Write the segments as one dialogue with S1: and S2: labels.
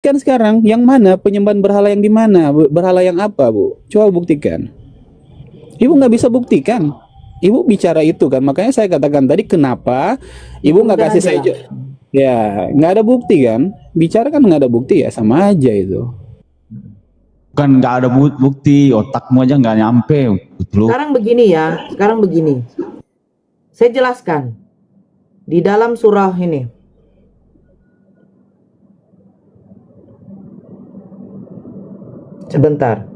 S1: Kan sekarang yang mana penyembahan berhala yang di mana? Berhala yang apa, Bu? Coba buktikan. Ibu nggak bisa buktikan. Ibu bicara itu kan, makanya saya katakan tadi kenapa Ibu nggak kasih saya ya nggak ada bukti kan? Bicara kan nggak ada bukti ya sama aja itu.
S2: Kan nggak ada bukti, otakmu aja nggak nyampe. Betul.
S3: Sekarang begini ya, sekarang begini. Saya jelaskan di dalam surah ini. Sebentar.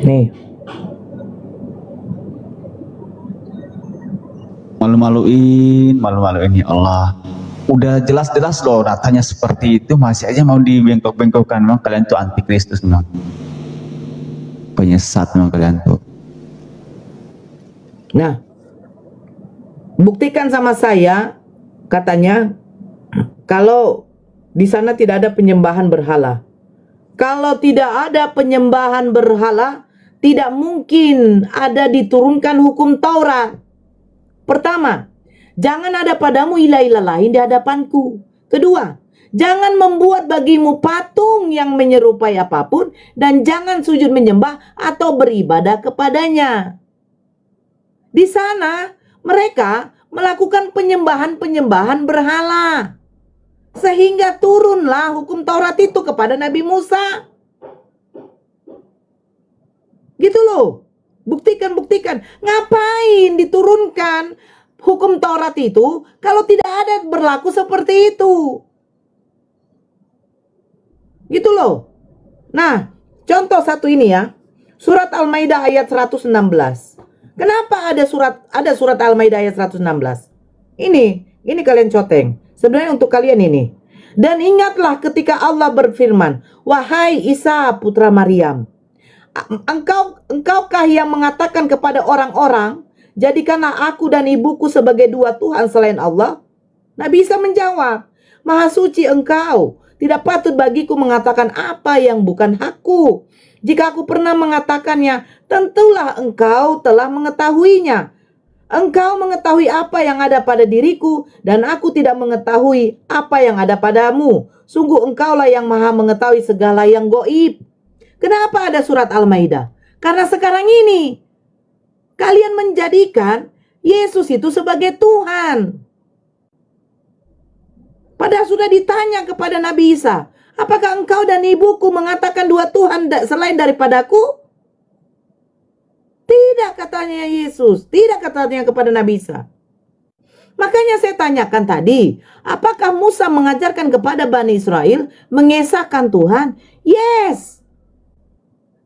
S3: Nih.
S2: Malu-maluin ya Allah. Udah jelas-jelas loh ratanya seperti itu, masih aja mau dibengkok-bengkokkan. Memang kalian tuh antikristus memang. Penyesat memang kalian tuh.
S3: Nah, buktikan sama saya, katanya, kalau di sana tidak ada penyembahan berhala. Kalau tidak ada penyembahan berhala, tidak mungkin ada diturunkan hukum Taurat. Pertama, jangan ada padamu ilah-ilah lain di hadapanku. Kedua, jangan membuat bagimu patung yang menyerupai apapun, dan jangan sujud menyembah atau beribadah kepadanya. Di sana, mereka melakukan penyembahan-penyembahan berhala. Sehingga turunlah hukum Taurat itu kepada Nabi Musa. Gitu loh. Buktikan. Ngapain diturunkan hukum Taurat itu kalau tidak ada berlaku seperti itu? Gitu loh. Nah, contoh satu ini ya. Surat Al-Maidah ayat 116. Kenapa ada surat Al-Maidah ayat 116? Ini kalian coteng. Sebenarnya untuk kalian ini. Dan ingatlah ketika Allah berfirman, wahai Isa putra Maryam, engkaukah yang mengatakan kepada orang-orang, jadikanlah aku dan ibuku sebagai dua Tuhan selain Allah? Nabi Isa menjawab, Maha suci engkau, tidak patut bagiku mengatakan apa yang bukan hakku. Jika aku pernah mengatakannya, tentulah engkau telah mengetahuinya. Engkau mengetahui apa yang ada pada diriku, dan aku tidak mengetahui apa yang ada padamu. Sungguh engkaulah yang maha mengetahui segala yang goib. Kenapa ada surat Al-Maidah? Karena sekarang ini kalian menjadikan Yesus itu sebagai Tuhan. Padahal sudah ditanya kepada Nabi Isa, apakah engkau dan ibuku mengatakan dua Tuhan selain daripadaku? Tidak, katanya Yesus. Tidak, katanya kepada Nabi Isa. Makanya saya tanyakan tadi, apakah Musa mengajarkan kepada Bani Israel mengesahkan Tuhan? Yes.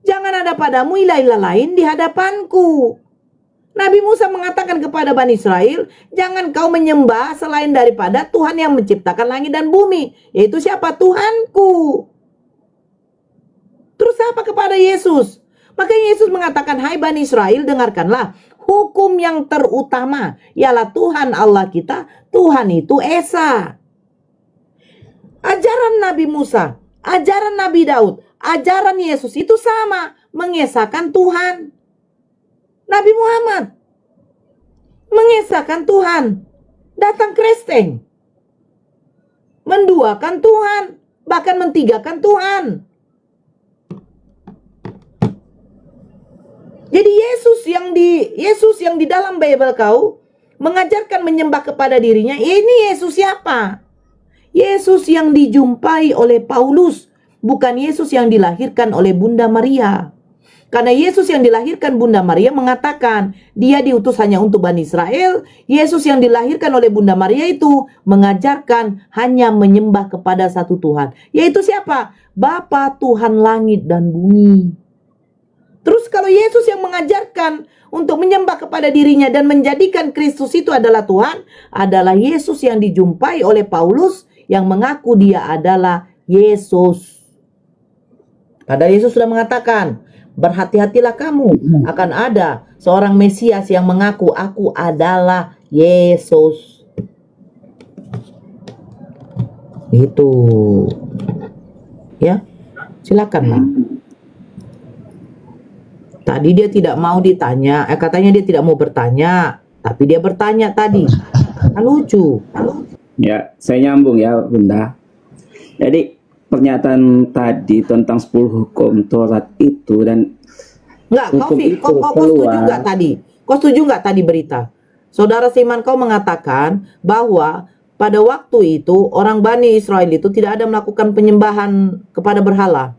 S3: Jangan ada padamu ilah-ilah lain di hadapanku. Nabi Musa mengatakan kepada Bani Israel, jangan kau menyembah selain daripada Tuhan yang menciptakan langit dan bumi. Yaitu siapa? Tuhanku. Terus apa kepada Yesus? Maka Yesus mengatakan, hai Bani Israel, dengarkanlah. Hukum yang terutama ialah Tuhan Allah kita, Tuhan itu Esa. Ajaran Nabi Musa, ajaran Nabi Daud, ajaran Yesus itu sama, mengesahkan Tuhan. Nabi Muhammad mengesahkan Tuhan, datang Kristen, menduakan Tuhan, bahkan mentigakan Tuhan. Jadi Yesus yang di dalam Bible kau mengajarkan menyembah kepada dirinya, ini Yesus siapa? Yesus yang dijumpai oleh Paulus, bukan Yesus yang dilahirkan oleh Bunda Maria. Karena Yesus yang dilahirkan Bunda Maria mengatakan dia diutus hanya untuk Bani Israel. Yesus yang dilahirkan oleh Bunda Maria itu mengajarkan hanya menyembah kepada satu Tuhan. Yaitu siapa? Bapa Tuhan langit dan bumi. Terus kalau Yesus yang mengajarkan untuk menyembah kepada dirinya dan menjadikan Kristus itu adalah Tuhan, adalah Yesus yang dijumpai oleh Paulus yang mengaku dia adalah Yesus. Padahal Yesus sudah mengatakan, berhati-hatilah kamu, akan ada seorang Mesias yang mengaku aku adalah Yesus. Itu. Ya, silakanlah. Tadi dia tidak mau ditanya, katanya dia tidak mau bertanya, tapi dia bertanya tadi. Lucu.
S4: Ya, saya nyambung ya, Bunda. Jadi pernyataan tadi tentang 10 hukum Taurat itu dan
S3: Enggak,
S4: hukum itu
S3: kau setuju nggak tadi? Kau setuju nggak tadi berita? Saudara Siman, kau mengatakan bahwa pada waktu itu orang Bani Israel itu tidak ada melakukan penyembahan kepada berhala.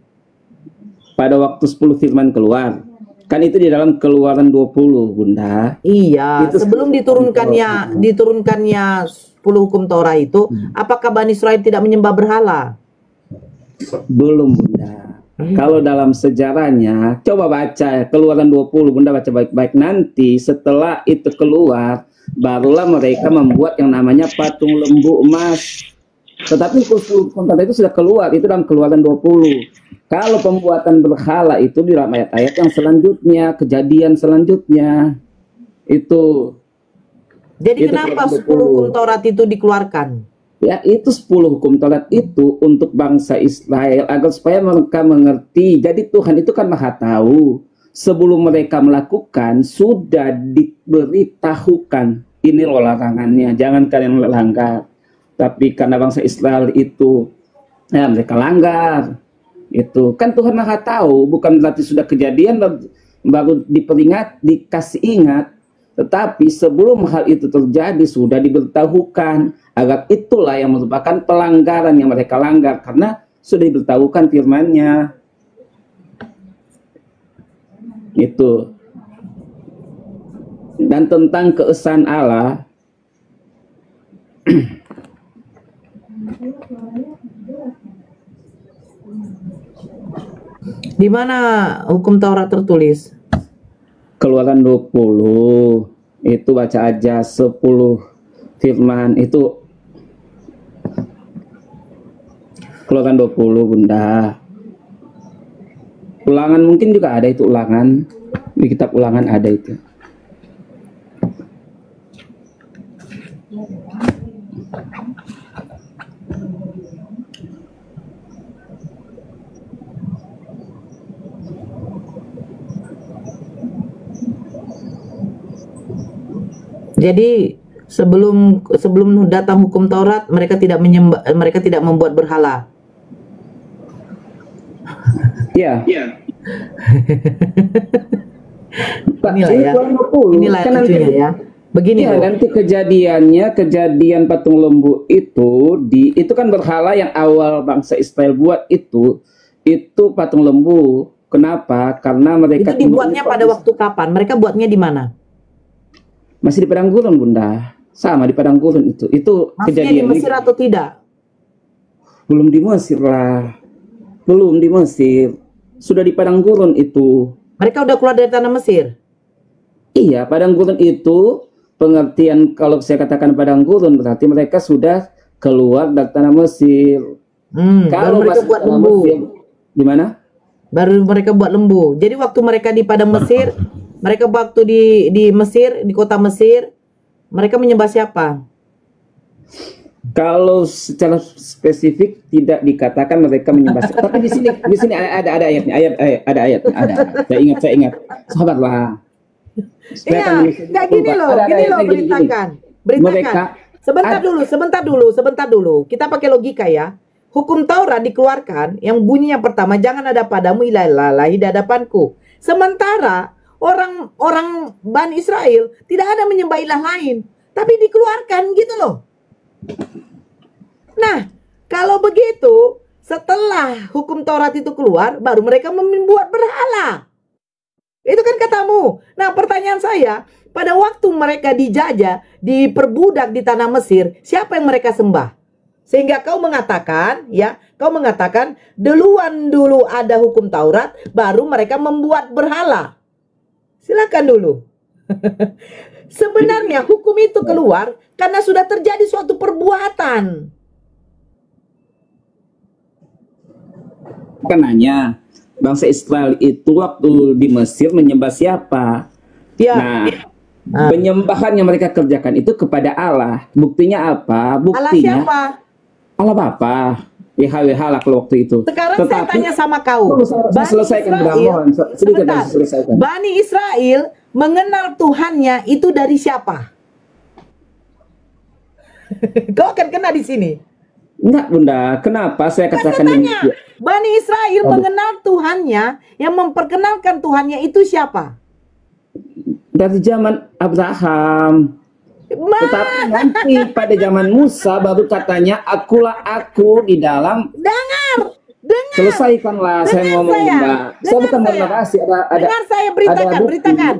S4: pada waktu 10 firman keluar. Kan itu di dalam Keluaran 20, Bunda.
S3: Iya,
S4: Itu
S3: sebelum diturunkannya 10 hukum Taurat itu, apakah Bani Israel tidak menyembah berhala?
S4: Belum, Bunda. Kalau dalam sejarahnya, coba baca Keluaran 20, Bunda baca baik-baik. Nanti setelah itu keluar, barulah mereka membuat yang namanya patung lembu emas. Tetapi hukum Taurat itu sudah keluar, itu dalam Keluaran 20. Kalau pembuatan berhala itu di dalam ayat-ayat yang selanjutnya, kejadian selanjutnya, itu.
S3: Jadi
S4: Itu
S3: kenapa
S4: Keluaran
S3: 10 hukum
S4: 20.
S3: Taurat itu dikeluarkan?
S4: Ya, itu 10 hukum Taurat itu untuk bangsa Israel agar supaya mereka mengerti. Jadi Tuhan itu kan Maha tahu. Sebelum mereka melakukan sudah diberitahukan ini loh larangannya, jangan kalian langgar. Tapi karena bangsa Israel itu ya mereka langgar. Itu kan Tuhan Maha tahu, bukan berarti sudah kejadian baru diperingat, dikasih ingat. Tetapi sebelum hal itu terjadi sudah diberitahukan agar itulah yang merupakan pelanggaran yang mereka langgar karena sudah diberitahukan firman-Nya. Itu. Dan tentang keesaan Allah,
S3: Di mana hukum Taurat tertulis?
S4: Keluaran 20 itu baca aja 10 firman itu Keluaran 20, Bunda. Ulangan mungkin juga ada itu, ulangan di kitab Ulangan ada itu.
S3: Jadi sebelum datang hukum Taurat, mereka tidak membuat berhala.
S4: Iya.
S3: Inilah ya. Inilah
S4: Kan nanti,
S3: lucunya ya. Begini
S4: ya,
S3: loh.
S4: nanti kejadian patung lembu itu kan berhala yang awal bangsa Israel buat itu patung lembu. Kenapa? Karena mereka
S3: Itu dibuatnya pada waktu kapan? Mereka buatnya di mana?
S4: masih di padang gurun, Bunda. Sama di padang gurun itu. Itu
S3: Maksudnya
S4: kejadian
S3: di Mesir atau tidak?
S4: belum di Mesir lah. Belum di Mesir. Sudah di padang gurun itu.
S3: Mereka udah keluar dari tanah Mesir.
S4: Iya, padang gurun itu pengertian kalau saya katakan padang gurun berarti mereka sudah keluar dari tanah Mesir.
S3: Baru mereka
S4: masih
S3: buat
S4: tanah
S3: lembu.
S4: Mesir, gimana?
S3: Baru mereka buat lembu. Jadi waktu mereka di padang Mesir, mereka waktu di Mesir, di kota Mesir, mereka menyembah siapa?
S4: Kalau secara spesifik tidak dikatakan mereka menyembah. Tapi di sini ada ayatnya, ada ayatnya, ada. Saya ingat. Sabarlah.
S3: Iya, kayak gini loh, beritakan.
S4: Mereka-
S3: Sebentar dulu. Kita pakai logika ya. Hukum Taurat dikeluarkan, yang bunyi yang pertama, jangan ada padamu ilah di hadapanku. Sementara orang Bani Israel tidak ada menyembah ilah lain, tapi dikeluarkan gitu loh. Nah, kalau begitu, setelah hukum Taurat itu keluar, baru mereka membuat berhala. Itu kan katamu. Nah, pertanyaan saya, pada waktu mereka dijajah, diperbudak di tanah Mesir, siapa yang mereka sembah? Sehingga kau mengatakan, duluan dulu ada hukum Taurat, baru mereka membuat berhala. Silakan dulu. Sebenarnya hukum itu keluar karena sudah terjadi suatu perbuatan.
S4: Kan nanya, bangsa Israel itu waktu di Mesir menyembah siapa?
S3: Ya.
S4: Nah, penyembahan yang mereka kerjakan itu kepada Allah. Buktinya apa?
S3: Allah
S4: Buktinya
S3: siapa?
S4: Allah Bapa. YHWH lah kalau waktu itu.
S3: Sekarang saya tanya sama kau.
S4: Saya selesaikan, mohon. Sedikit
S3: Sebentar.
S4: saya selesaikan.
S3: Bani Israel mengenal Tuhannya itu dari siapa? Kau akan kena di sini.
S4: Enggak, Bunda. Kenapa saya katakan
S3: Tanya,
S4: demikian?
S3: Bani Israel mengenal Tuhannya, yang memperkenalkan Tuhannya itu siapa?
S4: Dari zaman Abraham. Tetapi nanti pada zaman Musa baru katanya akulah aku di dalam.
S3: Dengar.
S4: Selesaikanlah saya ngomong, Mbak. Saya bukan moderasi, ada
S3: Dengar saya beritakan.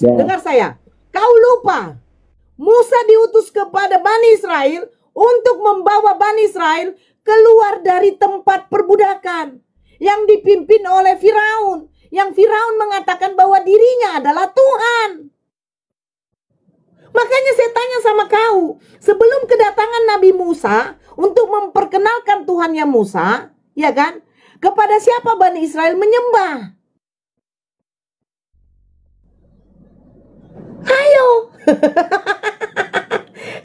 S4: Ya.
S3: Dengar saya. Kau lupa. Musa diutus kepada Bani Israel untuk membawa Bani Israel keluar dari tempat perbudakan yang dipimpin oleh Firaun. Yang Firaun mengatakan bahwa dirinya adalah Tuhan. Makanya saya tanya sama kau, sebelum kedatangan Nabi Musa untuk memperkenalkan Tuhannya Musa, ya kan? Kepada siapa Bani Israel menyembah? Ayo.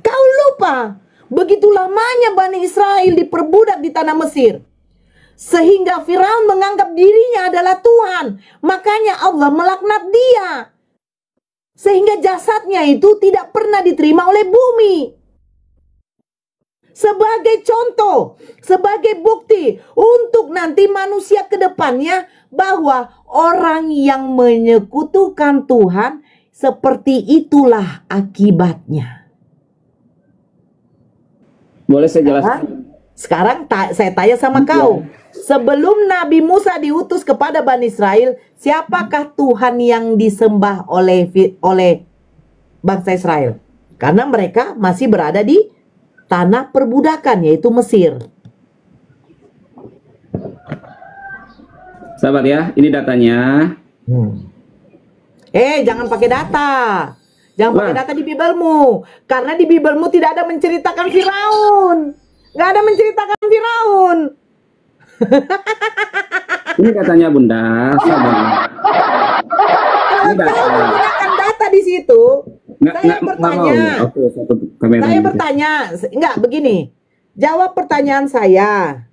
S3: Kau lupa, begitu lamanya Bani Israel diperbudak di tanah Mesir. Sehingga Firaun menganggap dirinya adalah Tuhan. Makanya Allah melaknat dia. Sehingga jasadnya itu tidak pernah diterima oleh bumi. Sebagai contoh, sebagai bukti untuk nanti manusia ke depannya bahwa orang yang menyekutukan Tuhan seperti itulah akibatnya.
S4: Boleh saya jelaskan?
S3: Sekarang saya tanya sama kau. Sebelum Nabi Musa diutus kepada Bani Israel, siapakah Tuhan yang disembah oleh bangsa Israel? Karena mereka masih berada di tanah perbudakan, yaitu Mesir.
S4: Sabar ya, ini datanya.
S3: Jangan pakai data. Jangan pakai data di Bibelmu. Karena di Bibelmu tidak ada menceritakan Firaun. Nggak ada menceritakan Firaun.
S4: Ini datanya, Bunda. Sabar. Ini
S3: Kalau kau menggunakan data di situ, saya bertanya, enggak begini. Jawab pertanyaan saya.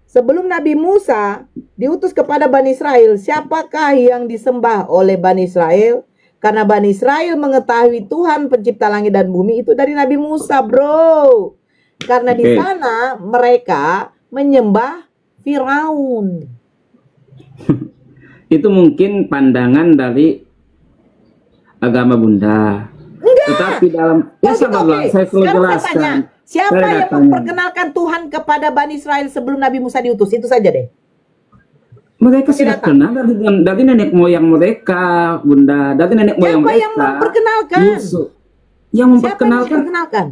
S3: Sebelum Nabi Musa diutus kepada Bani Israel, siapakah yang disembah oleh Bani Israel? Karena Bani Israel mengetahui Tuhan pencipta langit dan bumi itu dari Nabi Musa, bro. Karena di sana mereka menyembah Firaun.
S4: Itu mungkin pandangan dari agama Bunda.
S3: Enggak.
S4: Tetapi dalam saya perlu jelaskan.
S3: Siapa yang memperkenalkan Tuhan kepada Bani Israel sebelum Nabi Musa diutus? Itu saja deh.
S4: Mereka sudah kenal dari nenek moyang mereka, Bunda. Dari nenek moyang mereka.
S3: Siapa yang memperkenalkan?
S4: Yang memperkenalkan?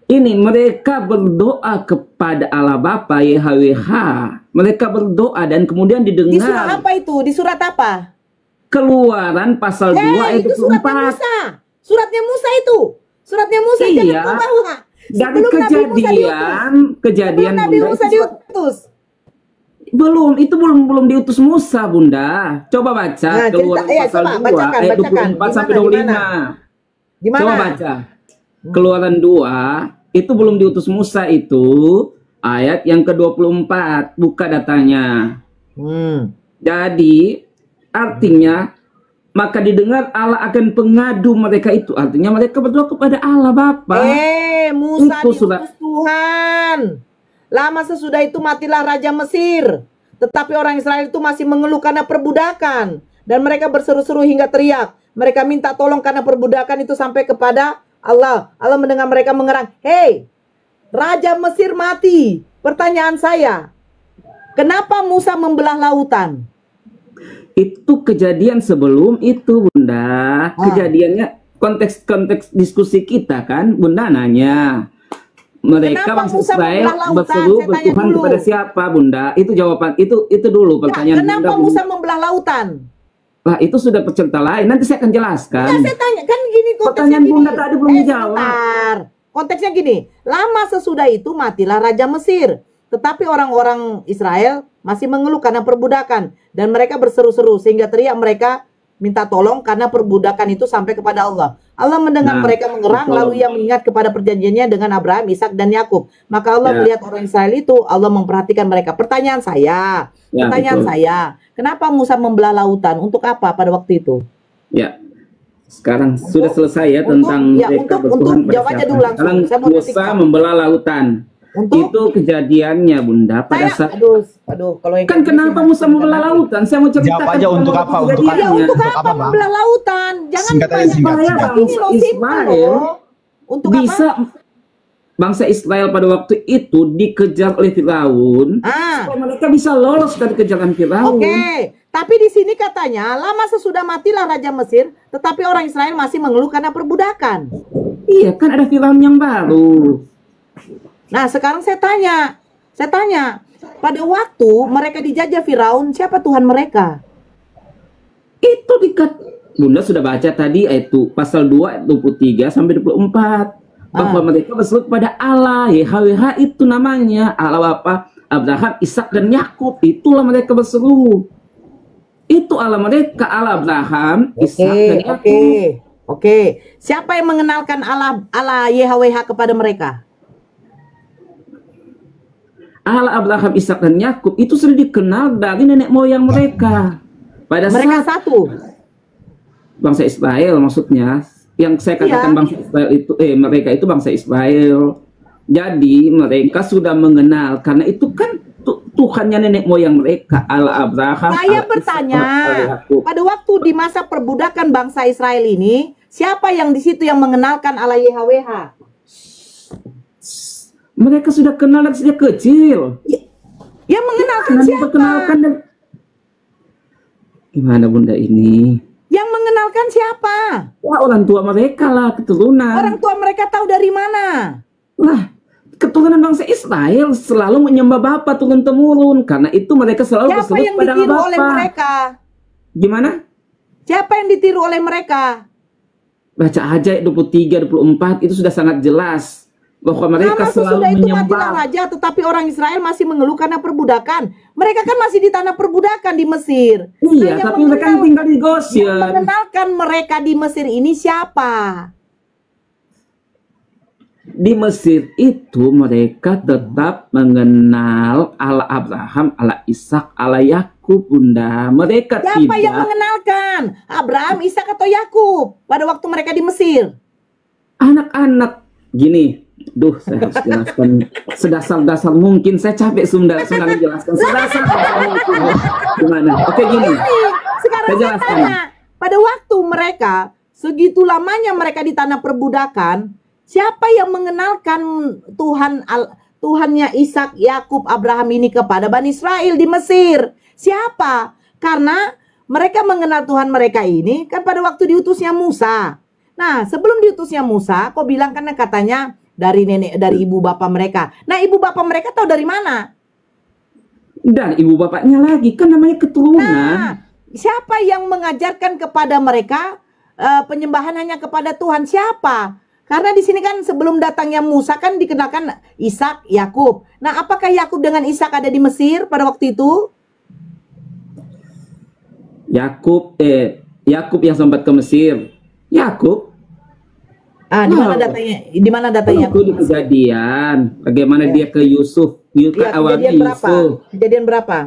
S4: Ini mereka berdoa kepada Allah Bapa YHWH. Mereka berdoa dan kemudian didengar.
S3: Di surat apa itu? Di surat apa?
S4: Keluaran pasal 2 ayat 24.
S3: Itu suratnya Musa. Suratnya Musa itu. Suratnya Musa.
S4: Iya. Dari kejadian
S3: Nabi Musa diutus.
S4: Itu belum diutus Musa, Bunda. Coba baca Keluaran pasal 2 ayat 24 sampai 25.
S3: Gimana?
S4: Coba baca. Keluaran 2 itu belum diutus Musa itu ayat yang ke-24, buka datanya. Jadi artinya maka didengar Allah akan pengadu mereka itu. Artinya mereka berdoa kepada Allah Bapa.
S3: Musa diutus Tuhan. Lama sesudah itu matilah Raja Mesir. Tetapi orang Israel itu masih mengeluh karena perbudakan. Dan mereka berseru-seru hingga teriak. Mereka minta tolong karena perbudakan itu sampai kepada Allah. Allah mendengar mereka mengerang. Hei, Raja Mesir mati. Pertanyaan saya, kenapa Musa membelah lautan?
S4: Itu kejadian sebelum itu, Bunda. Kejadiannya konteks diskusi kita kan, Bunda nanya. Mereka bangsa Israel berseru bertuhan kepada siapa, Bunda? Itu jawaban itu dulu pertanyaan.
S3: Kenapa Musa membelah lautan?
S4: Lah itu sudah cerita lain. Nanti saya akan jelaskan.
S3: Saya tanya kan gini
S4: pertanyaan Bunda tadi belum dijawab.
S3: Konteksnya gini, lama sesudah itu matilah Raja Mesir. Tetapi orang-orang Israel masih mengeluh karena perbudakan. Dan mereka berseru-seru sehingga teriak mereka minta tolong karena perbudakan itu sampai kepada Allah. Allah mendengar mereka mengerang, lalu ia mengingat kepada perjanjiannya dengan Abraham, Ishak dan Yakub. Maka Allah melihat orang Israel itu, Allah memperhatikan mereka. Pertanyaan saya, kenapa Musa membelah lautan? Untuk apa pada waktu itu?
S4: Ya, Sekarang sudah selesai ya tentang mereka bertuhan pada
S3: jawab aja
S4: siapa.
S3: dulu langsung.
S4: Sekarang
S3: Saya mau
S4: Musa
S3: ketikkan.
S4: membelah lautan.
S3: Untuk
S4: Itu kejadiannya Bunda pada saat
S3: aduh, kalau yang
S4: kan
S3: kayak
S4: kenapa
S3: gini,
S4: Musa membelah lautan? Saya mau ceritakan
S2: Jawab aja untuk apa? Untuk
S3: Ya
S4: kejadiannya.
S3: untuk
S2: Untuk
S3: apa
S2: apa, Bang?
S3: membelah lautan? Jangan
S2: Singkat aja,
S3: banyak
S2: singkat,
S3: banyak.
S2: singkat.
S3: Ini loh, simple
S4: Ismail
S3: loh. Untuk
S4: bisa bangsa Israel pada waktu itu dikejar oleh Firaun.
S3: apa?
S4: Supaya mereka bisa lolos dari kejaran Firaun.
S3: Oke, tapi di sini katanya lama sesudah matilah Raja Mesir, tetapi orang Israel masih mengeluh karena perbudakan.
S4: Iya kan ada Firaun yang baru.
S3: Nah sekarang saya tanya, pada waktu mereka dijajah Firaun, siapa Tuhan mereka?
S4: Itu Bunda sudah baca tadi itu pasal 2 ayat 23 sampai 24. Bahwa mereka berseru kepada Allah, YHWH itu namanya. Allah apa? Abraham, Ishak dan Yakub. Itulah mereka berseru. Itu Allah mereka, Allah Abraham, Ishak dan Yakub.
S3: Oke. Siapa yang mengenalkan Allah YHWH kepada mereka?
S4: Allah Abraham, Ishak dan Yakub itu sudah dikenal dari nenek moyang mereka. Pada
S3: Mereka
S4: saat
S3: satu.
S4: bangsa Israel maksudnya, yang saya katakan
S3: Iya.
S4: bangsa Israel itu mereka itu bangsa Israel. Jadi mereka sudah mengenal karena itu kan Tuhannya nenek moyang mereka, Allah Abraham.
S3: Saya
S4: Allah
S3: bertanya,
S4: Ishak, Allah Yakub.
S3: pada waktu di masa perbudakan bangsa Israel ini, siapa yang di situ yang mengenalkan Allah YHWH?
S4: Mereka sudah kenal dari sejak kecil.
S3: Yang mengenalkan
S4: Nanti
S3: siapa?
S4: perkenalkan dan gimana Bunda ini?
S3: Yang mengenalkan siapa?
S4: Wah, orang tua mereka lah, keturunan.
S3: Orang tua mereka tahu dari mana?
S4: Lah, keturunan bangsa Israel selalu menyembah Bapa turun-temurun. Karena itu mereka selalu
S3: Siapa
S4: berseru
S3: yang
S4: pada
S3: ditiru
S4: Bapa.
S3: oleh mereka?
S4: Gimana?
S3: Siapa yang ditiru oleh mereka?
S4: Baca aja ayat 23, 24 itu sudah sangat jelas bahwa mereka
S3: Lama sesudah
S4: selalu
S3: itu matilah
S4: menyembah.
S3: raja, tetapi orang Israel masih mengeluh karena perbudakan. Mereka kan masih di tanah perbudakan di Mesir.
S4: Iya,
S3: Nah,
S4: tapi mereka yang tinggal di
S3: yang
S4: Goshen.
S3: mengenalkan mereka di Mesir ini siapa?
S4: Di Mesir itu mereka tetap mengenal Allah Abraham, Allah Ishak, Allah Yakub, Bunda. Mereka
S3: Siapa
S4: tidak.
S3: yang mengenalkan? Abraham, Ishak atau Yakub pada waktu mereka di Mesir?
S4: Anak-anak gini. Duh, saya harus jelaskan sedasar-dasar mungkin. Saya capek sudah menjelaskan sedasar mungkin. Gimana? Oke, gini.
S3: Sekarang
S4: Saya
S3: saya
S4: jelaskan.
S3: tanya, pada waktu mereka segitu lamanya mereka di tanah perbudakan, siapa yang mengenalkan Tuhannya Ishak, Yakub, Abraham ini kepada Bani Israel di Mesir? Siapa? Karena mereka mengenal Tuhan mereka ini kan pada waktu diutusnya Musa. Nah, sebelum diutusnya Musa, kau bilang kan katanya dari ibu bapak mereka. Nah, ibu bapak mereka tahu dari mana?
S4: Dan ibu bapaknya lagi kan namanya keturunan.
S3: Nah, siapa yang mengajarkan kepada mereka penyembahan hanya kepada Tuhan? Siapa? Karena di sini kan sebelum datangnya Musa kan dikenalkan Ishak, Yakub. Nah, apakah Yakub dengan Ishak ada di Mesir pada waktu itu?
S4: Yakub yang sempat ke Mesir. Yakub.
S3: Di mana datanya? Di mana datanya?
S4: Itu di kejadian. Bagaimana dia ke Yusuf?
S3: Ya,
S4: Awalnya
S3: kejadian berapa?
S4: Yusuf.
S3: Kejadian berapa?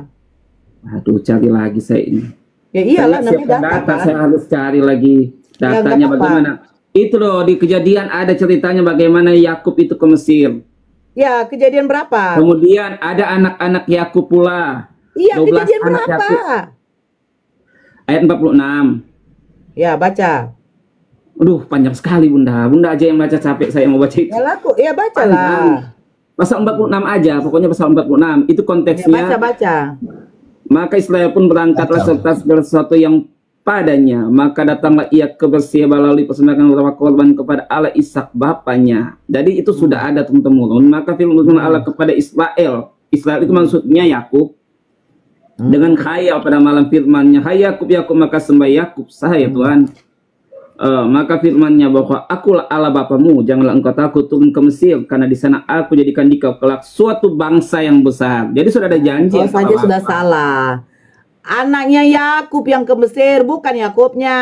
S4: Aduh, cari lagi saya ini.
S3: Ya iyalah,
S4: Saya
S3: namanya
S4: siapkan
S3: data
S4: data,
S3: kan.
S4: saya harus cari lagi datanya
S3: nggak apa-apa.
S4: bagaimana. Itu loh di kejadian ada ceritanya bagaimana Yakub itu ke Mesir.
S3: Ya, kejadian berapa?
S4: Kemudian ada anak-anak Yakub pula.
S3: Iya,
S4: 12
S3: kejadian
S4: anak
S3: berapa?
S4: Yakub. Ayat 46.
S3: Ya, baca.
S4: Aduh, panjang sekali Bunda. Bunda aja yang baca, capek saya mau baca itu.
S3: Ya laku, ya bacalah.
S4: Pasal 46 aja, pokoknya pasal 46. Itu
S3: Ya,
S4: konteksnya.
S3: baca.
S4: Maka Israel pun berangkatlah serta segala sesuatu yang padanya. Maka datanglah ia ke Berseba melalui persembahkan beberapa korban kepada Allah Ishak bapaknya. Jadi itu sudah ada temurun. Maka firman Allah kepada Israel. Israel itu maksudnya Yakub. Dengan khayal pada malam firman-Nya, "Hai Yakub, Yakub," maka sembah Yakub, "Sahaya Tuhan." Maka firman-Nya bahwa akulah Allah bapamu, janganlah engkau takut turun ke Mesir, karena di sana aku jadikan dikau kelak suatu bangsa yang besar. Jadi sudah ada janji.
S3: Oh, saja sudah salah. Anaknya Yakub yang ke Mesir, bukan Yakubnya.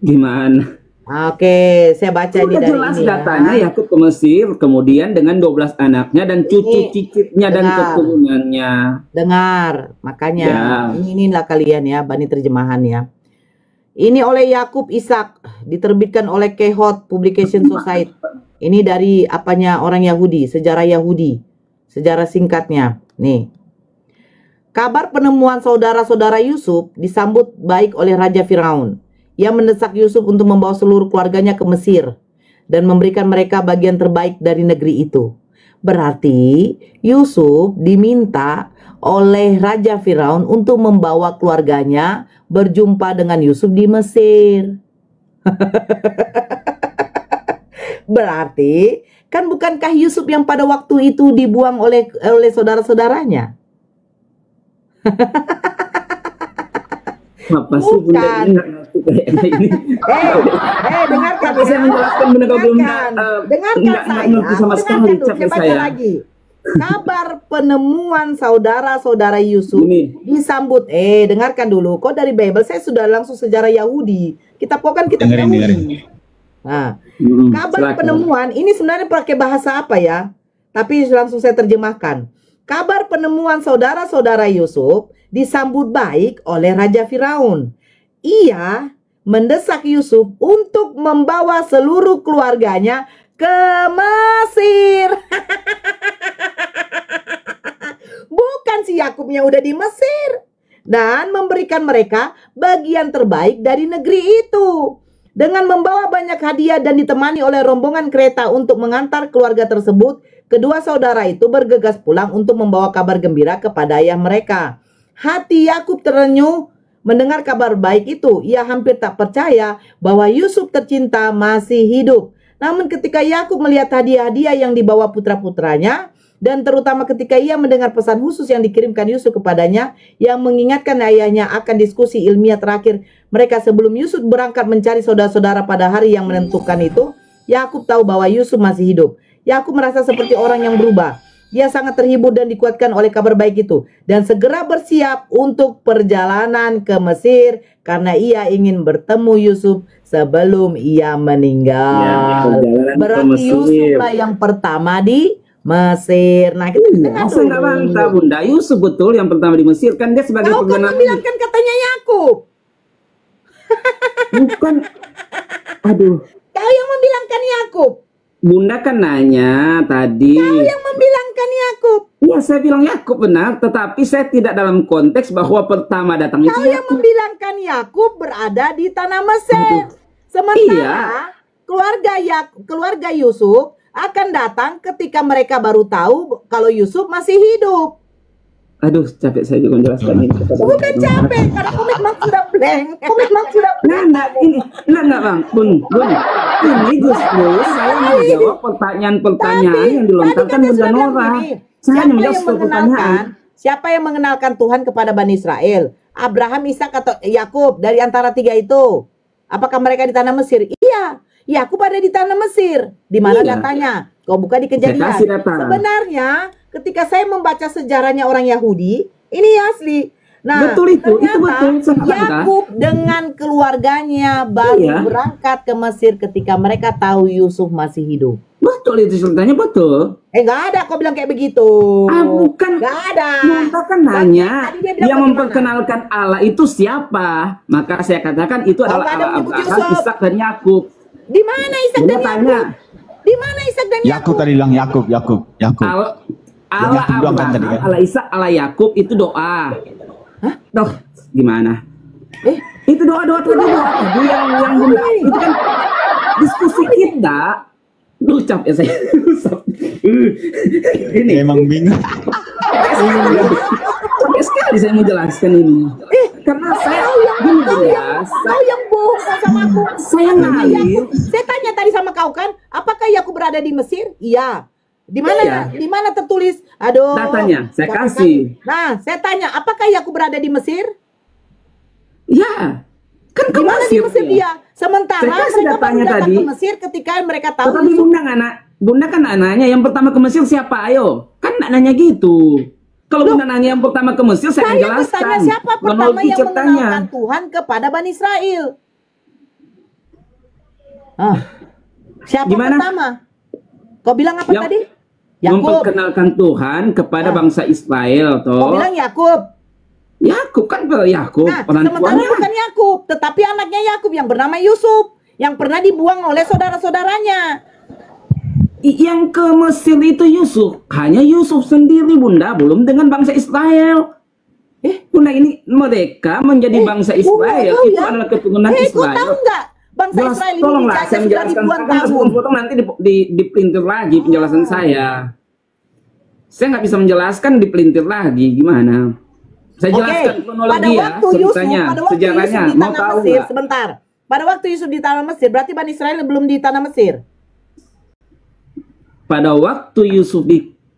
S4: Gimana?
S3: Oke, saya baca ini
S4: Sudah
S3: dari
S4: jelas
S3: ini
S4: datanya
S3: ya.
S4: Yakub ke Mesir, kemudian dengan 12 anaknya dan cucu cicitnya dan
S3: dengar.
S4: keturunannya.
S3: Dengar, makanya
S4: Ya.
S3: inilah kalian ya, Bani terjemahan ya. Ini oleh Yakub Ishak, diterbitkan oleh Kehot Publication Society. Ini dari apanya orang Yahudi, sejarah Yahudi. Sejarah singkatnya. Nih. Kabar penemuan saudara-saudara Yusuf disambut baik oleh Raja Firaun. Ia mendesak Yusuf untuk membawa seluruh keluarganya ke Mesir dan memberikan mereka bagian terbaik dari negeri itu. Berarti Yusuf diminta oleh Raja Firaun untuk membawa keluarganya berjumpa dengan Yusuf di Mesir. Berarti kan bukankah Yusuf yang pada waktu itu dibuang oleh saudara-saudaranya?
S4: Apa sih Bunda
S3: Bukan.
S4: ini nggak ngerti kayaknya ini.
S3: Dengarkan
S4: Tapi saya menjelaskan Bunda kalau belum
S3: dengarkan
S4: nggak
S3: saya.
S4: ngerti sama sekali
S3: Dengarkan dulu,
S4: capek
S3: saya baca
S4: saya.
S3: lagi. Kabar penemuan saudara-saudara Yusuf
S4: Ini.
S3: disambut. Dengarkan dulu. Kok dari Bible saya sudah langsung sejarah Yahudi. Kita
S1: Dengerin.
S3: Yahudi. Nah, kabar
S4: silakan.
S3: penemuan ini sebenarnya pakai bahasa apa ya? Tapi langsung saya terjemahkan. Kabar penemuan saudara-saudara Yusuf disambut baik oleh Raja Firaun. Ia mendesak Yusuf untuk membawa seluruh keluarganya ke Mesir. Bukan si Yakubnya udah di Mesir. Dan memberikan mereka bagian terbaik dari negeri itu. Dengan membawa banyak hadiah dan ditemani oleh rombongan kereta untuk mengantar keluarga tersebut, kedua saudara itu bergegas pulang untuk membawa kabar gembira kepada ayah mereka. Hati Yakub terenyuh mendengar kabar baik itu. Ia hampir tak percaya bahwa Yusuf tercinta masih hidup. Namun ketika Yakub melihat hadiah-hadiah yang dibawa putra-putranya, dan terutama ketika ia mendengar pesan khusus yang dikirimkan Yusuf kepadanya, yang mengingatkan ayahnya akan diskusi ilmiah terakhir mereka sebelum Yusuf berangkat mencari saudara-saudara pada hari yang menentukan itu, Yakub tahu bahwa Yusuf masih hidup. Yakub merasa seperti orang yang berubah. Dia sangat terhibur dan dikuatkan oleh kabar baik itu, dan segera bersiap untuk perjalanan ke Mesir karena ia ingin bertemu Yusuf sebelum ia meninggal.
S4: Ya, perjalanan ke
S3: Berarti
S4: Mesir.
S3: Yusuflah yang pertama di Mesir. Nah, kita dengar
S4: Saya nggak bantah Bunda. Yusuf betul yang pertama di Mesir, kan dia sebagai
S3: Kau kan
S4: perdana
S3: membilangkan katanya Yakub.
S4: bukan. Aduh,
S3: Kau yang membilangkan Yakub.
S4: Bunda kan nanya tadi.
S3: Kau yang membilangkan Yakub.
S4: Iya, saya bilang Yakub benar, tetapi saya tidak dalam konteks bahwa pertama datang itu
S3: Kau yang
S4: Yakub.
S3: membilangkan Yakub berada di tanah Mesir. Sementara keluarga Yusuf akan datang ketika mereka baru tahu kalau Yusuf masih hidup.
S4: Aduh, capek saya juga menjelaskan ini.
S3: Bukan capek, karena komitmen sudah blank.
S4: Enggak Bang, Bun. Ini justru saya menjawab pertanyaan-pertanyaan yang dilontarkan
S3: Tadi kan
S4: Bunda
S3: sudah bilang
S4: Nora.
S3: gini,
S4: Saya hanya menjawab satu pertanyaan.
S3: siapa yang mengenalkan Tuhan kepada Bani Israel? Abraham, Ishak atau Yakub dari antara tiga itu? Apakah mereka di tanah Mesir? Iya, Yakub ada di tanah Mesir. Di mana
S4: Iya.
S3: datanya? Kau buka di Kejadian.
S4: Saya kasih data.
S3: Sebenarnya ketika saya membaca sejarahnya orang Yahudi, ini asli. Nah,
S4: Betul itu
S3: ternyata
S4: betul. Saya nggak bantah.
S3: Yakub dengan keluarganya baru
S4: Iya.
S3: berangkat ke Mesir ketika mereka tahu Yusuf masih hidup.
S4: Betul itu ceritanya betul.
S3: Nggak ada kau bilang kayak begitu.
S4: Bukan.
S3: Nggak ada.
S4: Bunda kan nanya,
S3: Tadi dia bilang
S4: yang
S3: bagaimana?
S4: memperkenalkan Allah itu siapa? Maka saya katakan itu adalah
S3: nggak ada
S4: Allah
S3: menyebut
S4: Abraham,
S3: Yusuf.
S4: Ishak dan Yakub.
S3: Di mana Ishak
S4: Bunda
S3: dan
S4: tanya.
S3: Yakub? Di mana Ishak dan
S2: Yakub
S3: Yakub?
S2: tadi bilang Yakub.
S4: Allah
S2: Yakub doang kan tadi
S4: Abraham,
S2: kan?
S4: Allah Ishak, Allah Yakub itu doa. Doh, gimana?
S3: Eh,
S4: Itu doa tadi yang Bunda itu kan diskusi kita. Duh, capek saya. Ini
S2: Emang bingung.
S4: capek sekali saya mau jelaskan ini. Karena saya gini ya,
S3: kau yang bohong sama aku.
S4: saya ngalir.
S3: Saya tanya tadi sama kau kan, apakah Yakub berada di Mesir? Iya. Di mana?
S4: Iya.
S3: Di mana tertulis? Aduh.
S4: Datanya, saya
S3: Katakan.
S4: kasih.
S3: Nah, saya tanya, apakah Yakub berada di Mesir?
S4: Ya, kan
S3: Di
S4: ke
S3: mana di
S4: Mesir
S3: Mesir dia? Sementara
S4: Saya kasih
S3: mereka
S4: datanya
S3: baru datang
S4: tadi.
S3: ke Mesir ketika mereka tahu
S4: Tetapi
S3: Yusuf.
S4: Bunda kan nanya yang pertama ke Mesir siapa? Ayo, kan nggak nanya gitu. Kalau Bunda nanya yang pertama ke Mesir, saya akan
S3: Saya
S4: jelaskan.
S3: bertanya siapa pertama
S4: Kronologi
S3: yang
S4: ceritanya.
S3: mengenalkan Tuhan kepada Bani Israel? Siapa
S4: Gimana?
S3: pertama? Kau bilang apa
S4: Yang
S3: tadi? Yakub.
S4: Memperkenalkan Tuhan kepada bangsa Israel,
S3: Kau
S4: toh.
S3: bilang Yakub.
S4: Yakub kan Yakub,
S3: Nah,
S4: orang
S3: sementara
S4: tuanya.
S3: bukan Yakub, tetapi anaknya Yakub yang bernama Yusuf, yang pernah dibuang oleh saudara-saudaranya.
S4: Yang ke Mesir itu Yusuf, hanya Yusuf sendiri Bunda, belum dengan bangsa Israel. Bunda, ini mereka menjadi bangsa Israel,
S3: tahu
S4: itu
S3: ya.
S4: adalah keturunan
S3: Kau
S4: Israel.
S3: tahu nggak? Bangsa
S4: Jelas,
S3: Israel ini
S4: tolonglah
S3: dijajah
S4: saya
S3: sudah
S4: menjelaskan
S3: ribuan
S4: sekarang,
S3: tahun.
S4: potong nanti dipelintir lagi penjelasan saya. Saya nggak bisa menjelaskan, dipelintir lagi, gimana? Saya jelaskan kronologi ya, ceritanya, sejarahnya.
S3: Yusuf di
S4: Mau
S3: tanah
S4: tahu
S3: Mesir,
S4: nggak?
S3: sebentar. Pada waktu Yusuf di tanah Mesir, berarti Bani Israel belum di tanah Mesir.
S4: Pada waktu Yusuf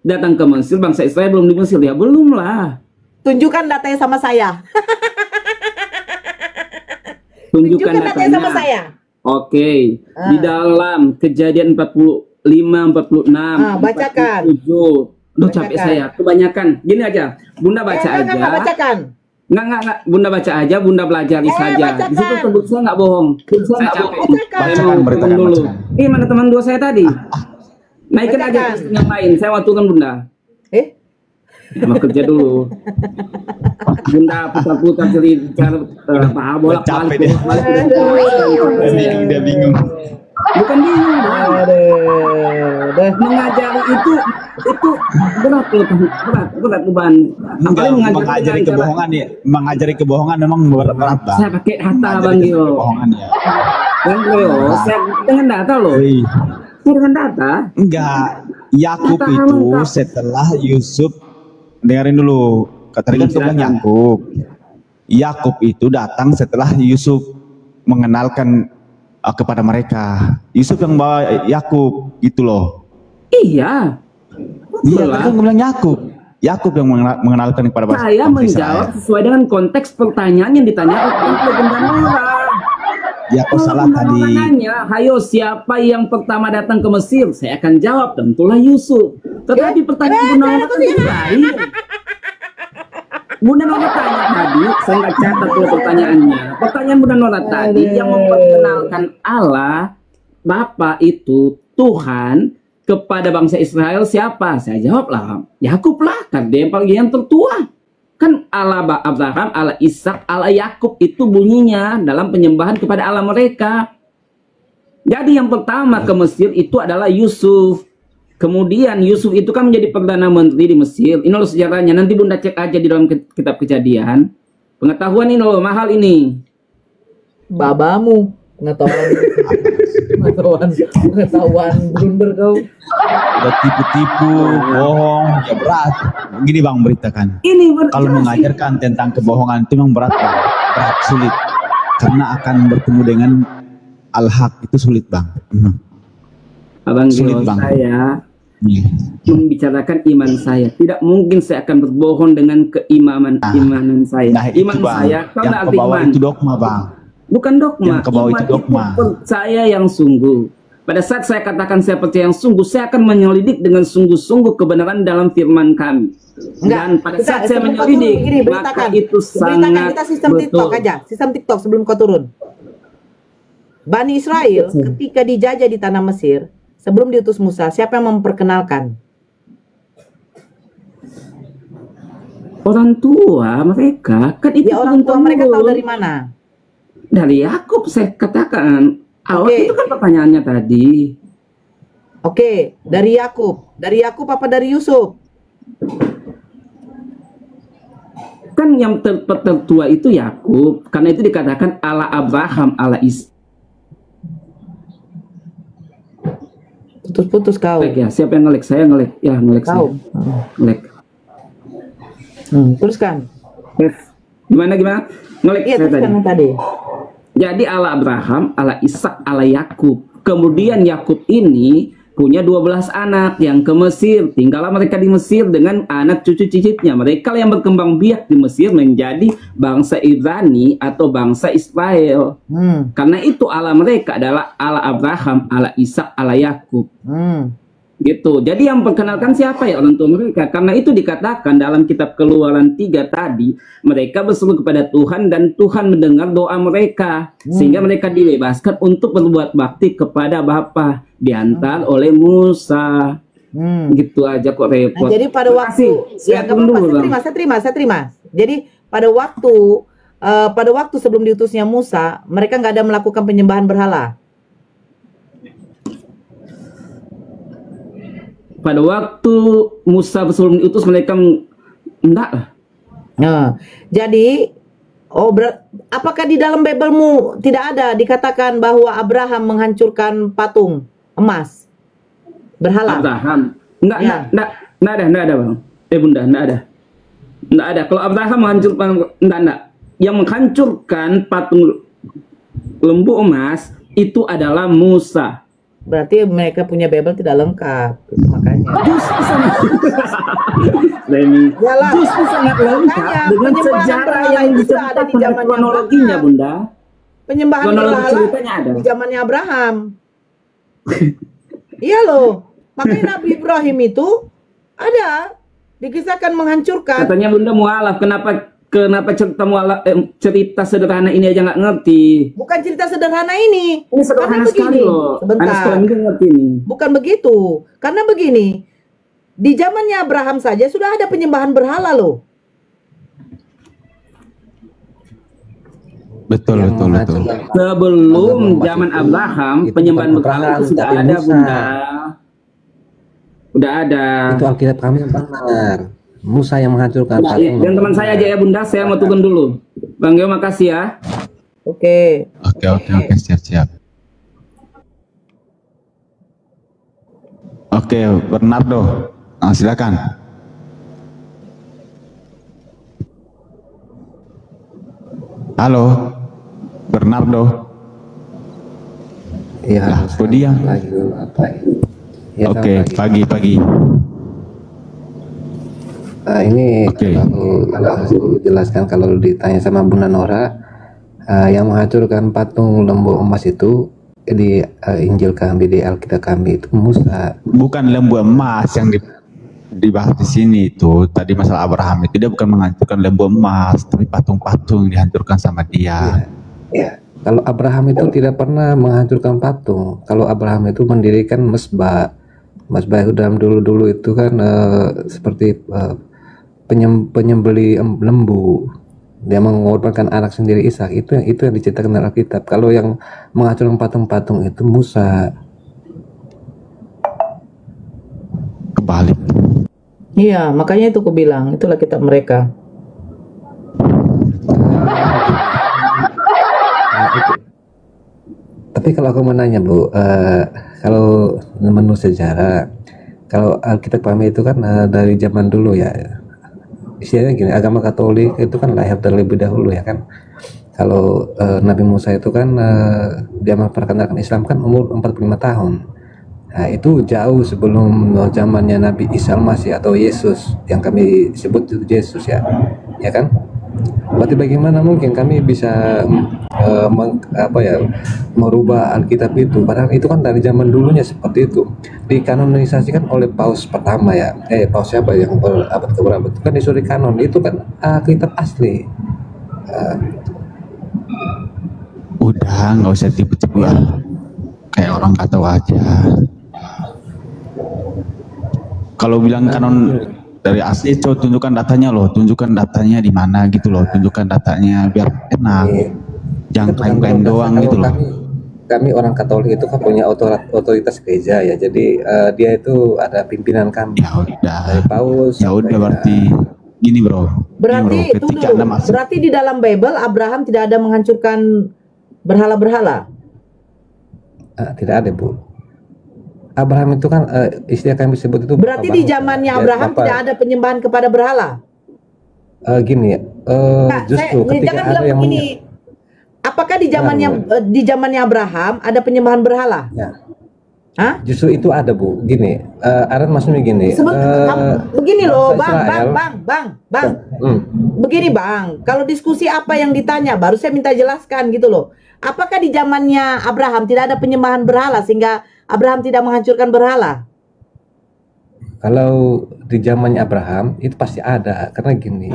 S4: datang ke Mesir, bangsa Israel belum di Mesir, ya belum lah.
S3: Tunjukkan datanya sama saya.
S4: Tunjukkan
S3: datanya sama saya.
S4: Oke, di dalam Kejadian 45, 46,
S3: bacakan.
S4: 47. Duh, capek
S3: Bacakan.
S4: saya, kebanyakan. Gini aja, Bunda baca aja.
S3: Enggak, bacakan.
S4: Enggak, Bunda baca aja, Bunda pelajari saja.
S3: bacakan.
S4: Di situ sebut saya nggak bohong. Saya capek.
S3: Bacakan.
S4: Saya mau
S2: Bacakan, beritakan,
S4: turun dulu.
S2: bacakan.
S4: Mana teman dua saya tadi? Naikin aja
S3: Bacakan.
S4: yang lain. Saya mau turun Bunda. Mau kerja dulu. Bunda putar-putar cerita bolak
S2: Capek
S4: balik.
S2: deh. Udah bingung.
S4: Bukan bingung, Bang. Mengajari itu berat loh, berat beban.
S2: Enggak,
S4: Apalagi
S2: mengajari
S4: dengan cara-
S2: kebohongan ya. Mengajari kebohongan memang berat, Bang.
S4: Saya pakai data
S2: Mengajari
S4: Bang Gio.
S2: kebohongan ya.
S4: Bang Gio, saya dengan data loh.
S2: Wih.
S4: Saya dengan data.
S2: Enggak, Yakub
S4: Data
S2: itu
S4: lengkap.
S2: setelah Yusuf, dengerin dulu. Tadi kan tuh bilang Yakub. Yakub itu datang setelah Yusuf mengenalkan kepada mereka. Yusuf yang bawa Yakub, gitu loh.
S4: Iya.
S2: Iya, tadi kan gue bilang Yakub. Yakub yang mengenalkan kepada bangsa
S4: Saya
S2: Israel.
S4: menjawab sesuai dengan konteks pertanyaan yang ditanyakan oleh Bunda Nora.
S2: Ya, kok salah
S4: Bunda
S2: tadi.
S4: Nora nanya, hayo siapa yang pertama datang ke Mesir? Saya akan jawab, tentulah Yusuf. Tetapi pertanyaan Bunda Nora tadi lain. Bunda Nora tanya tadi, saya nggak catat dulu pertanyaannya. Pertanyaan Bunda Nora tadi yang memperkenalkan Allah, Bapa itu Tuhan kepada bangsa Israel siapa? Saya jawab lah, Yakub lah, kan dia yang tertua. Kan Allah Abraham, Allah Ishak, Allah Yakub itu bunyinya dalam penyembahan kepada Allah mereka. Jadi yang pertama ke Mesir itu adalah Yusuf. Kemudian Yusuf itu kan menjadi Perdana Menteri di Mesir. Ini loh sejarahnya. Nanti Bunda cek aja di dalam kitab Kejadian. Pengetahuan ini loh, mahal ini.
S3: Babamu pengetahuan blunder kau.
S2: Udah tipu-tipu, bohong, ya berat. Gini Bang, beritakan.
S4: Ini
S2: Kalau mengajarkan tentang kebohongan itu memang berat, Bang. Berat, sulit. Karena akan bertemu dengan al-haq itu sulit, Bang.
S4: Abang
S2: Sulit,
S4: Gio,
S2: Bang.
S4: saya
S2: Iya.
S4: membicarakan iman saya. Tidak mungkin saya akan berbohong dengan imanan saya.
S2: Nah, itu
S4: Iman
S2: Bang,
S4: saya, tahu
S2: yang
S4: nggak
S2: ke
S4: arti
S2: bawah
S4: iman?
S2: itu dogma, Bang.
S4: Bukan dogma.
S2: Yang ke bawah
S4: Iman
S2: itu dogma.
S4: percaya yang sungguh. Pada saat saya katakan saya percaya yang sungguh, saya akan menyelidik dengan sungguh-sungguh kebenaran dalam firman kami. Dan pada saat saya menyelidik, maka itu sangat
S3: kita sistem
S4: betul.
S3: TikTok aja, sistem TikTok sebelum kau turun. Bani Israel ketika dijajah di tanah Mesir, sebelum diutus Musa, siapa yang memperkenalkan?
S4: Orang tua mereka kan itu
S3: Ya orang tua
S4: turun-temurun.
S3: mereka tahu dari mana?
S4: Dari Yakub saya katakan. Awal
S3: Oke.
S4: itu kan pertanyaannya tadi.
S3: Oke, dari Yakub. Dari Yakub apa dari Yusuf?
S4: Kan yang tertua itu Yakub. Karena itu dikatakan Allah Abraham, Allah Ishak.
S3: Putus-putus kau.
S4: Ya, siapa yang ngelek? Saya ngelek. Ya, ngelek
S3: Kau.
S4: saya. Ngelek.
S3: Teruskan.
S4: Gimana? Ngelek
S3: Iya,
S4: saya tadi.
S3: teruskan yang tadi.
S4: Jadi Allah Abraham, Allah Ishak, Allah Yakub. Kemudian Yakub ini punya 12 anak yang ke Mesir. Tinggallah mereka di Mesir dengan anak cucu cicitnya. Mereka yang berkembang biak di Mesir menjadi bangsa Ibrani atau bangsa Israel. Karena itu Allah mereka adalah Allah Abraham, Allah Ishak, Allah Yakub. Gitu. Jadi yang perkenalkan siapa ya orang tua mereka? Karena itu dikatakan dalam kitab Keluaran 3 tadi, mereka berseru kepada Tuhan dan Tuhan mendengar doa mereka sehingga mereka dibebaskan untuk berbuat bakti kepada Bapa, diantar oleh Musa. Gitu aja kok repot.
S3: Nah, jadi pada waktu
S4: Terima kasih. Saya
S3: nggak
S4: turun
S3: apa-apa,
S4: dulu, Bang.
S3: saya terima. Jadi pada waktu sebelum diutusnya Musa, mereka nggak ada melakukan penyembahan berhala.
S4: Pada waktu Musa sebelum diutus mereka enggak lah.
S3: Nah, jadi apakah di dalam Biblemu tidak ada dikatakan bahwa Abraham menghancurkan patung emas berhala?
S4: Abraham. Enggak,
S3: Ya.
S4: enggak ada, Bang. Bunda, enggak ada. Enggak ada. Kalau Abraham menghancurkan, enggak. Yang menghancurkan patung lembu emas itu adalah Musa.
S3: Berarti mereka punya Bible tidak lengkap, makanya.
S4: Justru sangat
S3: Yalah.
S4: justru sangat lengkap
S3: Makanya,
S4: dengan
S3: penyembahan
S4: sejarah
S3: berhala
S4: yang
S3: itu sudah ada di
S4: diceritakan
S3: zamannya
S4: kronologinya,
S3: Abraham.
S4: Bunda.
S3: Penyembahan
S4: Kronologi
S3: berhala
S4: ceritanya ada.
S3: di zamannya Abraham. Iya loh. Makanya Nabi Ibrahim itu ada dikisahkan menghancurkan.
S4: Katanya Bunda mualaf, kenapa cerita sederhana ini aja nggak ngerti?
S3: Bukan cerita sederhana ini.
S4: Ini sederhana
S3: Karena
S4: sekali
S3: begini.
S4: loh. Anak
S3: Sebentar.
S4: sekolah minggu ngerti nih.
S3: Bukan begitu. Karena begini. Di zamannya Abraham saja sudah ada penyembahan berhala loh.
S2: Betul,
S5: Yang
S2: betul, betul.
S5: menghancurkan
S4: Sebelum
S5: agama
S4: zaman
S5: itu,
S4: Abraham,
S5: itu
S4: penyembahan
S5: bukan
S4: berhala
S5: Abraham,
S4: itu sudah
S5: tapi
S4: ada,
S5: Musa.
S4: Bunda. Udah ada.
S5: Itu Alkitab kami yang benar. Musa yang menghancurkan
S4: Nah,
S5: patung.
S4: dan teman saya aja ya, Bunda. Saya mau turun dulu. Bang Geo, makasih ya.
S3: Oke.
S2: Oke, siap. Oke, Bernardo. Silakan. Halo, Bernardo.
S5: Iya,
S2: Lah, kok dia?
S5: lagi dulu apa ya? Ya,
S2: Oke,
S5: selamat
S2: pagi.
S5: ini
S2: Oke.
S5: kalau saya jelaskan, kalau ditanya sama Bunda Nora, yang menghancurkan patung lembu emas itu di Injil kami, di Alkitab kami itu Musa.
S2: Bukan lembu emas yang dibahas di sini itu. Tadi masalah Abraham itu dia bukan menghancurkan lembu emas, tapi patung-patung yang dihancurkan sama dia.
S5: Ya, kalau Abraham itu tidak pernah menghancurkan patung. Kalau Abraham itu mendirikan mesbah. Mesbah itu dalam dulu-dulu itu kan seperti penyembeli lembu. Dia mengorbankan anak sendiri Ishak. Itu yang diceritakan dalam Alkitab. Kalau yang menghancurkan patung-patung itu Musa.
S2: Kebalik.
S3: Iya, makanya itu aku bilang, itulah kitab mereka.
S5: Tapi kalau aku mau nanya Bu, kalau menurut sejarah, kalau Alkitab kami itu kan dari zaman dulu ya, istilahnya gini, agama Katolik itu kan lahir terlebih dahulu ya kan. Kalau Nabi Musa itu kan dia memperkenalkan Islam kan umur 45 tahun. Nah, itu jauh sebelum zamannya Nabi Isa Al-Masih atau Yesus yang kami sebut itu Yesus ya kan? Berarti bagaimana mungkin kami bisa merubah Alkitab itu? Padahal itu kan dari zaman dulunya seperti itu. Dikanonisasikan oleh Paus pertama ya. Paus siapa yang abad keberapa? Itu kan disuruh kanon. Itu kan Alkitab asli.
S2: Udah, nggak usah tipu-tipu kayak orang kata aja. Kalau bilang kanon dari asli, coba tunjukkan datanya loh, tunjukkan datanya di mana gitu loh, tunjukkan datanya biar enak. Jangan klaim-klaim doang gitu loh.
S5: Kami orang Katolik itu kan punya otoritas gereja ya, jadi dia itu ada pimpinan kami.
S2: Ya udah.
S5: Dari Paus.
S2: Ya udah berarti gini bro.
S3: Berarti itu
S2: ketika Anda
S3: dulu.
S2: masuk,
S3: Berarti di dalam Bible Abraham tidak ada menghancurkan berhala-berhala.
S5: Tidak ada Bu. Abraham itu kan istilah kami sebut itu.
S3: Berarti di zamannya Abraham tidak ada penyembahan kepada berhala.
S5: Gini ya,
S3: Nah,
S5: justru ketika
S3: jangan
S5: ada
S3: bilang
S5: yang
S3: begini. Apakah di zamannya Abraham ada penyembahan berhala?
S5: Ya.
S3: Hah?
S5: Justru itu ada Bu. Gini, Aran maksudnya gini.
S3: Begini loh,
S5: bangsa
S3: bang. Begini bang, kalau diskusi apa yang ditanya, baru saya minta jelaskan gitu loh. Apakah di zamannya Abraham tidak ada penyembahan berhala sehingga Abraham tidak menghancurkan berhala?
S5: Kalau di zamannya Abraham itu pasti ada, karena gini.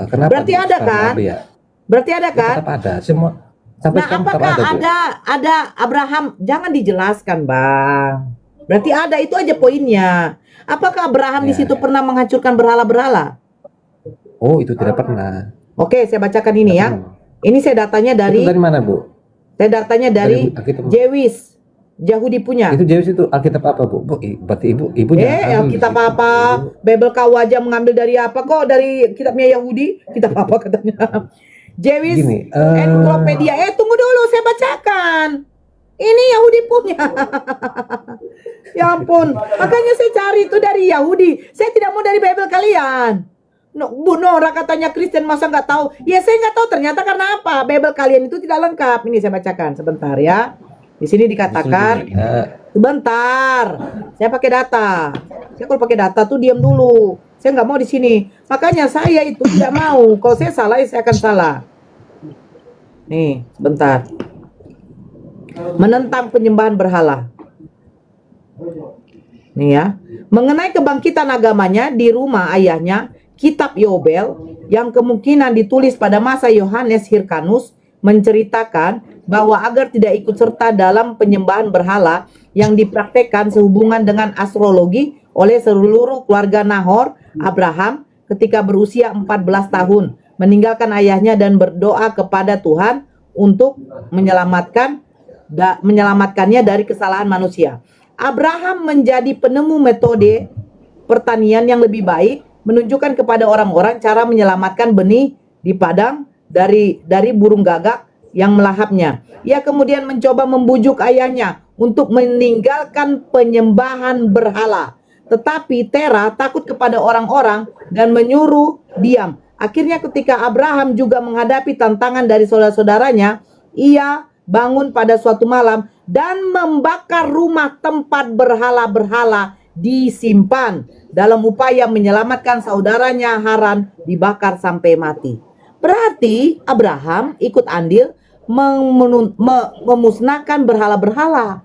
S5: Kenapa?
S3: Berarti ada kan?
S5: Ya?
S3: Berarti ada kan?
S5: Tetap ada. Semua sampai
S3: Nah,
S5: sekarang tetap
S3: apakah
S5: Bu.
S3: ada Abraham? Jangan dijelaskan, Bang. Berarti ada, itu aja poinnya. Apakah Abraham di situ pernah menghancurkan berhala-berhala?
S5: Oh, itu tidak pernah.
S3: Oke, saya bacakan ini ya. Ini saya datanya
S5: Itu
S3: dari
S5: dari mana, Bu?
S3: saya datanya dari
S5: Alkitab.
S3: Jewis, Yahudi punya.
S5: Itu Zeus itu Alkitab apa, Bu? Bu, berarti ibu jangan ambil
S3: Kitab
S5: di situ.
S3: apa? Bible kau aja mengambil dari apa kok? Dari kitabnya Yahudi? Kitab apa katanya? Jewis
S5: Gini,
S3: Encyclopedia. Tunggu dulu, saya bacakan. Ini Yahudi punya. Ya ampun, makanya saya cari itu dari Yahudi. Saya tidak mau dari Bible kalian. No, Bu Nora katanya Kristen, masa nggak tahu? Ya saya nggak tahu ternyata karena apa? Bible kalian itu tidak lengkap. Ini saya bacakan sebentar ya. Di sini dikatakan, sebentar, saya pakai data. Saya kalau pakai data tuh diam dulu. Saya nggak mau di sini. Makanya saya itu tidak mau. Kalau saya salah, ya saya akan salah. Nih, sebentar. Menentang penyembahan berhala. Nih ya. Mengenai kebangkitan agamanya di rumah ayahnya, Kitab Yobel yang kemungkinan ditulis pada masa Yohanes Hyrcanus menceritakan bahwa agar tidak ikut serta dalam penyembahan berhala yang dipraktekkan sehubungan dengan astrologi oleh seluruh keluarga Nahor, Abraham ketika berusia 14 tahun, meninggalkan ayahnya dan berdoa kepada Tuhan untuk menyelamatkannya dari kesalahan manusia. Abraham menjadi penemu metode pertanian yang lebih baik, menunjukkan kepada orang-orang cara menyelamatkan benih di padang dari burung gagak yang melahapnya. Ia kemudian mencoba membujuk ayahnya untuk meninggalkan penyembahan berhala. Tetapi Tera takut kepada orang-orang dan menyuruh diam. Akhirnya ketika Abraham juga menghadapi tantangan dari saudara-saudaranya, ia bangun pada suatu malam dan membakar rumah tempat berhala-berhala disimpan dalam upaya menyelamatkan saudaranya Haran dibakar sampai mati. Berarti Abraham ikut andil memusnahkan berhala-berhala.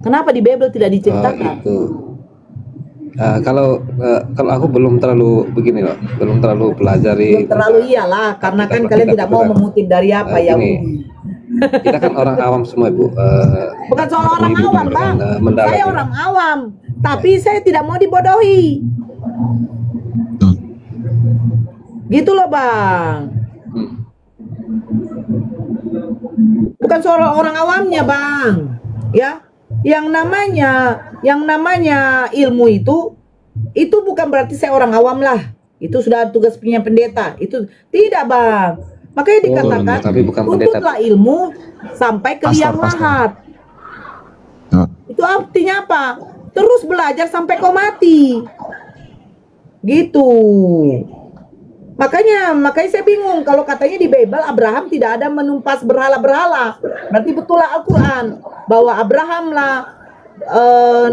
S3: Kenapa di Bible tidak diceritakan?
S5: Kalau aku belum terlalu begini loh, belum terlalu pelajari.
S3: Belum terlalu iyalah, karena kan kalian tidak mau mengutip dari apa ya.
S5: Kita kan orang awam semua, Bu.
S3: Bukan soal orang awam, Bang. Saya orang awam, tapi saya tidak mau dibodohi. Gitu loh, Bang. Bukan soal orang awamnya, Bang. Ya, yang namanya ilmu itu bukan berarti saya orang awam lah. Itu sudah tugas punya pendeta. Itu tidak, Bang. Makanya dikatakan tuntutlah ilmu sampai ke liang lahat. Itu artinya apa? Terus belajar sampai kau mati. Gitu. Makanya saya bingung kalau katanya di Bible Abraham tidak ada menumpas berhala-berhala. Berarti betul lah Al-Quran bahwa Abraham lah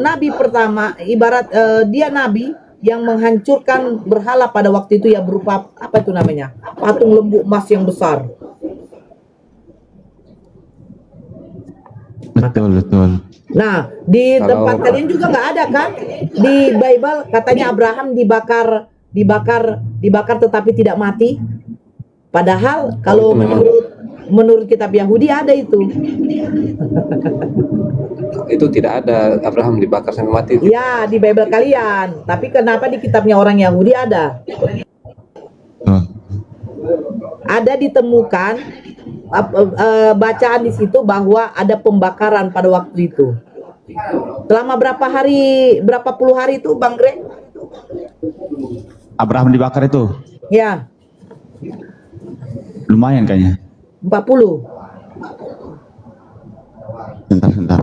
S3: nabi pertama, ibarat dia nabi yang menghancurkan berhala pada waktu itu ya, berupa apa itu namanya, patung lembu emas yang besar.
S2: Betul.
S3: Nah, di tempat kalian juga nggak ada kan? Di Bible katanya Abraham dibakar tetapi tidak mati. Padahal kalau menurut kitab Yahudi ada itu.
S5: Itu tidak ada Abraham dibakar sampai mati.
S3: Ya, di Bible kalian. Tapi kenapa di kitabnya orang Yahudi ada? Ada ditemukan bacaan di situ bahwa ada pembakaran pada waktu itu. Selama berapa puluh hari itu, Bang Greg?
S2: Abraham dibakar itu?
S3: Ya.
S2: Lumayan kayaknya.
S3: 40.
S2: Bentar.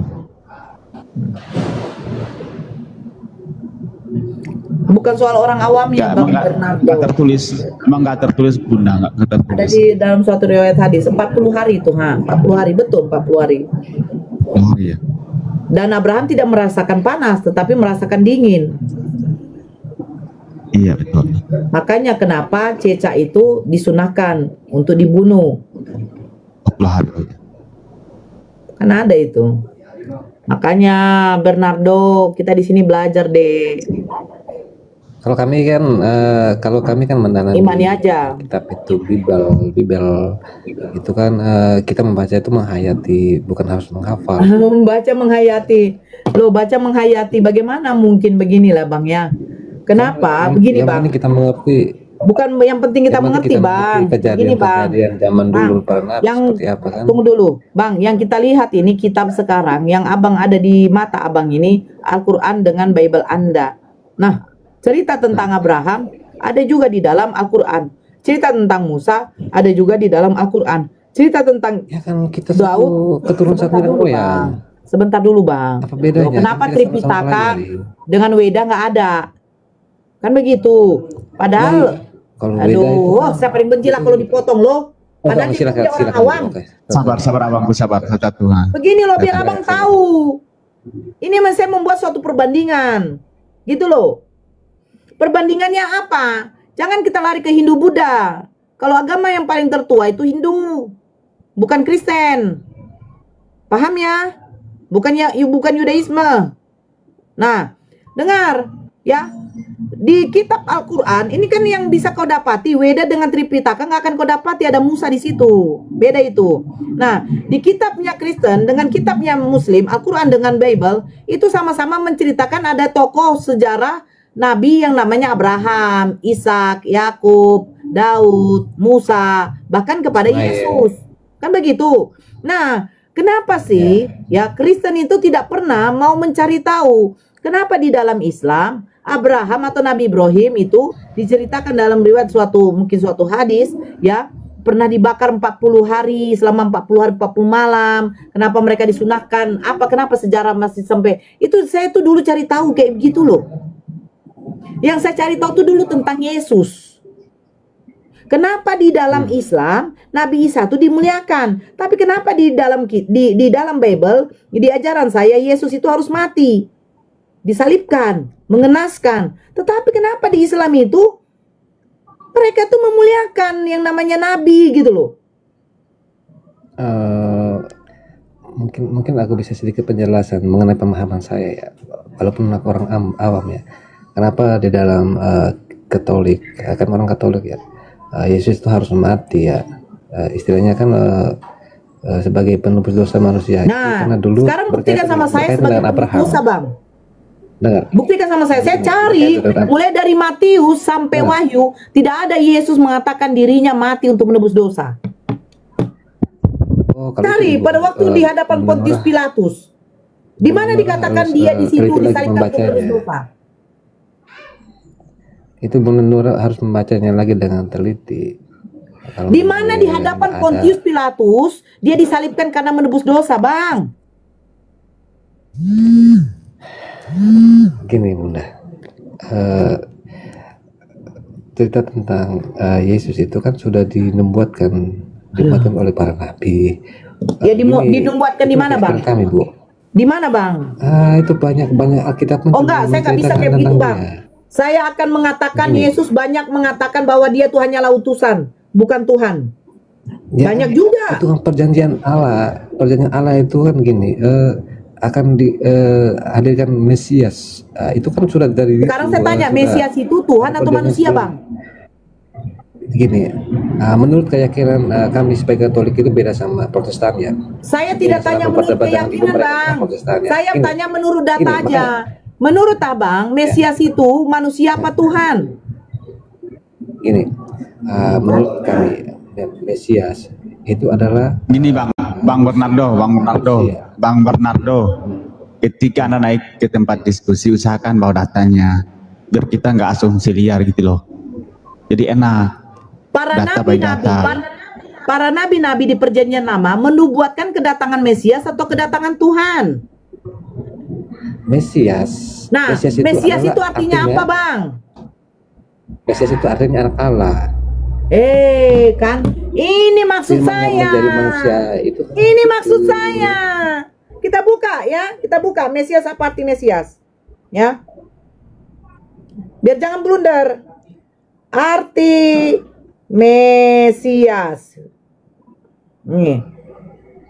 S3: Bukan soal orang awamnya, Bang Bernardo.
S2: Emang nggak tertulis Bunda, nggak tertulis.
S3: Ada di dalam suatu riwayat hadis 40 hari itu, 40 hari betul, 40 hari.
S2: Oh iya.
S3: Dan Abraham tidak merasakan panas, tetapi merasakan dingin.
S2: Iya betul.
S3: Makanya kenapa cecak itu disunahkan untuk dibunuh.
S2: 40 hari.
S3: Kan ada itu. Makanya Bernardo, kita di sini belajar deh.
S5: Kalau kami kan mendalami
S3: Imani aja.
S5: kitab itu Bible itu kan kita membaca itu menghayati, bukan harus menghafal.
S3: Membaca menghayati. Loh, baca menghayati bagaimana mungkin beginilah Bang ya. Kenapa? Begini
S5: yang
S3: Bang.
S5: penting kita mengerti
S3: Bukan yang penting kita
S5: Emang
S3: mengerti, Bang. Gini, Bang.
S5: Kejadian zaman dulu
S3: Bang,
S5: pernah
S3: yang
S5: seperti apa kan?
S3: tunggu dulu, Bang. Yang kita lihat ini kitab sekarang, yang Abang ada di mata Abang ini Al-Quran dengan Bible Anda. Nah, cerita tentang Abraham ada juga di dalam Al-Quran. Cerita tentang Musa ada juga di dalam Al-Quran. Cerita tentang
S5: Ya kan kita
S3: Daud.
S5: satu keturunan satu
S3: Sebentar dulu,
S5: ya.
S3: Bang. Sebentar dulu, Bang.
S5: Apa bedanya?
S3: Loh, kenapa
S5: Kan kita sama-sama
S3: Tripitaka
S5: pelajari.
S3: dengan Weda nggak ada? Kan begitu. Padahal
S5: Kalau beda itu
S3: aduh, saya paling benci lah kalau dipotong loh.
S5: Oh,
S3: Padahal itu
S5: silakan,
S3: dia orang
S5: silakan.
S3: awam.
S5: Oke.
S2: Sabar abangku, sabar satu.
S3: Begini loh, biar abang tahu. Ini saya membuat suatu perbandingan. Gitu loh. Perbandingannya apa? Jangan kita lari ke Hindu Buddha. Kalau agama yang paling tertua itu Hindu, bukan Kristen. Paham ya? Bukan Yudaisme. Nah, dengar ya. Di kitab Al-Quran ini kan yang bisa kau dapati Weda dengan Tripitaka nggak akan kau dapati, ada Musa di situ, beda itu. Nah, di kitabnya Kristen dengan kitabnya Muslim, Al-Quran dengan Bible itu sama-sama menceritakan ada tokoh sejarah Nabi yang namanya Abraham, Ishak, Yakub, Daud, Musa, bahkan kepada Yesus, kan begitu. Nah, kenapa sih ya Kristen itu tidak pernah mau mencari tahu kenapa di dalam Islam Abraham atau Nabi Ibrahim itu diceritakan dalam riwayat mungkin suatu hadis ya, pernah dibakar 40 hari selama 40 hari 40 malam. Kenapa mereka disunahkan? Kenapa sejarah masih sampai itu? Saya tuh dulu cari tahu kayak begitu loh. Yang saya cari tahu tuh dulu tentang Yesus. Kenapa di dalam Islam Nabi Isa itu dimuliakan, tapi kenapa di dalam Bible, di ajaran saya Yesus itu harus mati, disalibkan, mengenaskan. Tetapi kenapa di Islam itu mereka tuh memuliakan yang namanya Nabi gitu loh?
S5: Mungkin aku bisa sedikit penjelasan mengenai pemahaman saya ya, walaupun aku orang awam ya. Kenapa di dalam Katolik, kan orang Katolik ya, Yesus itu harus mati ya, istilahnya kan sebagai penebus dosa manusia.
S3: Nah,
S5: karena dulu
S3: sekarang buktikan sama saya
S5: berkaitan
S3: sebagai
S5: dengan
S3: penebus
S5: Abraham.
S3: dosa, Bang.
S5: Dengar.
S3: Buktikan sama saya cari mulai dari Matius sampai Wahyu, tidak ada Yesus mengatakan dirinya mati untuk menebus dosa.
S5: Oh, kalau
S3: Cari
S5: itu,
S3: pada waktu di hadapan
S5: menurut
S3: Pontius Pilatus. Di mana dikatakan
S5: harus,
S3: dia di situ
S5: teliti lagi
S3: disalibkan untuk menebus
S5: membacanya.
S3: dosa?
S5: itu benar harus membacanya lagi dengan teliti. Kalau
S3: Di mana di
S5: ada-
S3: hadapan Pontius Pilatus dia disalibkan karena menebus dosa, Bang?
S5: Gini Bunda, cerita tentang Yesus itu kan sudah dinubuatkan oleh para nabi.
S3: Ya
S5: Ini-
S3: dinubuatkan di
S5: itu
S3: mana, Bang?
S5: keyakinan kami Bu.
S3: Di mana, Bang?
S5: Itu banyak Alkitab
S3: Oh enggak, saya nggak bisa kayak begitu, Bang.
S5: dia.
S3: Saya akan mengatakan
S5: Begini.
S3: Yesus banyak mengatakan bahwa dia tuh hanyalah utusan, bukan Tuhan.
S5: Ya,
S3: Banyak juga.
S5: itu kan perjanjian Allah itu kan gini, akan dihadirkan Mesias. Itu kan sudah dari
S3: Sekarang saya tanya, Mesias itu Tuhan atau manusia, Bang?
S5: Gini, menurut keyakinan kami sebagai Katolik itu beda sama Protestan ya.
S3: Saya tidak
S5: Ya,
S3: tanya
S5: selama
S3: menurut
S5: perdebatan itu
S3: keyakinan,
S5: mereka
S3: Bang.
S5: sama Protestan ya.
S3: Saya
S5: Ini.
S3: tanya menurut data
S5: Ini,
S3: aja. Menurut Abang, Mesias itu manusia apa Tuhan?
S5: Gini, menurut kami Mesias itu adalah
S2: Gini Bang Bernardo, ketika Anda naik ke tempat diskusi usahakan bawa datanya, biar kita nggak asumsi liar gitu loh. Jadi enak. Data by data.
S3: Para nabi-nabi di perjanjian lama menubuatkan kedatangan Mesias atau kedatangan Tuhan.
S5: Mesias.
S3: Nah, Mesias itu artinya apa, Bang?
S5: Mesias itu artinya anak Allah.
S3: Kan ini maksud
S5: Firman yang
S3: saya.
S5: menjadi manusia itu.
S3: Ini maksud saya. Kita buka ya, kita buka Mesias, apa arti Mesias? Ya. Biar jangan blunder. Arti Mesias. Nih.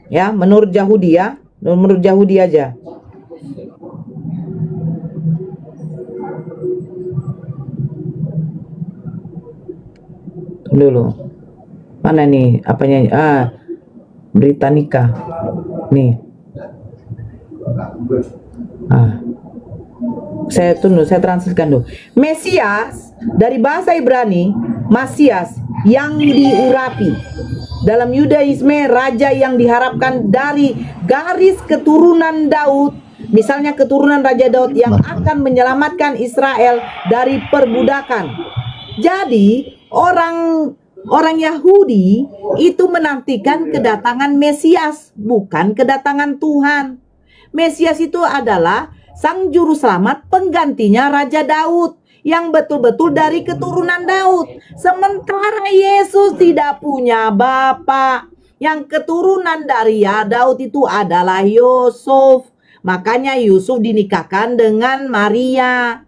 S3: Ya, menurut Yahudi ya. Menurut Yahudi aja. Dulu. Mana nih apanya? Britannica. Nih. Saya translasikan dulu. Mesias dari bahasa Ibrani Masias yang diurapi. Dalam Yudaisme, raja yang diharapkan dari garis keturunan Daud, misalnya keturunan Raja Daud yang akan menyelamatkan Israel dari perbudakan. Jadi orang Yahudi itu menantikan kedatangan Mesias, bukan kedatangan Tuhan. Mesias itu adalah sang juru selamat penggantinya Raja Daud yang betul-betul dari keturunan Daud. Sementara Yesus tidak punya bapa. Yang keturunan dari Daud itu adalah Yusuf. Makanya Yusuf dinikahkan dengan Maria.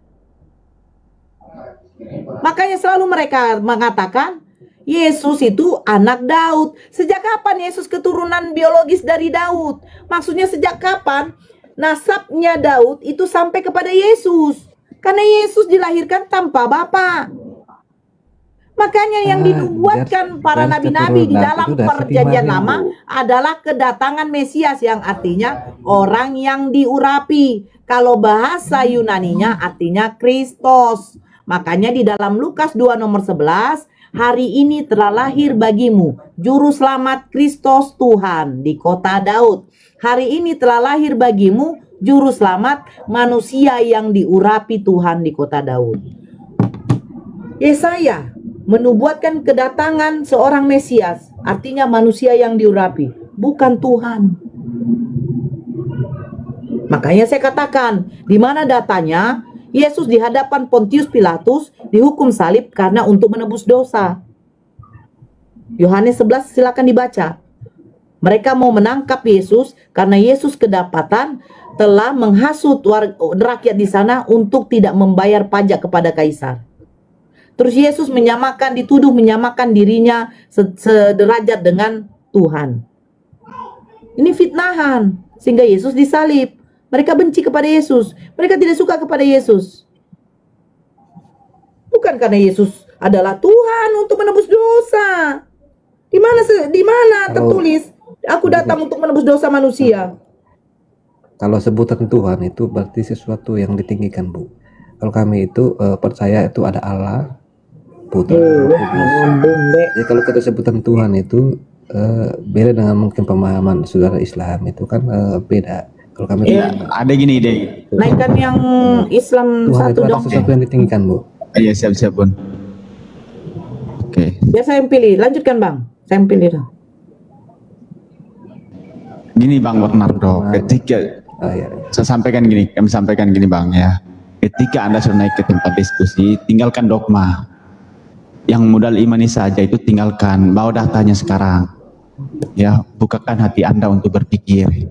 S3: Makanya selalu mereka mengatakan Yesus itu anak Daud. Sejak kapan Yesus keturunan biologis dari Daud? Maksudnya sejak kapan nasabnya Daud itu sampai kepada Yesus? Karena Yesus dilahirkan tanpa bapa. Makanya yang dinubuatkan para nabi-nabi di dalam perjanjian lama adalah kedatangan Mesias, yang artinya orang yang diurapi. Kalau bahasa Yunaninya artinya Kristus. Makanya di dalam Lukas 2 nomor 11, hari ini telah lahir bagimu juru selamat Kristus Tuhan di kota Daud. Hari ini telah lahir bagimu juru selamat manusia yang diurapi Tuhan di kota Daud. Yesaya menubuatkan kedatangan seorang Mesias, artinya manusia yang diurapi, bukan Tuhan. Makanya saya katakan, di mana datanya Yesus di hadapan Pontius Pilatus dihukum salib karena untuk menebus dosa. Yohanes 11 silakan dibaca. Mereka mau menangkap Yesus karena Yesus kedapatan telah menghasut rakyat di sana untuk tidak membayar pajak kepada kaisar. Terus Yesus dituduh menyamakan dirinya sederajat dengan Tuhan. Ini fitnahan, sehingga Yesus disalib. Mereka benci kepada Yesus. Mereka tidak suka kepada Yesus. Bukan karena Yesus adalah Tuhan untuk menebus dosa. Di mana tertulis, aku datang untuk menebus dosa manusia?
S5: Kalau sebutan Tuhan itu berarti sesuatu yang ditinggikan, Bu. Kalau kami itu percaya itu ada Allah, Putra, jadi kalau kata sebutan Tuhan itu beda dengan mungkin pemahaman saudara Islam itu kan beda. Kalau kami
S2: ada gini deh.
S3: Naikkan yang Islam
S5: Tuhan
S3: satu
S5: itu
S3: dong.
S5: ada sesuatu yang ditinggikan, Bu.
S2: Iya, siap-siap, Bun. Oke.
S3: Ya saya yang pilih, lanjutkan Bang. Saya yang pilih dong.
S2: Gini Bang Bernardo, ketika kami sampaikan gini Bang ya. Ketika Anda sudah naik ke tempat diskusi, tinggalkan dogma. Yang modal imani saja itu tinggalkan, bawa datanya sekarang. Ya, bukakan hati Anda untuk berpikir.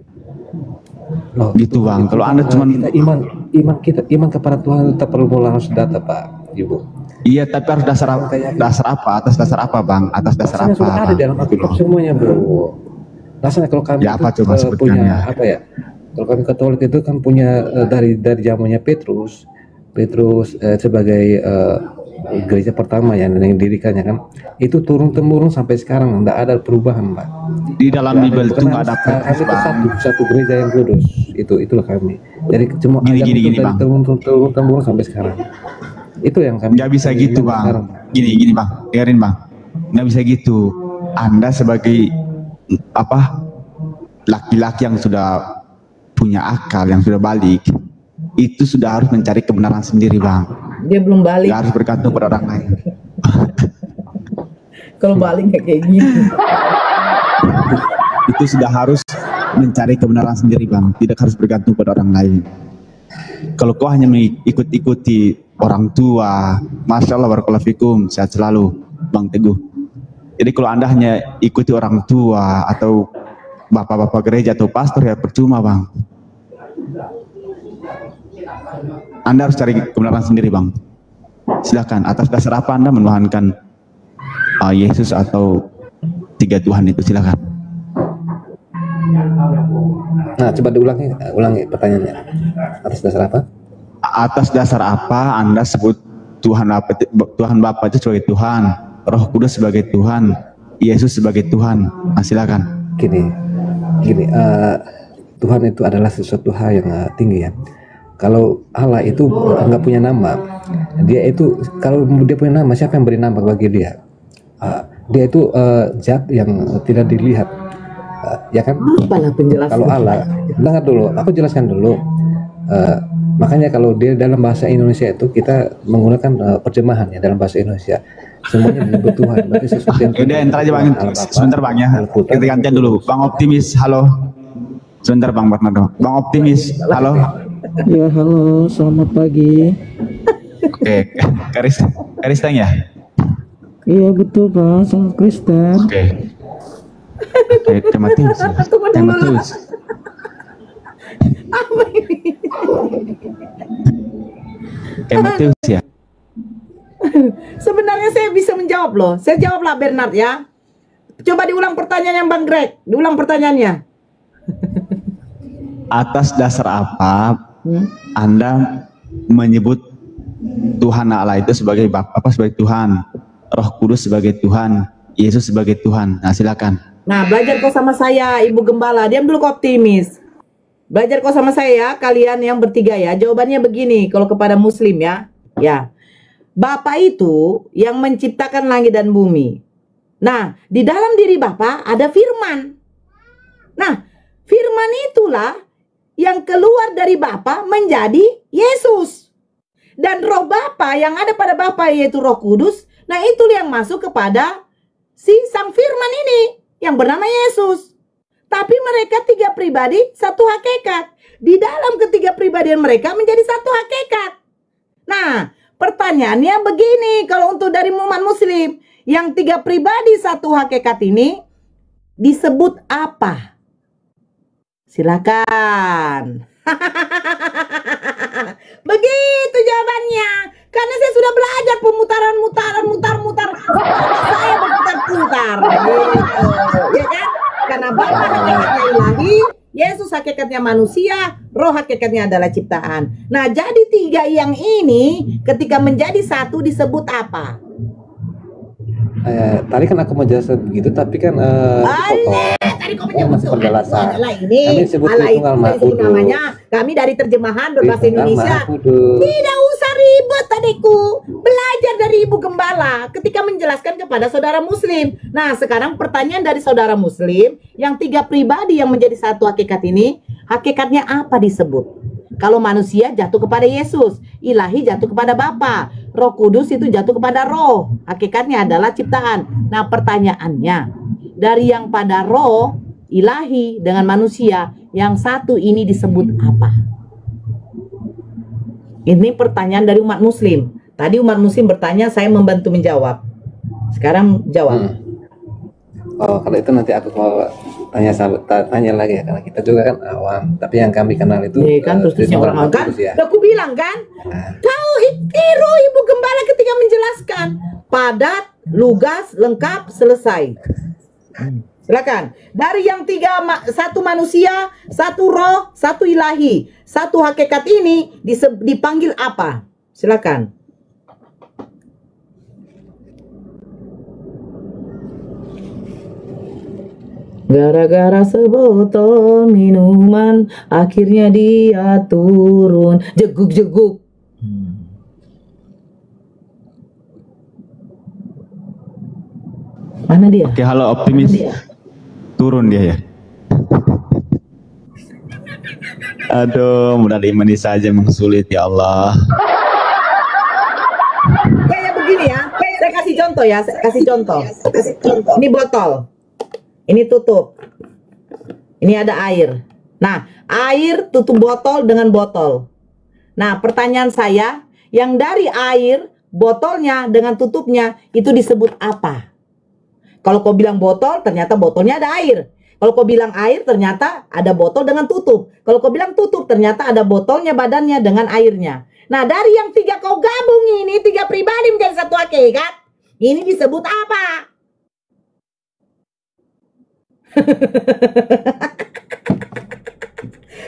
S5: Loh,
S2: gitu Bang. Kalau Anda cuma
S5: iman kepada Tuhan tetap perlu harus data, Pak, Ibu.
S2: Iya, tapi harus dasar apa? Atas dasar apa, Bang? Atas dasar apa?
S5: Sudah ada dalam Alkitab semuanya, Bro. Rasanya kalau kami
S2: ya, apa coba
S5: punya
S2: ya?
S5: Apa ya? Kalau kami Katolik itu kan punya dari zamannya Petrus sebagai gereja pertama yang didirikannya kan, itu turun temurun sampai sekarang tidak ada perubahan, Pak.
S2: Di dalam Bible itu nggak ada
S5: Petrus, satu gereja yang kudus, itulah kami. Jadi cuma
S2: gini Bang.
S5: Turun temurun sampai sekarang. Itu yang kami.
S2: Nggak bisa gitu Bang. Sekarang. Gini Bang, dengerin Bang. Nggak bisa gitu. Anda sebagai laki-laki yang sudah punya akal, yang sudah balik, itu sudah harus mencari kebenaran sendiri Bang.
S3: Dia belum balik.
S2: Nggak harus bergantung pada orang lain.
S3: Kalau balik kayak gitu.
S2: Itu sudah harus mencari kebenaran sendiri Bang, tidak harus bergantung pada orang lain. Kalau kau hanya mengikuti orang tua, Masya Allah, barakallahu fikum, sehat selalu Bang Teguh. Jadi kalau Anda hanya ikuti orang tua atau bapak-bapak gereja atau pastor, ya percuma Bang. Anda harus cari kebenaran sendiri Bang. Silakan, atas dasar apa Anda menuhankan Yesus atau tiga Tuhan itu, silakan.
S5: Nah, coba ulangi pertanyaannya. Atas dasar apa?
S2: Atas dasar apa Anda sebut Tuhan Bapa itu sebagai Tuhan, Roh Kudus sebagai Tuhan, Yesus sebagai Tuhan? Nah, silakan.
S5: Gini, Tuhan itu adalah sesuatu hal yang tinggi ya. kalau Allah itu nggak punya nama, dia itu kalau dia punya nama, siapa yang beri nama bagi dia? Dia itu zat yang tidak dilihat, ya kan?
S3: Apalah penjelasan?
S5: Kalau Allah, dengar dulu, aku jelaskan dulu. Makanya kalau dia dalam bahasa Indonesia itu kita menggunakan terjemahan ya dalam bahasa Indonesia. Semuanya menyebut Tuhan. Berarti sesuatu yang
S2: Udah entar aja Bang, sebentar Bang ya. Kita gantian dulu. Bang Optimis, halo. Sebentar Bang Bernardo. Bang Optimis, halo.
S6: Ya halo, selamat pagi.
S2: Oke, Kristen ya?
S6: Iya betul Pak, sama Kristen.
S2: Oke. Timotius. Timotius.
S3: Apa ini?
S2: Timotius ya?
S3: Sebenarnya saya bisa menjawab loh. Saya jawablah Bernard ya. Coba diulang pertanyaan yang Bang Greg. Diulang pertanyaannya.
S2: Atas dasar apa Anda menyebut Tuhan Allah itu sebagai Bapa, sebagai Tuhan, Roh Kudus sebagai Tuhan, Yesus sebagai Tuhan? Nah, silakan.
S3: Nah, belajar kok sama saya, Ibu Gembala. Diam dulu kok optimis. Belajar kok sama saya ya, kalian yang bertiga ya. Jawabannya begini, kalau kepada Muslim ya. Ya, Bapa itu yang menciptakan langit dan bumi. Nah, di dalam diri Bapa ada firman. Nah, firman itulah yang keluar dari Bapa menjadi Yesus. Dan roh Bapa yang ada pada Bapa yaitu Roh Kudus, nah itulah yang masuk kepada si sang firman ini yang bernama Yesus. Tapi mereka tiga pribadi, satu hakikat. Di dalam ketiga pribadian mereka menjadi satu hakikat. Nah, pertanyaannya begini, kalau untuk dari umat Muslim, yang tiga pribadi satu hakikat ini disebut apa? Silakan. Begitu jawabannya. Karena saya sudah belajar pemutaran. Saya berputar-putar. Gitu. Ya kan? Karena Bapa hakikatnya ilahi, Yesus hakikatnya manusia, Roh hakikatnya adalah ciptaan. Nah, jadi tiga yang ini ketika menjadi satu disebut apa?
S5: Tadi kan aku mau jelaskan begitu, tapi kan
S3: tadi kau menyebut
S5: masih penjelasan.
S3: Ini
S5: Kami sebut tunggal mahfudus.
S3: namanya. Kami dari terjemahan berbahasa
S5: Tunggal
S3: Indonesia.
S5: mahfudus.
S3: Tidak usah ribet adikku. Belajar dari Ibu Gembala ketika menjelaskan kepada saudara Muslim. Nah, sekarang pertanyaan dari saudara Muslim, yang tiga pribadi yang menjadi satu hakikat ini, hakikatnya apa disebut? Kalau manusia jatuh kepada Yesus, ilahi jatuh kepada Bapa, Roh Kudus itu jatuh kepada Roh. Hakikatnya adalah ciptaan. Nah, pertanyaannya, dari yang pada Roh, ilahi dengan manusia, yang satu ini disebut apa? Ini pertanyaan dari umat Muslim. Tadi umat Muslim bertanya, saya membantu menjawab. Sekarang jawab.
S5: Oh, kalau itu nanti aku mau tanya lagi ya, karena kita juga kan awam, tapi yang kami kenal itu
S3: kan terusnya orang awam kan?
S5: ya.
S3: Aku bilang kan, kau tiru Ibu Gembala ketika menjelaskan padat, lugas, lengkap, selesai. Silakan. Dari yang tiga, satu manusia, satu roh, satu ilahi, satu hakikat ini dipanggil apa? Silakan. Gara-gara sebotol minuman, akhirnya dia turun. Jeguk-jeguk. Mana dia?
S2: Oke, halo optimis. Turun dia ya. Aduh, mudah dimani saja mengsulit ya Allah.
S3: Kayak begini ya. Saya kasih contoh ya. Kasih contoh. Ini botol. Ini tutup. Ini ada air. Nah, air tutup botol dengan botol. Nah, pertanyaan saya, yang dari air, botolnya dengan tutupnya, itu disebut apa? Kalau kau bilang botol, ternyata botolnya ada air. Kalau kau bilang air, ternyata ada botol dengan tutup. Kalau kau bilang tutup, ternyata ada botolnya badannya dengan airnya. Nah, dari yang tiga kau gabung ini, tiga pribadi menjadi satu hakikat, ini disebut apa?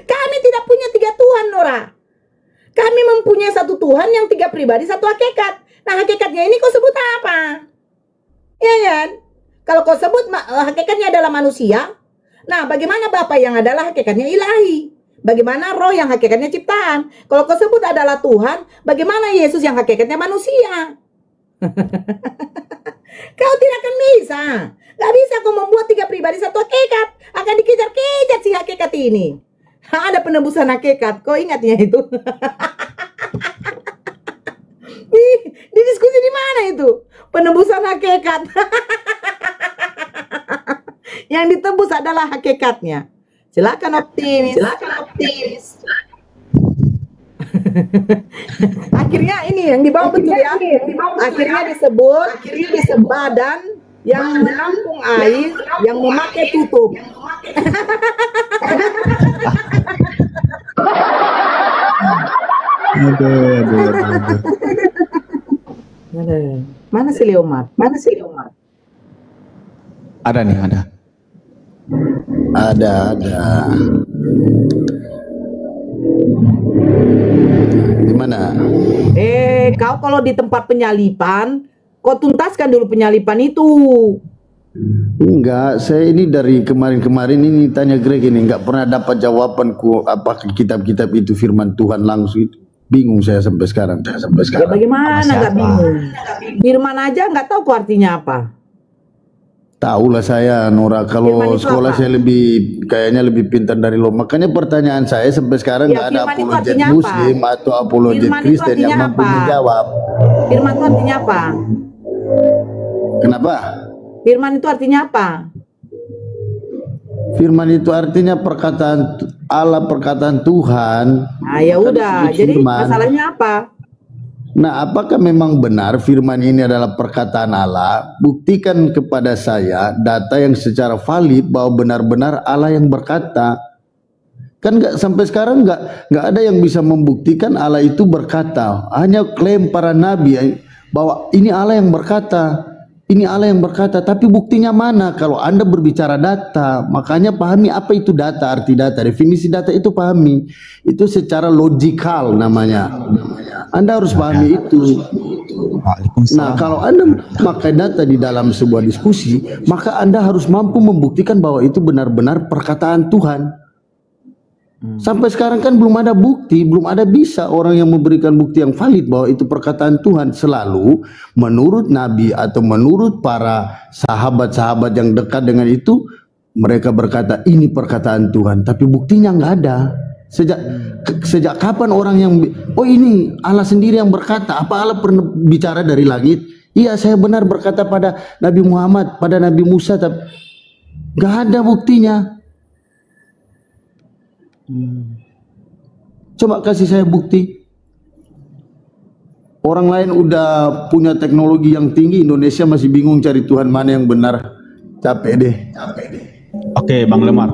S3: Kami tidak punya tiga Tuhan, Nora. Kami mempunyai satu Tuhan yang tiga pribadi, satu hakikat. Nah, hakikatnya ini kau sebut apa? Ya kan? Kalau kau sebut hakikatnya adalah manusia, nah bagaimana Bapa yang adalah hakikatnya ilahi? Bagaimana roh yang hakikatnya ciptaan? Kalau kau sebut adalah Tuhan, bagaimana Yesus yang hakikatnya manusia? Kau tidak akan bisa. Gak bisa kau membuat tiga pribadi satu hakikat. Akan dikejar-kejar si hakikat ini. Ada penebusan hakikat. Kau ingatnya itu? di diskusi di mana itu? Penebusan hakikat. Yang ditebus adalah hakikatnya. Silakan optimis. Akhirnya ini yang dibawa betul ya. Akhirnya disebut badan yang menampung air yang memakai tutup. Mana si Leomar?
S2: Ada nih, ada. Gimana?
S3: Kau kalau di tempat penyalipan, kau tuntaskan dulu penyalipan itu.
S7: Enggak, saya ini dari kemarin-kemarin ini tanya Greg ini enggak pernah dapat jawabanku apakah kitab-kitab itu firman Tuhan langsung itu. Bingung saya sampai sekarang.
S3: Ya bagaimana nggak bingung? Firman aja nggak tahu kok artinya apa.
S7: Tahu lah saya, Nora, kalau sekolah
S3: apa?
S7: saya kayaknya lebih pintar dari lo. Makanya pertanyaan saya sampai sekarang
S3: Ya,
S7: nggak ada
S3: firman itu
S7: apologet
S3: artinya apa?
S7: Muslim atau apologet
S3: Firman itu
S7: Kristen yang
S3: artinya
S7: mampu
S3: apa?
S7: menjawab.
S3: Firman itu artinya apa?
S7: Kenapa?
S3: Firman itu artinya apa?
S7: Firman itu artinya perkataan Allah, perkataan Tuhan.
S3: Nah ya udah, jadi
S7: firman.
S3: masalahnya apa?
S7: Nah, apakah memang benar firman ini adalah perkataan Allah? Buktikan kepada saya data yang secara valid bahwa benar-benar Allah yang berkata. Kan sampai sekarang nggak ada yang bisa membuktikan Allah itu berkata. Hanya klaim para nabi bahwa ini Allah yang berkata. Ini Allah yang berkata, tapi buktinya mana? Kalau Anda berbicara data, makanya pahami apa itu data, arti data, definisi data itu pahami. Itu secara logikal namanya. Anda harus pahami itu. Nah, kalau Anda pakai data di dalam sebuah diskusi, maka Anda harus mampu membuktikan bahwa itu benar-benar perkataan Tuhan. Sampai sekarang kan belum ada bukti, belum ada bisa orang yang memberikan bukti yang valid bahwa itu perkataan Tuhan. Selalu menurut Nabi atau menurut para sahabat-sahabat yang dekat dengan itu, mereka berkata ini perkataan Tuhan, tapi buktinya nggak ada. Sejak kapan orang yang ini Allah sendiri yang berkata? Apa Allah pernah bicara dari langit? Iya, saya benar berkata pada Nabi Muhammad, pada Nabi Musa, tapi nggak ada buktinya. Coba kasih saya bukti. Orang lain udah punya teknologi yang tinggi, Indonesia masih bingung cari Tuhan mana yang benar. Capek deh.
S2: Oke, Bang Lemar.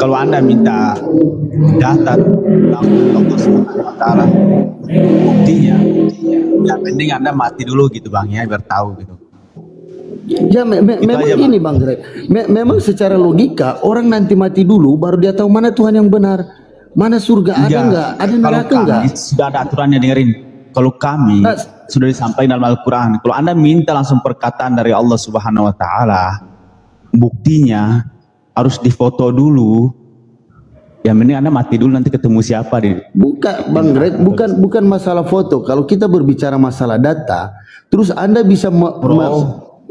S2: Kalau Anda minta data tentang Allah Subhanahu wa taala, buktinya, ya penting Anda mati dulu gitu Bang ya, biar tahu gitu.
S7: Ya memang ini Bang Greg. Memang secara logika orang nanti mati dulu baru dia tahu mana Tuhan yang benar. Mana surga ada enggak? Ada neraka enggak?
S2: Sudah ada aturannya, dengerin. Kalau kami sudah disampaikan dalam Al-Qur'an, kalau Anda minta langsung perkataan dari Allah Subhanahu wa taala, buktinya harus difoto dulu. Yang penting Anda mati dulu, nanti ketemu siapa deh.
S7: Bukan Bang Greg, bukan masalah foto. Kalau kita berbicara masalah data, terus Anda bisa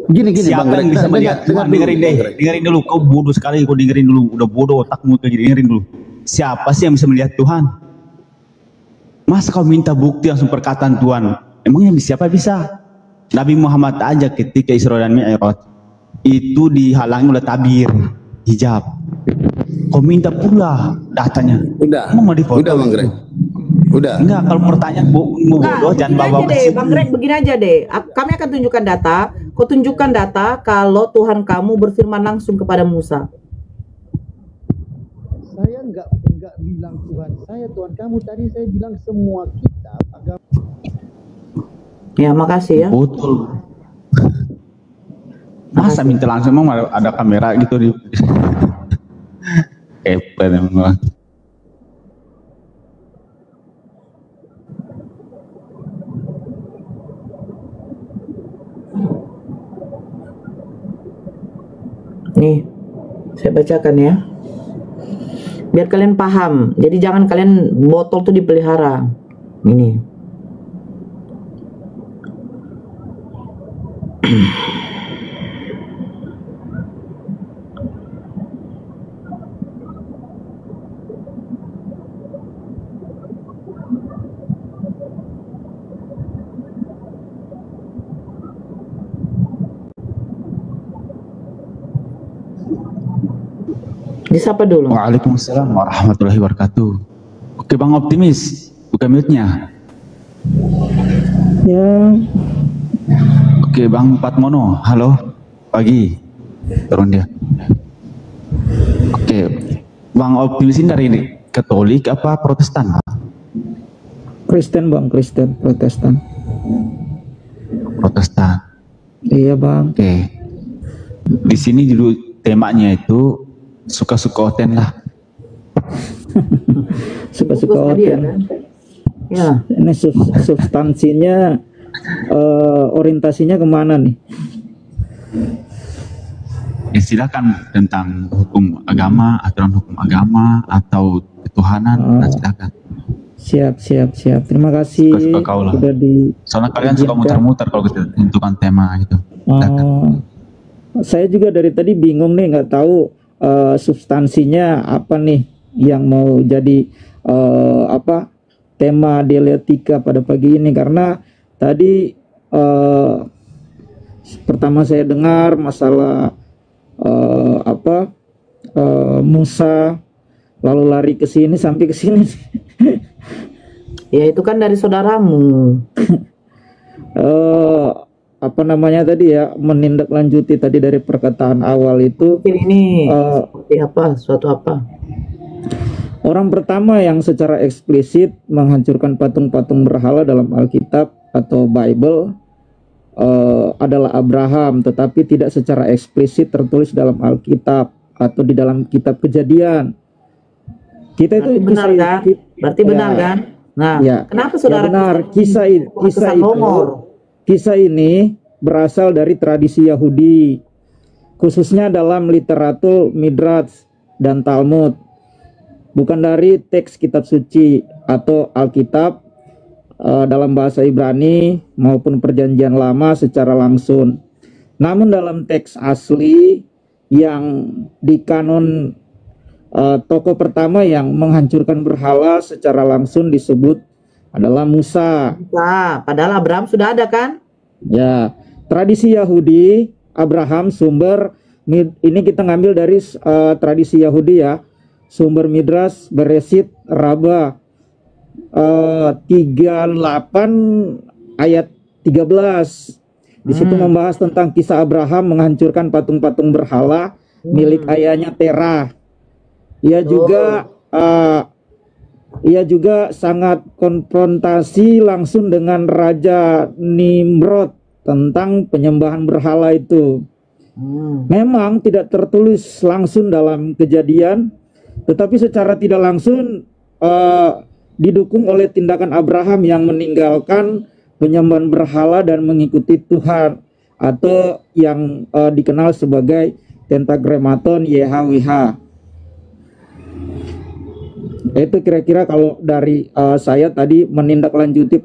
S7: gini
S2: siapa
S7: Bang
S2: yang
S7: Greg,
S2: bisa melihat Tuhan? Dengerin dulu, kau bodoh sekali, kau dengerin dulu, udah bodoh otakmu, dengerin dulu. Siapa sih yang bisa melihat Tuhan? Masa kau minta bukti langsung perkataan Tuhan? Emangnya siapa bisa? Nabi Muhammad aja ketika Isra dan Mi'raj itu dihalangi oleh tabir hijab. Kau minta pula datanya.
S7: Udah.
S2: Mau difoto?
S7: Udah Bang Greg. Udah.
S2: Enggak, kalau pertanyaan bodoh jangan bawa ke
S3: deh, Bang Greg, begini aja deh. Kami akan tunjukkan data. Kau tunjukkan data kalau Tuhan kamu berfirman langsung kepada Musa.
S7: Saya enggak bilang Tuhan saya, Tuhan kamu. Tadi saya bilang semua kitab agama.
S3: Ya, makasih ya.
S2: Betul. Masa minta langsung, emang ada kamera gitu di Kepen emang.
S3: Nih, saya bacakan ya. Biar kalian paham. Jadi jangan kalian botol tuh dipelihara. Ini. Disapa dulu.
S2: Waalaikumsalam warahmatullahi wabarakatuh. Oke Bang Optimis, buka mute-nya.
S6: Ya,
S2: Oke Bang Patmono, halo, pagi. Turun dia. Oke, Bang Optimis ini dari Katolik apa Protestan?
S6: Kristen bang, Kristen, Protestan.
S2: Protestan.
S6: Iya bang.
S2: Oke. Di sini dulu temanya itu suka-suka oten lah.
S6: Suka-suka
S3: Bagus tadi ya,
S6: oten.
S3: kan? Ya.
S6: Ini substansinya, orientasinya kemana nih?
S2: Ya, silakan tentang hukum agama, aturan hukum agama atau ketuhanan, nah, silakan.
S6: Siap. Terima kasih
S2: Suka-suka kau lah.
S6: sudah di.
S2: Soalnya kalian suka muter-muter kalau kita tentukan tema gitu. Silakan.
S6: Saya juga dari tadi bingung nih, nggak tahu substansinya apa nih yang mau jadi apa tema dialektika pada pagi ini, karena tadi pertama saya dengar masalah Musa, lalu lari ke sini sampai ke sini.
S3: Ya itu kan dari saudaramu.
S6: Apa namanya tadi ya, menindaklanjuti tadi dari perkataan awal itu.
S3: Mungkin ini seperti apa, suatu apa?
S6: Orang pertama yang secara eksplisit menghancurkan patung-patung berhala dalam Alkitab atau Bible adalah Abraham, tetapi tidak secara eksplisit tertulis dalam Alkitab atau di dalam kitab Kejadian. Kita
S3: Berarti
S6: itu
S3: benar kan? Berarti benar kan? Nah,
S6: Ya.
S3: kenapa
S6: Ya
S3: saudara
S6: benar,
S3: Kristen
S6: kisah ini berasal dari tradisi Yahudi, khususnya dalam literatur Midrash dan Talmud, bukan dari teks kitab suci atau Alkitab dalam bahasa Ibrani maupun Perjanjian Lama secara langsung. Namun dalam teks asli yang di kanon, tokoh pertama yang menghancurkan berhala secara langsung disebut adalah Musa.
S3: Nah, padahal Abraham sudah ada kan?
S6: Ya, tradisi Yahudi, Abraham sumber ini kita ngambil dari tradisi Yahudi ya. Sumber Midrash Bereshit Rabbah 38 ayat 13. Di situ membahas tentang kisah Abraham menghancurkan patung-patung berhala milik ayahnya Terah. Ia juga sangat konfrontasi langsung dengan Raja Nimrod tentang penyembahan berhala itu. Memang tidak tertulis langsung dalam Kejadian, tetapi secara tidak langsung didukung oleh tindakan Abraham yang meninggalkan penyembahan berhala dan mengikuti Tuhan, atau yang dikenal sebagai Tetragrammaton YHWH. Itu kira-kira kalau dari saya tadi menindaklanjuti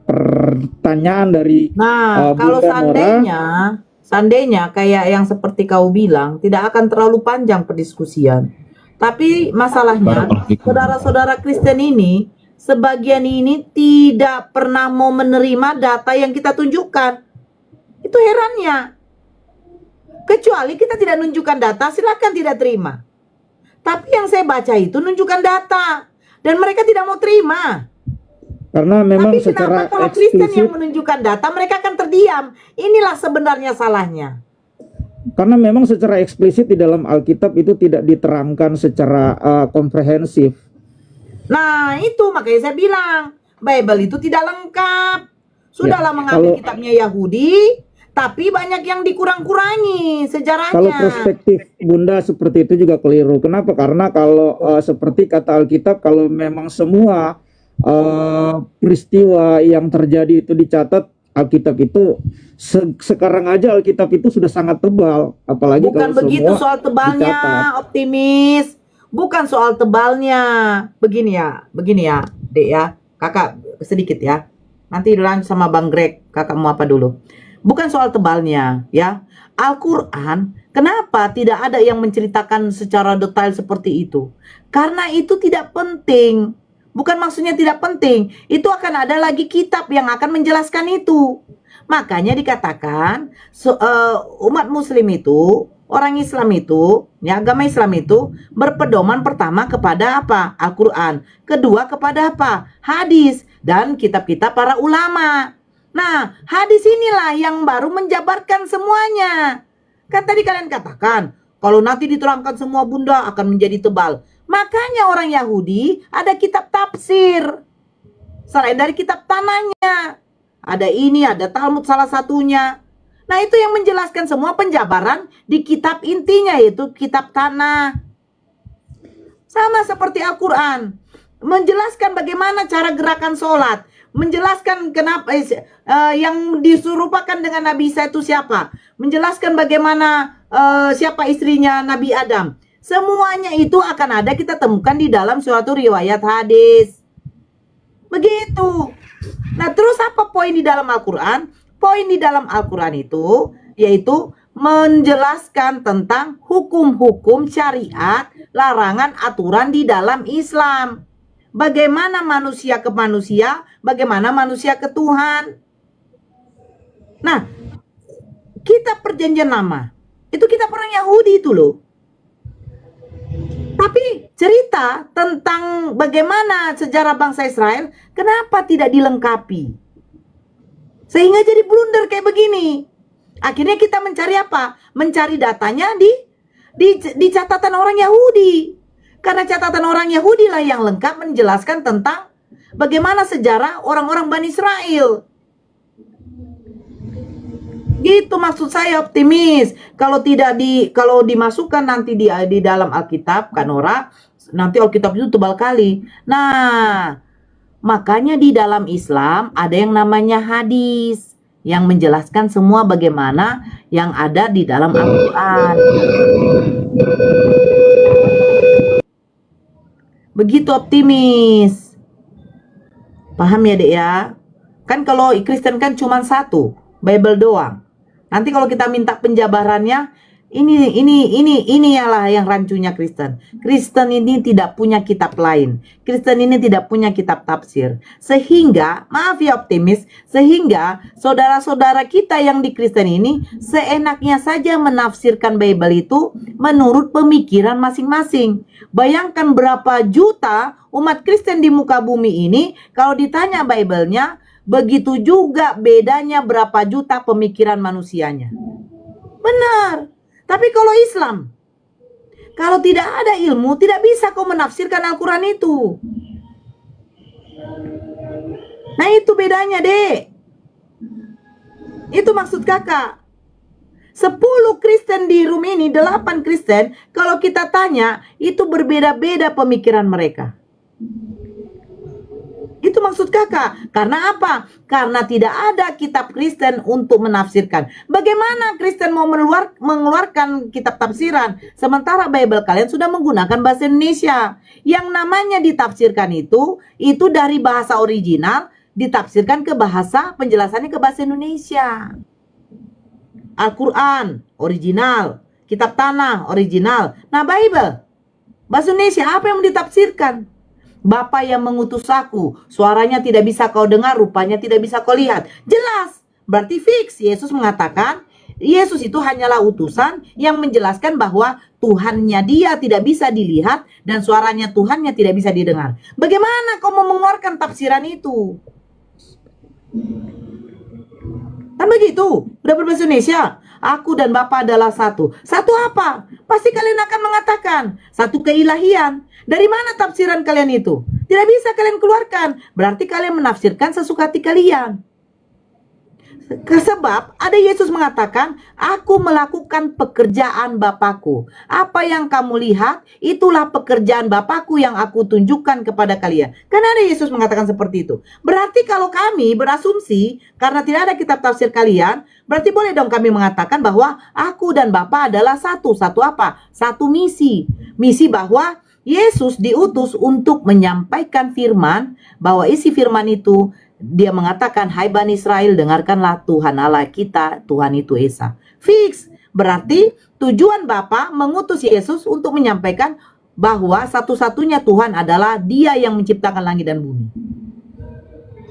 S6: pertanyaan dari
S3: kalau
S6: Bunda
S3: seandainya kayak yang seperti kau bilang, tidak akan terlalu panjang perdiskusian. Tapi masalahnya saudara-saudara Kristen ini, sebagian ini tidak pernah mau menerima data yang kita tunjukkan. Itu herannya. Kecuali kita tidak nunjukkan data, silakan tidak terima. Tapi yang saya baca itu nunjukkan data, dan mereka tidak mau terima.
S6: Karena memang
S3: Tapi
S6: secara
S3: kenapa kalau Kristen yang
S6: eksplisit,
S3: menunjukkan data mereka akan terdiam? Inilah sebenarnya salahnya.
S6: karena memang secara eksplisit di dalam Alkitab itu tidak diterangkan secara komprehensif.
S3: Nah itu makanya saya bilang Bible itu tidak lengkap. Sudahlah mengambil kitabnya Yahudi, tapi banyak yang dikurang-kurangi sejarahnya.
S6: Kalau perspektif Bunda seperti itu juga keliru. Kenapa? Karena kalau seperti kata Alkitab, kalau memang semua peristiwa yang terjadi itu dicatat, Alkitab itu sekarang aja Alkitab itu sudah sangat tebal, apalagi
S3: Bukan
S6: kalau
S3: begitu
S6: semua
S3: soal tebalnya,
S6: dicatat.
S3: Optimis. bukan soal tebalnya. Begini ya, Dek ya. Kakak sedikit ya. Nanti lanjut sama Bang Greg. Kakak mau apa dulu? Bukan soal tebalnya ya. Al-Quran, kenapa tidak ada yang menceritakan secara detail seperti itu? Karena itu tidak penting. Bukan maksudnya tidak penting. Itu akan ada lagi kitab yang akan menjelaskan itu. Makanya dikatakan umat muslim itu, orang Islam itu, ya, agama Islam itu berpedoman pertama kepada apa? Al-Quran. Kedua kepada apa? Hadis dan kitab-kitab para ulama. Nah, hadis inilah yang baru menjabarkan semuanya. Kan tadi kalian katakan, kalau nanti diterangkan semua bunda akan menjadi tebal. Makanya orang Yahudi ada kitab tafsir. Selain dari kitab tanahnya. Ada ini, ada Talmud salah satunya. Nah, itu yang menjelaskan semua penjabaran di kitab intinya, yaitu kitab tanah. Sama seperti Al-Quran. Menjelaskan bagaimana cara gerakan sholat. Menjelaskan kenapa yang disurupakan dengan Nabi Isa itu siapa. Menjelaskan bagaimana siapa istrinya Nabi Adam. Semuanya itu akan ada kita temukan di dalam suatu riwayat hadis. Begitu. Nah, terus apa poin di dalam Al-Quran? Poin di dalam Al-Quran itu yaitu menjelaskan tentang hukum-hukum syariat, larangan, aturan di dalam Islam. Bagaimana manusia ke manusia, bagaimana manusia ke Tuhan. Nah, kitab perjanjian lama, itu kitab orang Yahudi itu loh. Tapi cerita tentang bagaimana sejarah bangsa Israel, kenapa tidak dilengkapi? Sehingga jadi blunder kayak begini. Akhirnya kita mencari apa? Mencari datanya di catatan orang Yahudi. Karena catatan orang Yahudi lah yang lengkap menjelaskan tentang bagaimana sejarah orang-orang Bani Israel. Gitu maksud saya, optimis. Kalau dimasukkan nanti di dalam Alkitab, Kanora, nanti Alkitab itu tebal kali. Nah, makanya di dalam Islam ada yang namanya hadis yang menjelaskan semua bagaimana yang ada di dalam Al-Quran. Begitu optimis. Paham ya, Dek ya? Kan kalau Kristen kan cuma satu, Bible doang. Nanti kalau kita minta penjabarannya, ini ialah yang rancunya Kristen. Kristen ini tidak punya kitab lain. Kristen ini tidak punya kitab tafsir. Sehingga, maaf ya optimis, sehingga saudara-saudara kita yang di Kristen ini seenaknya saja menafsirkan Bible itu menurut pemikiran masing-masing. Bayangkan berapa juta umat Kristen di muka bumi ini, kalau ditanya Bible-nya, begitu juga bedanya berapa juta pemikiran manusianya. Benar. Tapi kalau Islam, kalau tidak ada ilmu, tidak bisa kau menafsirkan Al-Quran itu. Nah, itu bedanya, Dek. Itu maksud kakak. 10 Kristen di room ini, 8 Kristen, kalau kita tanya, itu berbeda-beda pemikiran mereka. Itu maksud kakak. Karena apa? Karena tidak ada kitab Kristen untuk menafsirkan. Bagaimana Kristen mau mengeluarkan kitab tafsiran, sementara Bible kalian sudah menggunakan bahasa Indonesia. Yang namanya ditafsirkan itu dari bahasa original, ditafsirkan ke bahasa, penjelasannya ke bahasa Indonesia. Al-Quran, original. Kitab tanah, original. Nah, Bible, bahasa Indonesia, apa yang ditafsirkan? Bapa yang mengutus aku, suaranya tidak bisa kau dengar, rupanya tidak bisa kau lihat. Jelas, berarti fix. Yesus mengatakan, Yesus itu hanyalah utusan yang menjelaskan bahwa Tuhannya dia tidak bisa dilihat dan suaranya Tuhannya tidak bisa didengar. Bagaimana kau mau mengeluarkan tafsiran itu? Kan begitu, udah berbahasa Indonesia. Aku dan Bapa adalah satu. Satu apa? Pasti kalian akan mengatakan satu keilahian. Dari mana tafsiran kalian itu? Tidak bisa kalian keluarkan. Berarti kalian menafsirkan sesuka hati kalian. Sebab ada Yesus mengatakan, aku melakukan pekerjaan Bapakku. Apa yang kamu lihat, itulah pekerjaan Bapakku yang aku tunjukkan kepada kalian. Karena ada Yesus mengatakan seperti itu. Berarti kalau kami berasumsi, karena tidak ada kitab tafsir kalian, berarti boleh dong kami mengatakan bahwa aku dan Bapa adalah satu. Satu apa? Satu misi. Misi bahwa Yesus diutus untuk menyampaikan firman, bahwa isi firman itu dia mengatakan, hai Bani Israel, dengarkanlah Tuhan Allah kita, Tuhan itu Esa. Fix. Berarti tujuan Bapa mengutus Yesus untuk menyampaikan bahwa satu-satunya Tuhan adalah Dia yang menciptakan langit dan bumi.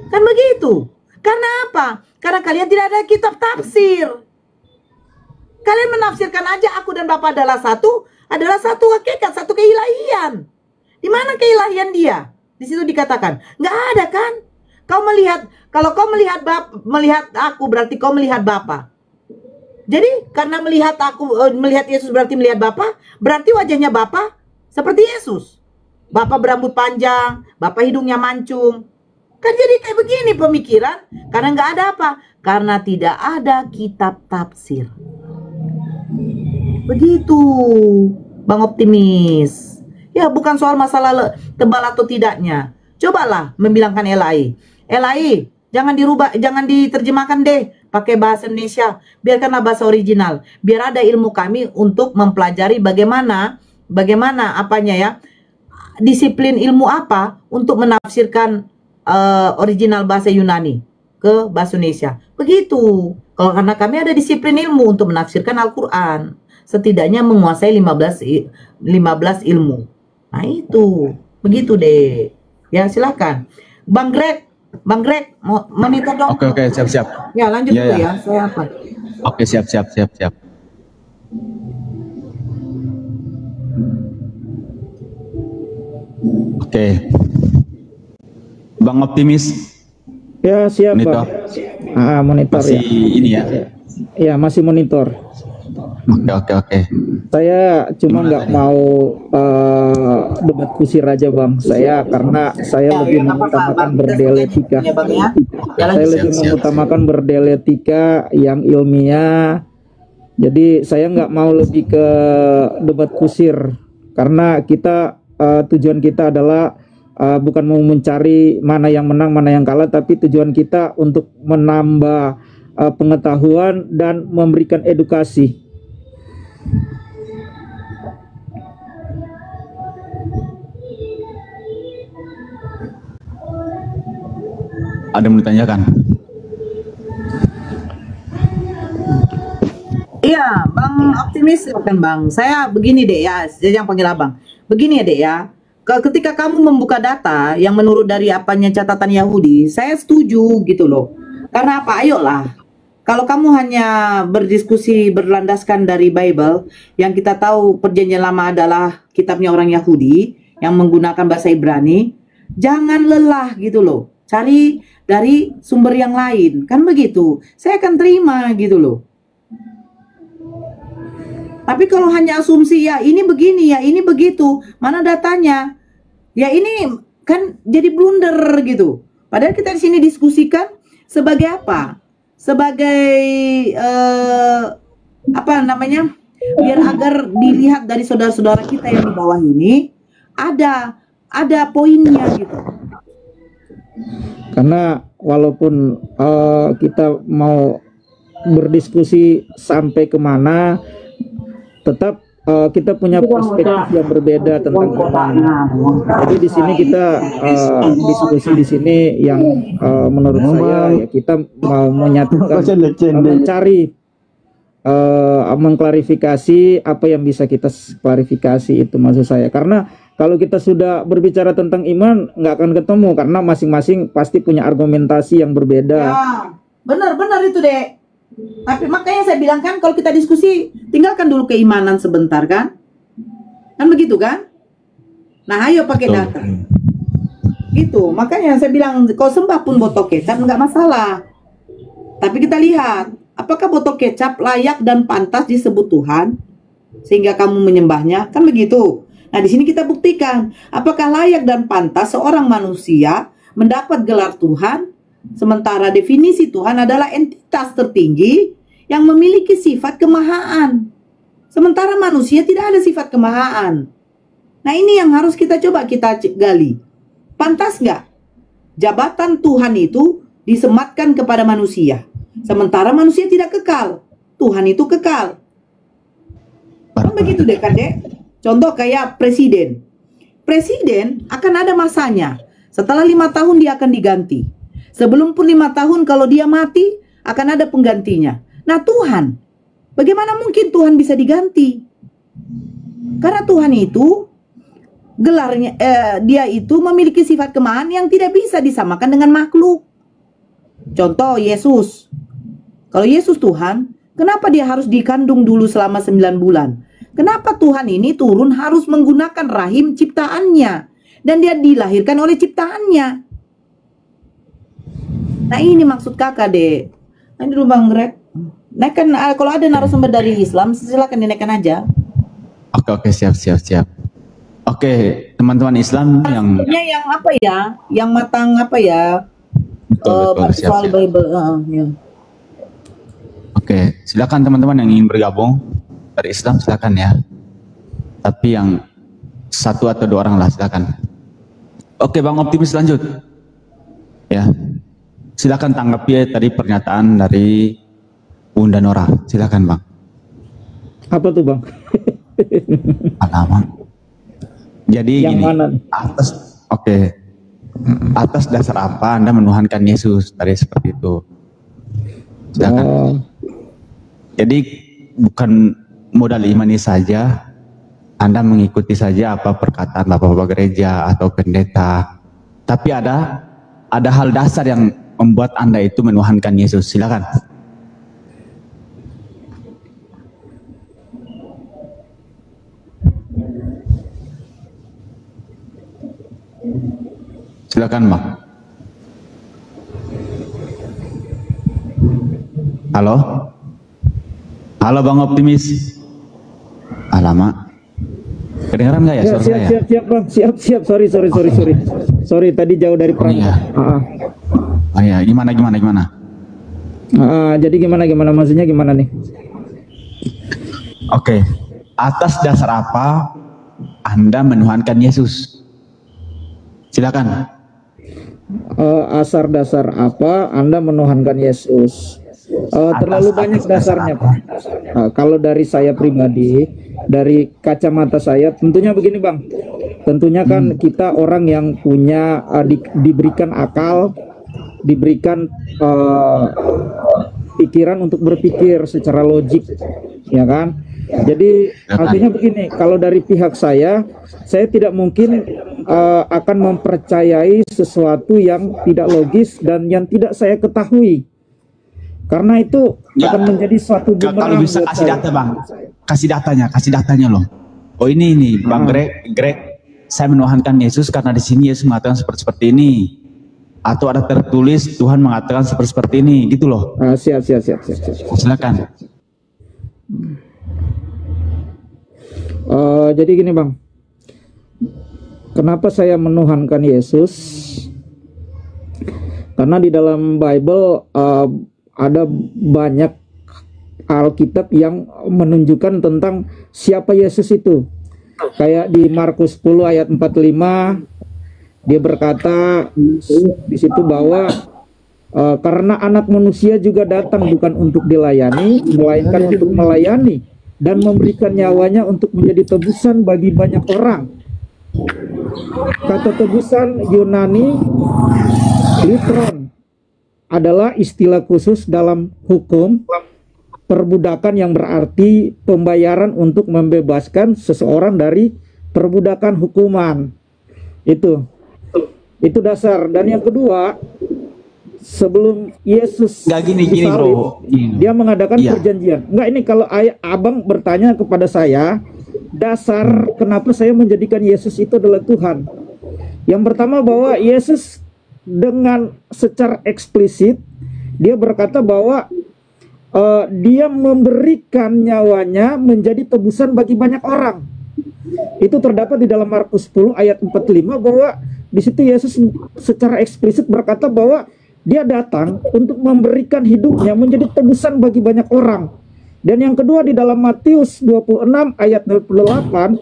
S3: Kan begitu. Karena apa? Karena kalian tidak ada kitab tafsir. Kalian menafsirkan aja aku dan Bapa adalah satu hakikat, satu keilahian. Di mana keilahian Dia? Di situ dikatakan, nggak ada kan? Kalau kau melihat aku, berarti kau melihat Bapa. Jadi karena melihat Yesus berarti melihat Bapa, berarti wajahnya Bapa seperti Yesus. Bapa berambut panjang, Bapa hidungnya mancung. Kan jadi kayak begini pemikiran, karena nggak ada apa? Karena tidak ada kitab tafsir. Begitu, Bang Optimis. Ya, bukan soal masalah tebal atau tidaknya. Cobalah membilangkan Elai, jangan dirubah, jangan diterjemahkan deh pakai bahasa Indonesia. Biarkanlah bahasa original. Biar ada ilmu kami untuk mempelajari bagaimana apanya ya, disiplin ilmu apa untuk menafsirkan original bahasa Yunani ke bahasa Indonesia. Begitu. Kalau karena kami ada disiplin ilmu untuk menafsirkan Al-Quran, setidaknya menguasai 15 ilmu. Nah itu, begitu deh. Ya silakan, Bang Greg, monitor dong.
S2: Oke, siap.
S3: Ya lanjut dulu ya, saya apa?
S2: Oke, siap. Oke, Bang Optimis.
S6: Ya siap
S2: Monitor.
S6: Pak. Monitor
S2: Masih
S6: ya.
S2: ini ya.
S6: Ya masih monitor.
S2: Oke.
S6: Saya cuma nggak mau debat kusir aja Bang. Karena saya lebih mengutamakan berdialektika. Saya lebih mengutamakan berdialektika yang ilmiah. Jadi saya nggak mau lebih ke debat kusir, karena kita tujuan kita adalah bukan mau mencari mana yang menang, mana yang kalah, tapi tujuan kita untuk menambah pengetahuan dan memberikan edukasi.
S2: Ada yang mau ditanyakan?
S3: Iya, Bang Optimis, silakan Bang. Saya begini deh ya, yang panggil Abang. Begini ya dek ya, ketika kamu membuka data yang menurut dari apanya catatan Yahudi, saya setuju gitu loh. Karena apa? Ayolah. Kalau kamu hanya berdiskusi berlandaskan dari Bible, yang kita tahu perjanjian lama adalah kitabnya orang Yahudi yang menggunakan bahasa Ibrani, jangan lelah gitu loh. Cari dari sumber yang lain, kan begitu. Saya akan terima gitu loh. Tapi kalau hanya asumsi, ya ini begini, ya ini begitu, mana datanya? Ya ini kan jadi blunder gitu. Padahal kita di sini diskusikan sebagai apa? Sebagai apa namanya? Biar agar dilihat dari saudara-saudara kita yang di bawah ini ada poinnya gitu.
S6: Karena walaupun kita mau berdiskusi sampai kemana, tetap kita punya perspektif yang berbeda tentang iman. Jadi di sini kita diskusi di sini yang menurut saya ya kita mau menyatukan, mencari mengklarifikasi apa yang bisa kita klarifikasi, itu maksud saya. Karena kalau kita sudah berbicara tentang iman nggak akan ketemu, karena masing-masing pasti punya argumentasi yang berbeda.
S3: Ya, benar itu dek. Tapi makanya saya bilang kan, kalau kita diskusi tinggalkan dulu keimanan sebentar kan begitu kan. Nah ayo pakai data gitu. Makanya saya bilang kalau sembah pun botol kecap nggak masalah, tapi kita lihat apakah botol kecap layak dan pantas disebut Tuhan sehingga kamu menyembahnya, kan begitu. Nah di sini kita buktikan apakah layak dan pantas seorang manusia mendapat gelar Tuhan, sementara definisi Tuhan adalah entitas tertinggi yang memiliki sifat kemahaan. Sementara manusia tidak ada sifat kemahaan. Nah ini yang harus kita coba kita gali. Pantas nggak jabatan Tuhan itu disematkan kepada manusia? Sementara manusia tidak kekal, Tuhan itu kekal. Kan begitu deh kan dek? Contoh kayak presiden. presiden akan ada masanya. Setelah 5 tahun dia akan diganti. Sebelum pun 5 tahun kalau dia mati akan ada penggantinya. Nah Tuhan, bagaimana mungkin Tuhan bisa diganti? Karena Tuhan itu gelarnya, dia itu memiliki sifat kemahan yang tidak bisa disamakan dengan makhluk. Contoh Yesus. Kalau Yesus Tuhan, kenapa dia harus dikandung dulu selama 9 bulan? Kenapa Tuhan ini turun harus menggunakan rahim ciptaannya? Dan dia dilahirkan oleh ciptaannya. Nah ini maksud kakak deh. Nah, ini dulu Bang Greg. Naikkan, kalau ada narasumber dari Islam, silakan dinaikkan aja.
S2: Oke, siap. Oke, teman-teman Islam yang
S3: apa ya? Yang matang apa ya?
S2: betul,
S3: soal
S2: siap.
S3: Bible. Ya.
S2: Oke, silakan teman-teman yang ingin bergabung dari Islam, silakan ya. Tapi yang 1 atau 2 orang lah, silakan. Oke, Bang Optimis lanjut. Ya, silakan tanggapi tadi pernyataan dari Bunda Nora. Silakan, Bang.
S6: Apa tuh Bang?
S2: Alamak. Jadi
S6: Yang
S2: gini,
S6: mana?
S2: atas dasar apa Anda menuhankan Yesus? Tadi seperti itu. Silakan.
S6: Oh,
S2: Jadi bukan modal imani saja, Anda mengikuti saja apa perkataan bapak-bapak gereja atau pendeta. Tapi ada hal dasar yang membuat Anda itu menuhankan Yesus. Silakan. Silakan, Bang. Halo? Halo, Bang Optimis. Alamak. Kedengaran nggak ya suara saya?
S6: siap Bang, siap. Sorry, tadi jauh dari perang.
S2: iya. Oh iya, gimana?
S6: Jadi gimana maksudnya gimana nih?
S2: Oke. Atas dasar apa Anda menuhankan Yesus? Silakan.
S6: Asar dasar apa Anda menuhankan Yesus? Terlalu banyak dasarnya Pak. Kalau dari saya pribadi, dari kacamata saya, tentunya begini Bang. Tentunya kan kita orang yang punya diberikan akal, diberikan pikiran untuk berpikir secara logik, ya kan? Jadi artinya begini, kalau dari pihak saya tidak mungkin akan mempercayai sesuatu yang tidak logis dan yang tidak saya ketahui. Karena itu akan menjadi suatu bumerang.
S2: Kalau bisa kasih data, Bang. Kasih datanya loh. Oh ini Bang Greg, saya menuhankan Yesus karena di sini Yesus mengatakan seperti ini. Atau ada tertulis Tuhan mengatakan seperti ini, gitu loh.
S6: Siap.
S2: Silakan.
S6: Jadi gini Bang, kenapa saya menuhankan Yesus? Karena di dalam Bible ada banyak Alkitab yang menunjukkan tentang siapa Yesus itu. Kayak di Markus 10 ayat 45, dia berkata di situ bahwa karena anak manusia juga datang bukan untuk dilayani, melainkan untuk melayani dan memberikan nyawanya untuk menjadi tebusan bagi banyak orang. Kata tebusan Yunani litron adalah istilah khusus dalam hukum perbudakan yang berarti pembayaran untuk membebaskan seseorang dari perbudakan hukuman. Itu dasar. Dan yang kedua, sebelum Yesus
S2: gini bro,
S6: dia mengadakan perjanjian. Enggak, ini kalau abang bertanya kepada saya, dasar kenapa saya menjadikan Yesus itu adalah Tuhan. Yang pertama bahwa Yesus dengan secara eksplisit dia berkata bahwa dia memberikan nyawanya menjadi tebusan bagi banyak orang. Itu terdapat di dalam Markus 10 ayat 45 bahwa di situ Yesus secara eksplisit berkata bahwa dia datang untuk memberikan hidupnya menjadi tebusan bagi banyak orang. Dan yang kedua di dalam Matius 26 ayat 28,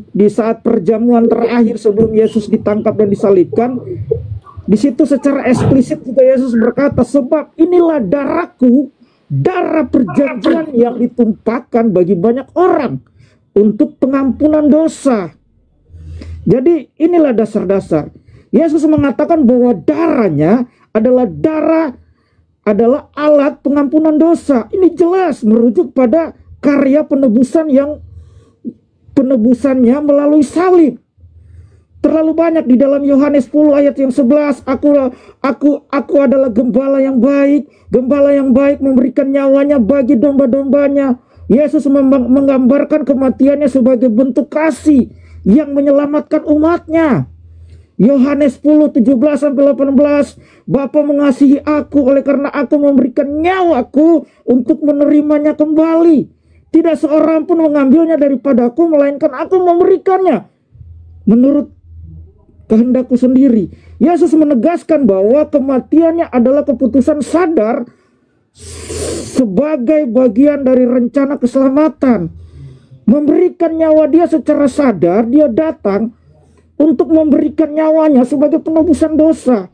S6: di saat perjamuan terakhir sebelum Yesus ditangkap dan disalibkan, di situ secara eksplisit juga Yesus berkata, sebab inilah darahku, darah perjanjian yang ditumpahkan bagi banyak orang untuk pengampunan dosa. Jadi inilah dasar-dasar. Yesus mengatakan bahwa darahnya adalah alat pengampunan dosa. Ini jelas merujuk pada karya penebusannya melalui salib. Terlalu banyak di dalam Yohanes 10 ayat yang 11, aku adalah gembala yang baik. Gembala yang baik memberikan nyawanya bagi domba-dombanya. Yesus menggambarkan kematiannya sebagai bentuk kasih yang menyelamatkan umatnya. Yohanes 10, 17-18, Bapa mengasihi aku oleh karena aku memberikan nyawaku untuk menerimanya kembali. Tidak seorang pun mengambilnya daripadaku, melainkan aku memberikannya menurut kehendakku sendiri. Yesus menegaskan bahwa kematiannya adalah keputusan sadar sebagai bagian dari rencana keselamatan. Memberikan nyawa dia secara sadar, dia datang untuk memberikan nyawanya sebagai penebusan dosa.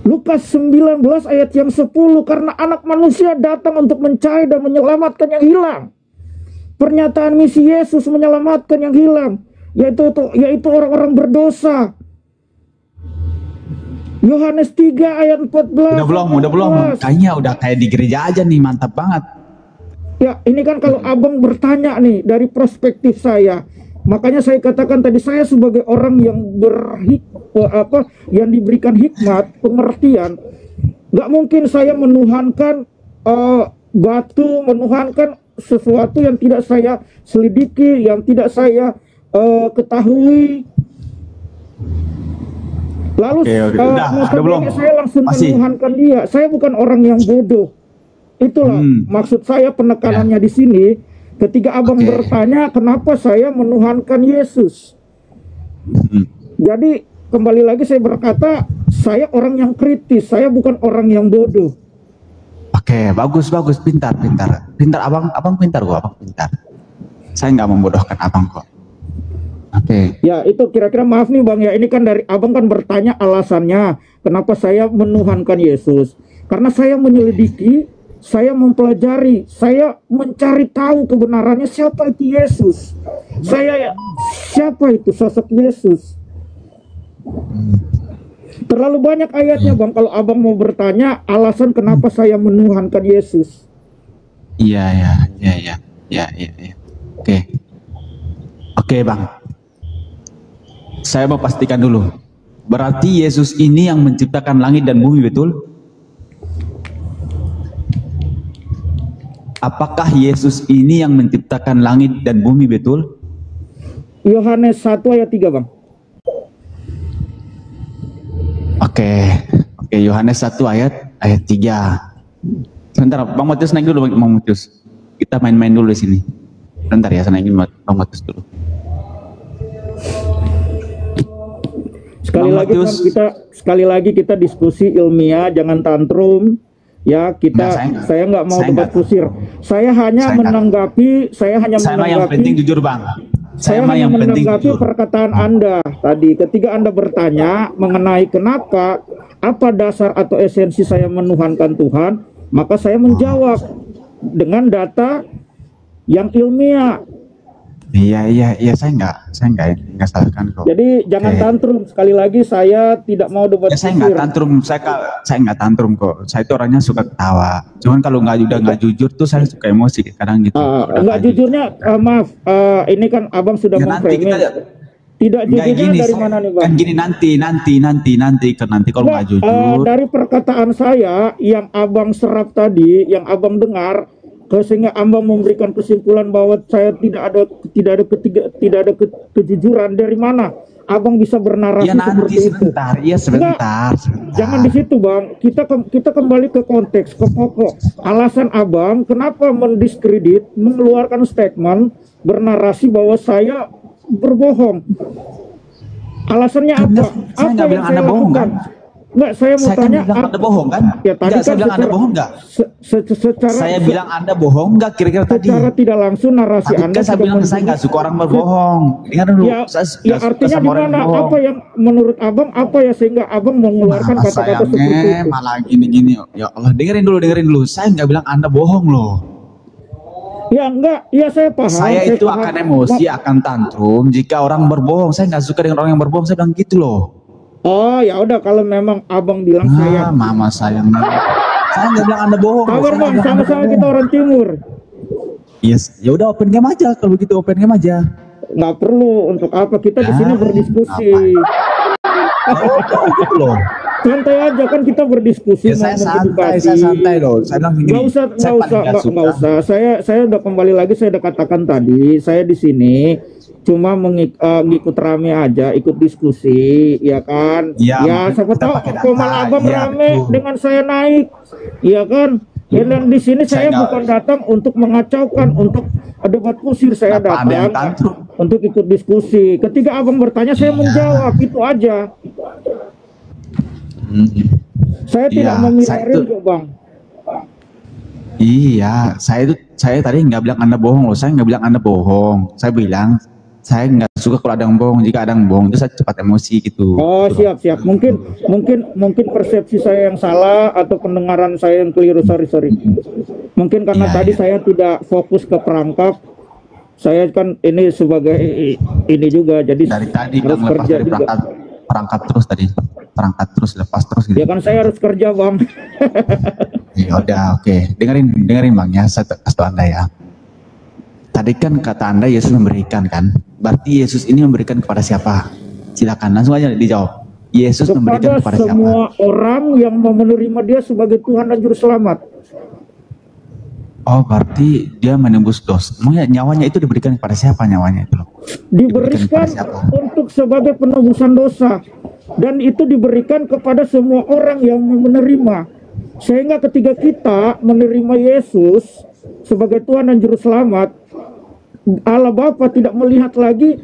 S6: Lukas 19 ayat yang 10, karena anak manusia datang untuk mencari dan menyelamatkan yang hilang. Pernyataan misi Yesus menyelamatkan yang hilang, yaitu orang-orang berdosa. Yohanes 3 ayat 14.
S2: Udah belum. Kayaknya udah kayak di gereja aja nih, mantap banget.
S6: Ya, ini kan kalau abang bertanya nih dari perspektif saya. Makanya saya katakan tadi, saya sebagai orang yang yang diberikan hikmat, pengertian, nggak mungkin saya menuhankan batu, menuhankan sesuatu yang tidak saya selidiki, yang tidak saya ketahui. Lalu saya langsung menuhankan dia. Saya bukan orang yang bodoh. Itulah maksud saya penekanannya di sini. Ketika abang bertanya kenapa saya menuhankan Yesus. Jadi kembali lagi saya berkata, saya orang yang kritis, saya bukan orang yang bodoh.
S2: Oke, bagus, pintar. Abang pintar kok, abang pintar. Saya nggak membodohkan abang kok. Oke.
S6: Ya itu kira-kira, maaf nih bang ya, ini kan dari abang kan bertanya alasannya kenapa saya menuhankan Yesus. Karena saya menyelidiki, saya mempelajari, saya mencari tahu kebenarannya siapa itu Yesus. Siapa itu sosok Yesus. Terlalu banyak ayatnya bang, kalau abang mau bertanya alasan kenapa saya menuhankan Yesus.
S2: Iya. Oke bang. Saya mau pastikan dulu. Berarti Yesus ini yang menciptakan langit dan bumi, betul? Apakah Yesus ini yang menciptakan langit dan bumi, betul?
S6: Yohanes 1 ayat 3 bang.
S2: Oke, Yohanes 1 ayat 3. Sebentar, Bang Matius naik dulu, Bang Matius. Kita main-main dulu di sini. Sebentar ya, saya naikin Bang Matius dulu.
S6: Sekali lagi kita diskusi ilmiah, jangan tantrum. Ya, saya nggak mau debat kusir. Saya hanya menanggapi. Saya yang
S2: penting jujur bang.
S6: Saya hanya menanggapi perkataan Anda tadi. Ketika Anda bertanya mengenai kenapa, apa dasar atau esensi saya menuhankan Tuhan, maka saya menjawab dengan data yang ilmiah.
S2: Iya, saya nggak salahkan kok.
S6: Jadi jangan tantrum. Sekali lagi saya tidak mau debat.
S2: Saya nggak tantrum, saya nggak tantrum kok. Saya itu orangnya suka ketawa. Cuman kalau nggak jujur tuh saya suka emosi kadang gitu.
S6: Nggak jujurnya, maaf. Ini kan abang sudah memframing. Tidak jujurnya dari mana nih bang?
S2: Kan gini, nanti kalau nggak jujur.
S6: Dari perkataan saya yang abang serap tadi, yang abang dengar, sehingga abang memberikan kesimpulan bahwa saya tidak ada kejujuran. Dari mana abang bisa bernarasi seperti
S2: sebentar,
S6: itu?
S2: Iya sebentar.
S6: Jangan di situ bang. Kita kembali ke konteks, ke pokok. Alasan abang kenapa mendiskredit, mengeluarkan statement, bernarasi bahwa saya berbohong. Alasannya apa?
S2: Saya nggak bilang Anda bohong kan?
S6: Enggak, saya mau tanya.
S2: Kan Anda bohong kan?
S6: Ya, tadi
S2: saya bilang Anda bohong nggak? Saya bilang Anda bohong nggak kira-kira tadi?
S6: Secara tidak langsung narasi Anda.
S2: Saya bilang saya nggak suka orang berbohong. Dengar dulu.
S6: Ya artinya di mana? Apa yang menurut abang apa ya sehingga abang mengeluarkan kata-kata seperti itu?
S2: Malah gini. Ya Allah, dengerin dulu. Saya nggak bilang Anda bohong loh.
S6: Ya enggak, ya saya paham.
S2: Saya itu
S6: paham.
S2: akan emosi, akan tantrum jika orang berbohong. Saya nggak suka dengan orang yang berbohong. Saya bilang gitu loh.
S6: Oh ya udah, kalau memang abang bilang saya.
S2: Mama sayang. Saya nggak bilang Anda bohong.
S6: Sabar bang, sama-sama kita orang timur.
S2: Yes, ya udah open game aja kalau begitu, open game aja.
S6: Nggak perlu, untuk apa kita di sini berdiskusi.
S2: Gitu loh.
S6: Santai aja kan kita berdiskusi.
S2: Ya, saya santai loh. Saya bilang gini.
S6: Nggak usah. Saya udah kembali lagi, saya udah katakan tadi, saya di sini cuma ngikut rame aja, ikut diskusi, ya kan? Ya siapa tahu malah abang rame betul. Dengan saya naik, ya kan? Ya, dan di sini saya bukan datang untuk mengacaukan, untuk debat kusir, saya datang untuk ikut diskusi. Ketika abang bertanya, saya menjawab, itu aja. Saya tidak memilih kok bang. Iya,
S2: saya tadi nggak bilang Anda bohong loh. Saya nggak bilang Anda bohong. Saya bilang saya nggak suka kalau ada yang bohong. Jika ada yang bohong itu saya cepat emosi gitu. Oh siap.
S6: Mungkin persepsi saya yang salah atau pendengaran saya yang keliru. Sorry. Mungkin karena tadi saya tidak fokus ke perangkap. Saya kan ini sebagai ini juga, jadi
S2: dari tadi harus kerja dari perangkap terus tadi. Perangkat terus, lepas terus gitu.
S6: Ya kan saya harus kerja bang.
S2: Ya udah, oke. Dengerin bang ya, saya kasih tahu Anda ya. Tadi kan kata Anda Yesus memberikan kan, berarti Yesus ini memberikan kepada siapa? Silakan langsung aja dijawab. Yesus memberikan kepada siapa?
S6: Semua orang yang mau menerima Dia sebagai Tuhan dan Juru Selamat.
S2: Oh, berarti Dia menembus dosa. Nyawanya itu diberikan kepada siapa nyawanya itu loh?
S6: Diberikan untuk sebagai penumbusan dosa. Dan itu diberikan kepada semua orang yang menerima. Sehingga ketika kita menerima Yesus sebagai Tuhan dan Juru Selamat, Allah Bapa tidak melihat lagi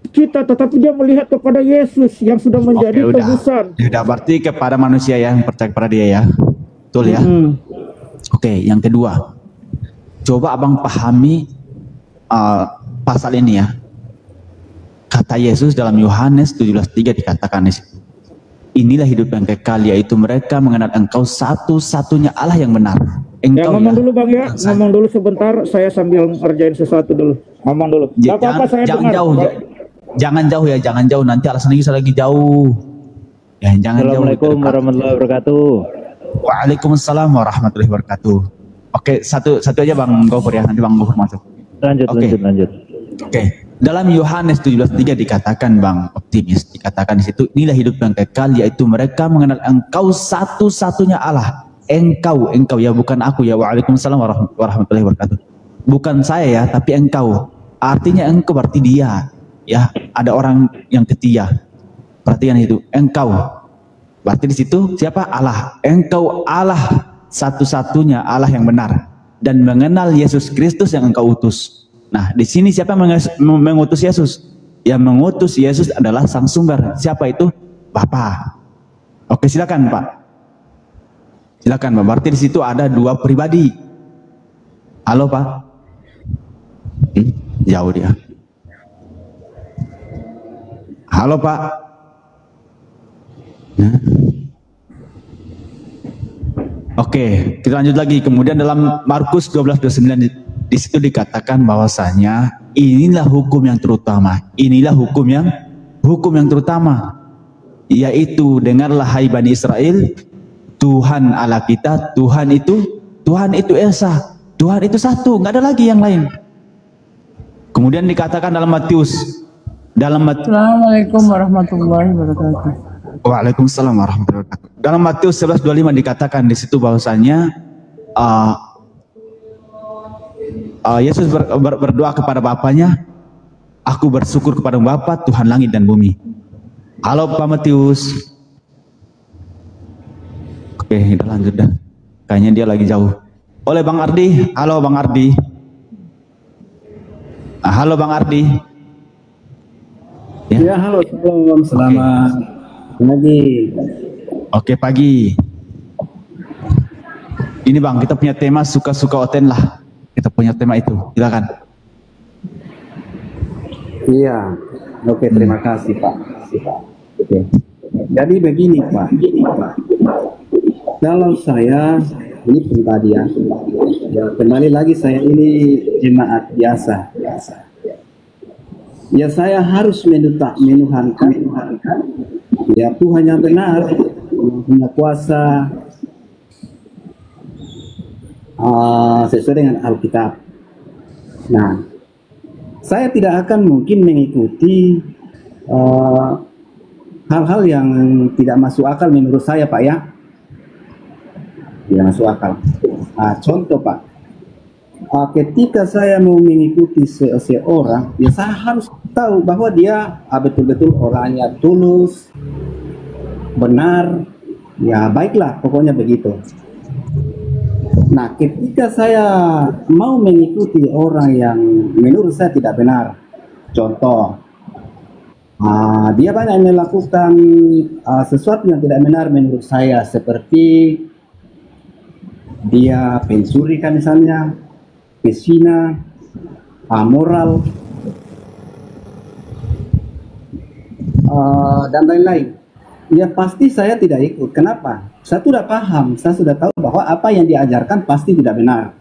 S6: kita, tetapi Dia melihat kepada Yesus yang sudah menjadi tebusan.
S2: Udah berarti kepada manusia yang percaya kepada Dia ya. Betul ya? Oke, yang kedua. Coba abang pahami pasal ini ya. Kata Yesus dalam Yohanes 17:3 dikatakan di situ. Inilah hidup yang kekal, yaitu mereka mengenal Engkau satu-satunya Allah yang benar. Engkau
S6: ngomong dulu bang ya, ngomong dulu sebentar, saya sambil ngerjain sesuatu dulu. Ngomong dulu.
S2: Jangan jauh, nanti alasan lagi saya lagi jauh. Ya, jangan jauh.
S8: Assalamualaikum warahmatullahi wabarakatuh.
S2: Waalaikumsalam warahmatullahi wabarakatuh. Oke, satu aja Bang Gofur ya, nanti Bang Gofur masuk.
S8: Lanjut.
S2: Oke. Dalam Yohanes 17:3 dikatakan Bang Optimis, dikatakan di situ, inilah hidup yang kekal, yaitu mereka mengenal Engkau satu-satunya Allah. Engkau ya, bukan aku ya. Waalaikumsalam warahmatullahi wabarakatuh. Bukan saya ya, tapi Engkau. Artinya Engkau berarti Dia. Ya, ada orang yang ketiga. Perhatikan itu, Engkau. Berarti di situ siapa? Allah. Engkau Allah satu-satunya Allah yang benar dan mengenal Yesus Kristus yang Engkau utus. Nah, di sini siapa mengutus Yesus? Yang mengutus Yesus adalah sang sumber. Siapa itu? Bapa. Oke, silakan Pak. Silakan Pak. Berarti di situ ada dua pribadi. Halo Pak. Jauh dia. Halo Pak. Oke, kita lanjut lagi. Kemudian dalam Markus 12:29 di situ dikatakan bahwasanya inilah hukum yang terutama. Inilah hukum yang terutama, yaitu dengarlah hai Bani Israel, Tuhan Allah kita, Tuhan itu Esa, Tuhan itu satu, nggak ada lagi yang lain. Kemudian dikatakan dalam Matius,
S9: Assalamualaikum warahmatullahi wabarakatuh.
S2: Waalaikumsalam warahmatullahi wabarakatuh. Dalam Matius 11:25 dikatakan di situ bahwasanya Yesus berdoa kepada Bapaknya, aku bersyukur kepada Bapa Tuhan langit dan bumi. Halo Pak Matius. Oke, kita lanjut dah. Kayaknya dia lagi jauh. Oleh Bang Ardi. Halo Bang Ardi. Halo Bang Ardi.
S10: Ya, halo, selamat pagi.
S2: Oke, pagi. Ini Bang, kita punya tema suka-suka oten lah. Kita punya tema itu, silakan.
S10: Iya, oke, terima kasih Pak. Oke. Jadi begini Pak, kalau saya ini pribadi ya. Ya, kembali lagi saya ini jemaat biasa. Ya, saya harus menuhankan ya Tuhan yang benar, yang punya kuasa, sesuai dengan Alkitab. Nah, saya tidak akan mungkin mengikuti hal-hal yang tidak masuk akal menurut saya, Pak ya. Tidak masuk akal. Contoh, Pak, ketika saya mau mengikuti seseorang, ya saya harus tahu bahwa dia betul-betul orangnya tulus, benar, ya baiklah, pokoknya begitu. Nah, ketika saya mau mengikuti orang yang menurut saya tidak benar, contoh, dia banyak melakukan sesuatu yang tidak benar menurut saya, seperti dia pencuri kan misalnya, pesina, amoral, dan lain-lain. Ya pasti saya tidak ikut. Kenapa? Saya sudah paham, saya sudah tahu bahwa apa yang diajarkan pasti tidak benar.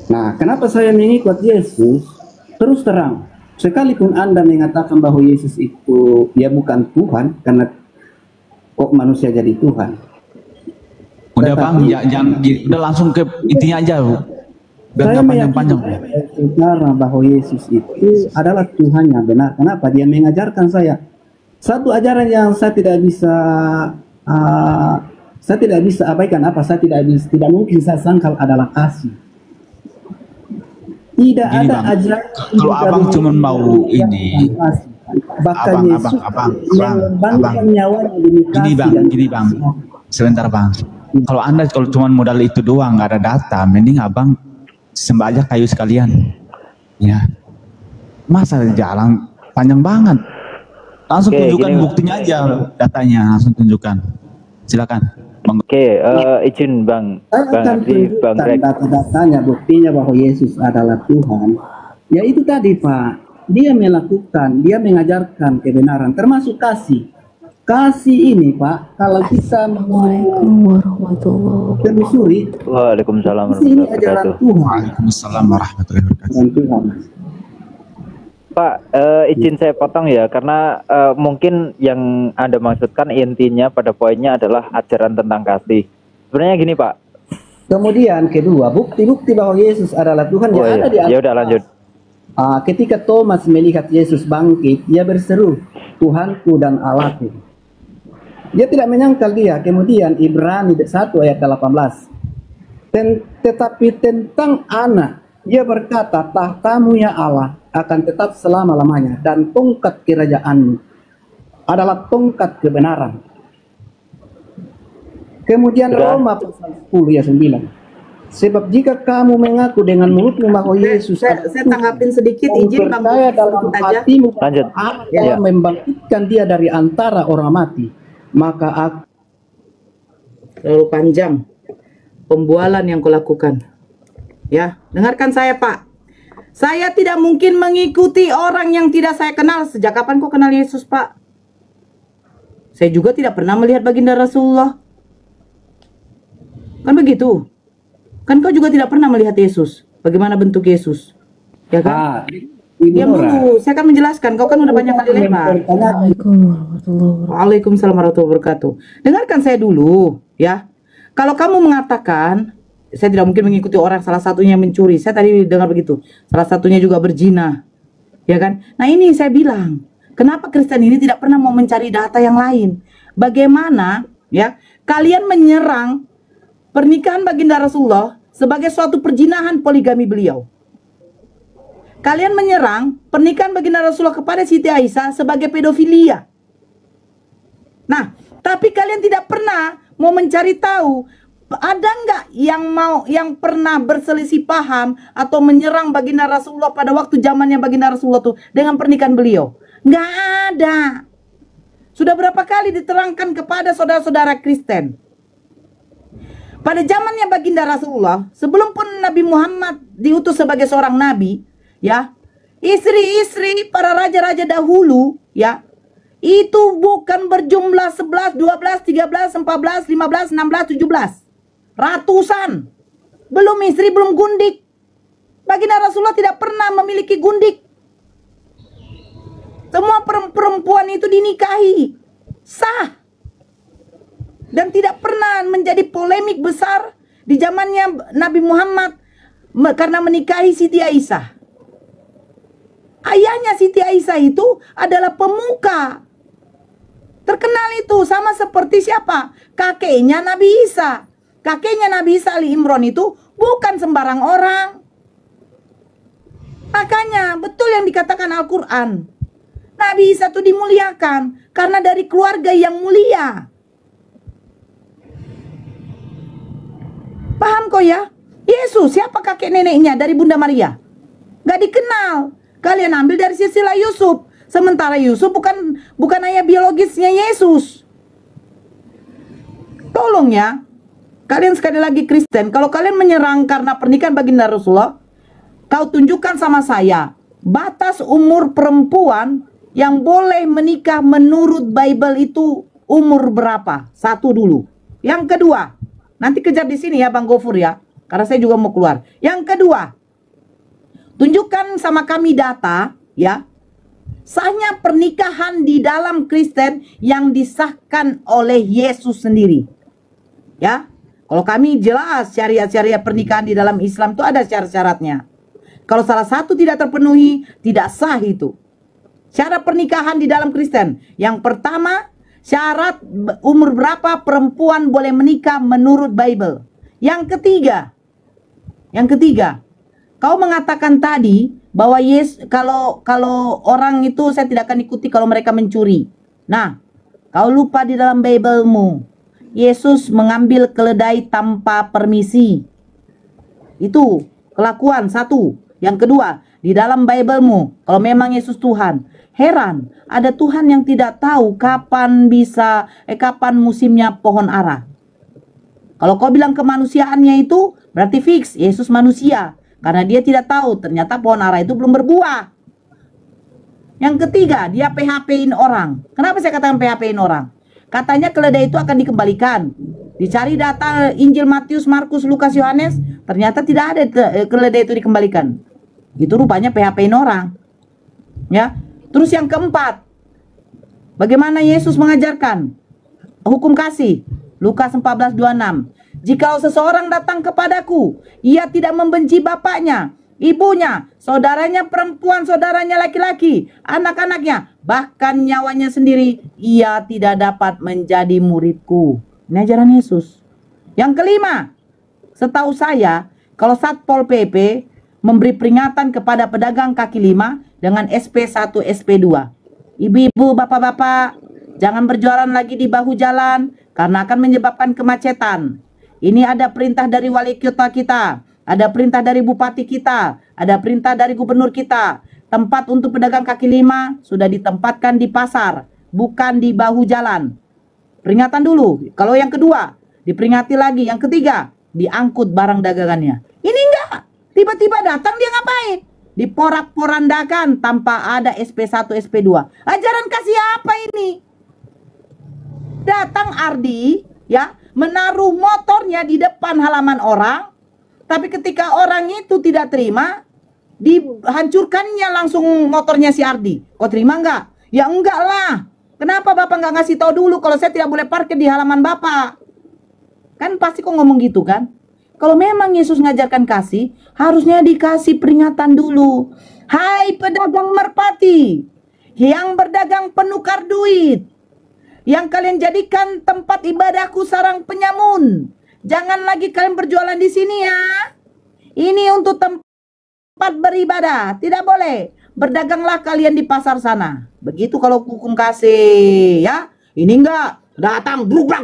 S10: Nah, kenapa saya mengikut Yesus? Terus terang, sekalipun Anda mengatakan bahwa Yesus itu ya bukan Tuhan, karena kok manusia jadi Tuhan.
S2: Udah Bang, jangan udah langsung ke intinya aja, Bu. Biar nggak panjang-panjang.
S10: Sekarang bahwa Yesus itu adalah Tuhan yang benar. Kenapa? Dia mengajarkan saya satu ajaran yang saya tidak bisa abaikan. Tidak mungkin saya sangkal adalah kasih. Tidak
S2: Gini,
S10: ada
S2: Bang,
S10: ajaran
S2: kalau abang cuma mau ini,
S10: bahkan Yesus mengorbankan nyawanya demi kasih.
S2: Gini bang, sebentar Bang. Kalau Anda cuma modal itu doang, nggak ada data, mending abang sembah aja kayu sekalian. Ya, masa jalan panjang banget. Langsung tunjukkan buktinya aja, datanya langsung tunjukkan. Silakan. Bang.
S8: Izin Bang.
S10: Saya akan tunjukkan data-datanya, buktinya bahwa Yesus adalah Tuhan. Ya itu tadi Pak, dia mengajarkan kebenaran, termasuk kasih. Kasih ini Pak, kalau kita mau telusuri,
S8: Waalaikumsalam
S10: ini adalah Tuhan.
S2: Waalaikumsalam warahmatullahi wabarakatuh.
S8: Pak, izin saya potong ya, karena mungkin yang Anda maksudkan intinya pada poinnya adalah ajaran tentang kasih. Sebenarnya gini Pak.
S10: Kemudian kedua, bukti-bukti bahwa Yesus adalah Tuhan yang ada di atas.
S8: Ya udah lanjut.
S10: Ketika Thomas melihat Yesus bangkit, dia berseru, Tuhanku dan Allahku. Dia tidak menyangkal dia. Kemudian Ibrani 1 ayat 18. Tetapi tentang anak, dia berkata, tahtamu ya Allah akan tetap selama-lamanya, dan tongkat kerajaanmu adalah tongkat kebenaran. Kemudian Roma pasal 10 ayat 9. Sebab jika kamu mengaku dengan mulutmu bahwa Yesus,
S3: saya tanggapin sedikit, izin Bang.
S10: Percaya dalam hatimu
S8: lanjut.
S10: Allah telah membangkitkan dia dari antara orang mati, maka aku
S3: terlalu panjang pembualan yang kulakukan. Ya, dengarkan saya Pak. Saya tidak mungkin mengikuti orang yang tidak saya kenal. Sejak kapan kau kenal Yesus Pak? Saya juga tidak pernah melihat baginda Rasulullah. Kan begitu? Kan kau juga tidak pernah melihat Yesus. Bagaimana bentuk Yesus? Ya kan? Diam dulu, saya akan menjelaskan. Kau kan udah banyak kali lebar. Waalaikumsalam warahmatullahi wabarakatuh. Dengarkan saya dulu, ya. Kalau kamu mengatakan saya tidak mungkin mengikuti orang, salah satunya mencuri. Saya tadi dengar begitu. Salah satunya juga berzina. Ya kan? Nah, ini saya bilang, kenapa Kristen ini tidak pernah mau mencari data yang lain? Bagaimana ya kalian menyerang pernikahan baginda Rasulullah sebagai suatu perzinahan poligami beliau? Kalian menyerang pernikahan baginda Rasulullah kepada Siti Aisyah sebagai pedofilia. Nah, tapi kalian tidak pernah mau mencari tahu, ada nggak yang pernah berselisih paham atau menyerang baginda Rasulullah pada waktu zamannya baginda Rasulullah tuh dengan pernikahan beliau? Nggak ada. Sudah berapa kali diterangkan kepada saudara-saudara Kristen. Pada zamannya baginda Rasulullah, sebelum pun Nabi Muhammad diutus sebagai seorang nabi, ya, istri-istri para raja-raja dahulu, ya, itu bukan berjumlah 11, 12, 13, 14, 15, 16, 17. Ratusan. Belum istri, belum gundik. Baginda Rasulullah tidak pernah memiliki gundik. Semua perempuan itu dinikahi. Sah. Dan tidak pernah menjadi polemik besar di zamannya Nabi Muhammad karena menikahi Siti Aisyah. Ayahnya Siti Aisyah itu adalah pemuka. Terkenal itu, sama seperti siapa? Kakeknya Nabi Isa. Kakeknya Nabi Isa Ali Imran itu bukan sembarang orang. Makanya betul yang dikatakan Al-Quran. Nabi Isa itu dimuliakan karena dari keluarga yang mulia. Paham kok ya? Yesus siapa kakek neneknya dari Bunda Maria? Gak dikenal. Kalian ambil dari silsilah Yusuf. Sementara Yusuf bukan ayah biologisnya Yesus. Tolong ya. Kalian sekali lagi Kristen, kalau kalian menyerang karena pernikahan baginda Rasulullah, kau tunjukkan sama saya batas umur perempuan yang boleh menikah menurut Bible itu umur berapa? Satu dulu. Yang kedua, nanti kejar di sini ya Bang Gofur ya, karena saya juga mau keluar. Yang kedua, tunjukkan sama kami data ya, sahnya pernikahan di dalam Kristen yang disahkan oleh Yesus sendiri. Ya, kalau kami jelas syariat-syariat pernikahan di dalam Islam itu ada syarat-syaratnya. Kalau salah satu tidak terpenuhi, tidak sah itu. Syarat pernikahan di dalam Kristen. Yang pertama, syarat umur berapa perempuan boleh menikah menurut Bible. Yang ketiga, kau mengatakan tadi bahwa kalau orang itu saya tidak akan ikuti kalau mereka mencuri. Nah, kau lupa di dalam Bible-mu. Yesus mengambil keledai tanpa permisi. Itu kelakuan satu. Yang kedua, di dalam Bible-mu, kalau memang Yesus Tuhan, heran, ada Tuhan yang tidak tahu kapan musimnya pohon ara. Kalau kau bilang kemanusiaannya itu, berarti fix Yesus manusia. Karena dia tidak tahu, ternyata pohon ara itu belum berbuah. Yang ketiga, dia PHP-in orang. Kenapa saya katakan PHP-in orang? Katanya keledai itu akan dikembalikan. Dicari data Injil Matius, Markus, Lukas, Yohanes, ternyata tidak ada keledai itu dikembalikan. Itu rupanya PHP-in orang. Ya. Terus yang keempat, bagaimana Yesus mengajarkan hukum kasih? Lukas 14:26. Jika seseorang datang kepadaku, ia tidak membenci bapaknya, ibunya, saudaranya perempuan, saudaranya laki-laki, anak-anaknya, bahkan nyawanya sendiri, ia tidak dapat menjadi muridku. Ini ajaran Yesus. Yang kelima, setahu saya, kalau Satpol PP memberi peringatan kepada pedagang kaki lima dengan SP1, SP2. Ibu-ibu, bapak-bapak, jangan berjualan lagi di bahu jalan karena akan menyebabkan kemacetan. Ini ada perintah dari wali kota kita, ada perintah dari bupati kita, ada perintah dari gubernur kita. Tempat untuk pedagang kaki lima sudah ditempatkan di pasar, bukan di bahu jalan. Peringatan dulu. Kalau yang kedua, diperingati lagi. Yang ketiga, diangkut barang dagangannya. Ini enggak. Tiba-tiba datang dia ngapain? Diporak-porandakan tanpa ada SP1, SP2. Ajaran kasih apa ini? Datang Ardi, ya, menaruh motornya di depan halaman orang, tapi ketika orang itu tidak terima, dihancurkannya langsung motornya si Ardi. Kau terima enggak? Ya enggak lah. Kenapa Bapak enggak ngasih tahu dulu kalau saya tidak boleh parkir di halaman Bapak? Kan pasti kok ngomong gitu kan? Kalau memang Yesus ngajarkan kasih, harusnya dikasih peringatan dulu. Hai pedagang merpati, yang berdagang penukar duit, yang kalian jadikan tempat ibadahku sarang penyamun, jangan lagi kalian berjualan di sini ya. Ini untuk tempat beribadah, tidak boleh. Berdaganglah kalian di pasar sana. Begitu kalau hukum kasih ya. Ini enggak datang blubrak.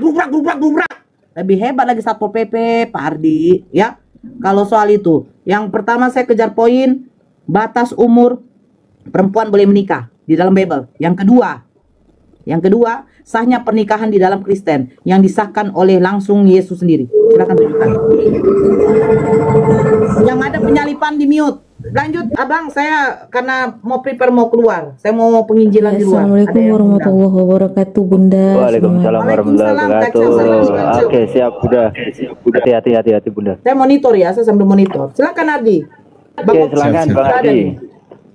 S3: Lebih hebat lagi Satpol PP, Pak Ardi ya. Kalau soal itu, yang pertama saya kejar poin batas umur perempuan boleh menikah di dalam Bible. Yang kedua, sahnya pernikahan di dalam Kristen yang disahkan oleh langsung Yesus sendiri. Silakan tunjukkan. Yang ada penyalipan di mute. lanjut abang, saya karena mau prepare mau keluar, saya mau penginjilan di luar.
S11: Assalamualaikum warahmatullahi wabarakatuh, Bunda.
S8: Waalaikumsalam warahmatullahi wabarakatuh. Oke, siap Bunda. Hati-hati Bunda.
S3: Saya monitor ya, saya sambil monitor. Silakan Ardi.
S8: Oke, silakan Bang Ardi.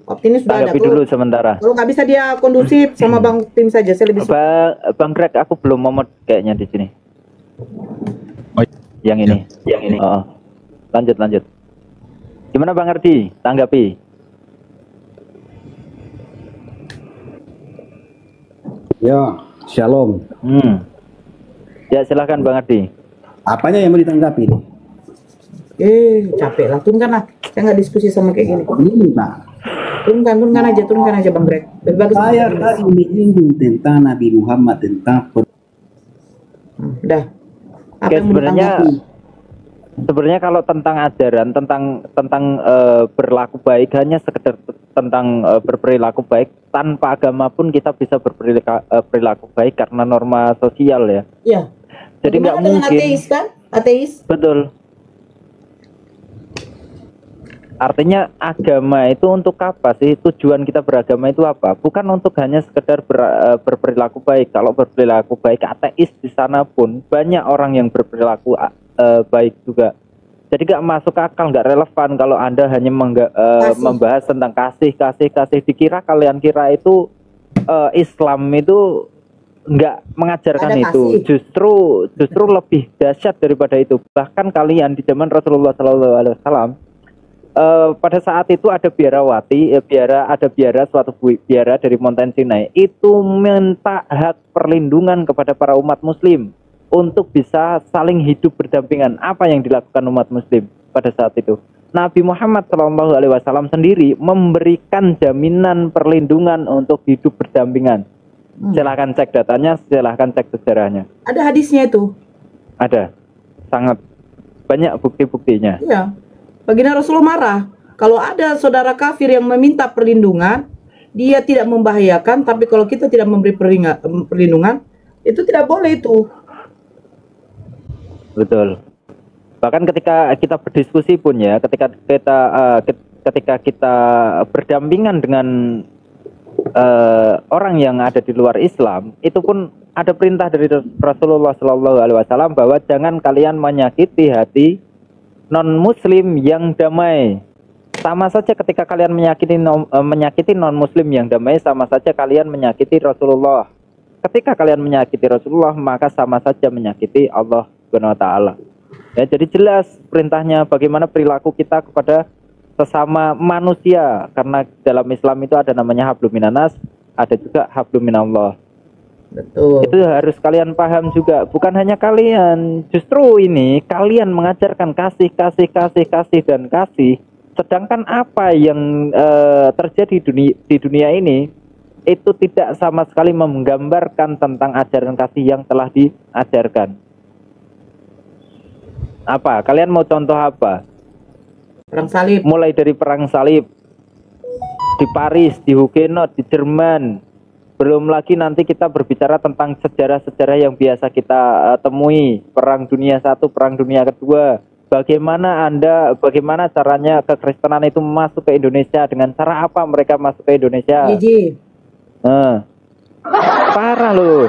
S3: Optimis sudah ada.
S8: Tanggapi dulu sementara.
S3: Kalau nggak bisa dia kondusif sama Bang Tim saja, saya lebih suka.
S8: Bang Greg, aku belum momot kayaknya di sini. Yang ini. Oh. Lanjut. Gimana Bang Ardi? Tanggapi.
S10: Ya, shalom.
S8: Ya silakan Bang Ardi.
S10: Apanya yang mau ditanggapi nih?
S3: Capek lah, turunkan lah. Saya nggak diskusi sama kayak gini.
S10: Ini Pak.
S3: Turunkan aja Bang Greg.
S10: Saya tadi menyinggung tentang Nabi Muhammad, tentang
S3: Udah.
S8: Oke, sebenarnya kalau tentang ajaran tentang berlaku baik, hanya sekedar tentang berperilaku baik, tanpa agama pun kita bisa berperilaku baik karena norma sosial ya.
S3: Iya.
S8: Jadi nggak mungkin.
S3: Ateis kan? Ateis.
S8: Betul. Artinya agama itu untuk apa sih? Tujuan kita beragama itu apa? Bukan untuk hanya sekedar berperilaku baik. Kalau berperilaku baik, ateis di sana pun banyak orang yang berperilaku baik juga. Jadi nggak masuk akal, nggak relevan kalau Anda hanya membahas tentang kasih. Kalian kira itu Islam itu nggak mengajarkan itu. Justru lebih dahsyat daripada itu. Bahkan kalian di zaman Rasulullah SAW, pada saat itu ada suatu biara dari Mountain Sinai itu minta hak perlindungan kepada para umat muslim untuk bisa saling hidup berdampingan. Apa yang dilakukan umat muslim pada saat itu? Nabi Muhammad SAW sendiri memberikan jaminan perlindungan untuk hidup berdampingan. Silahkan cek datanya, silahkan cek sejarahnya.
S3: Ada hadisnya itu?
S8: Ada, sangat banyak bukti-buktinya.
S3: Iya. Baginda Rasulullah marah kalau ada saudara kafir yang meminta perlindungan, dia tidak membahayakan, tapi kalau kita tidak memberi perlindungan, itu tidak boleh itu.
S8: Betul. Bahkan ketika kita berdiskusi pun ya, ketika kita berdampingan dengan orang yang ada di luar Islam, itu pun ada perintah dari Rasulullah SAW bahwa jangan kalian menyakiti hati non-muslim yang damai. Sama saja ketika kalian menyakiti non-muslim yang damai, sama saja kalian menyakiti Rasulullah. Ketika kalian menyakiti Rasulullah, maka sama saja menyakiti Allah Subhanahu wa taala. Ya, jadi jelas perintahnya bagaimana perilaku kita kepada sesama manusia, karena dalam Islam itu ada namanya hablum minanas, ada juga hablum minallah.
S3: Betul.
S8: Itu harus kalian paham juga. Bukan hanya kalian. Justru ini kalian mengajarkan kasih. Sedangkan apa yang terjadi di dunia ini itu tidak sama sekali menggambarkan tentang ajaran kasih yang telah diajarkan. Apa? Kalian mau contoh apa?
S3: Perang salib.
S8: Mulai dari perang salib di Paris, di Huguenot, di Jerman. Belum lagi nanti kita berbicara tentang sejarah-sejarah yang biasa kita temui. Perang Dunia I, Perang Dunia II. Bagaimana caranya kekristenan itu masuk ke Indonesia, dengan cara apa mereka masuk ke Indonesia? Parah loh.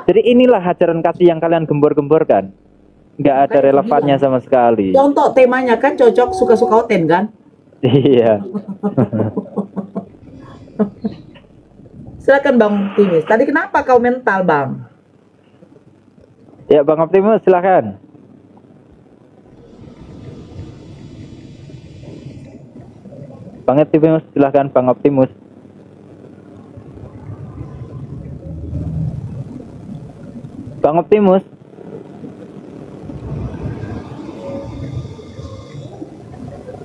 S8: Jadi inilah ajaran kasih yang kalian gembor-gemborkan. Nggak ada relevannya sama sekali.
S3: Contoh temanya kan cocok suka-suka Oten kan?
S8: Iya.
S3: Silakan Bang Optimis. Tadi kenapa kau mental Bang?
S8: Ya Bang Optimus silakan. Bang Optimus silakan Bang Optimus. Bang Optimus.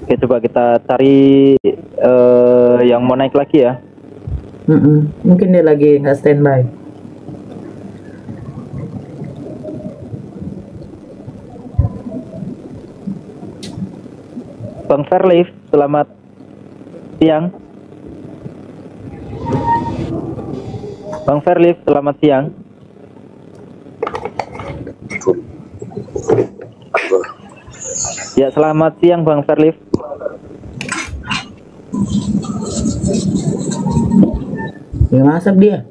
S8: Oke, coba kita cari yang mau naik lagi ya.
S3: Mungkin dia lagi nggak standby.
S8: Bang Fairlift, selamat siang. Bang Fairlift, selamat siang. Ya, selamat siang Bang Fairlift.
S3: Yang masak dia.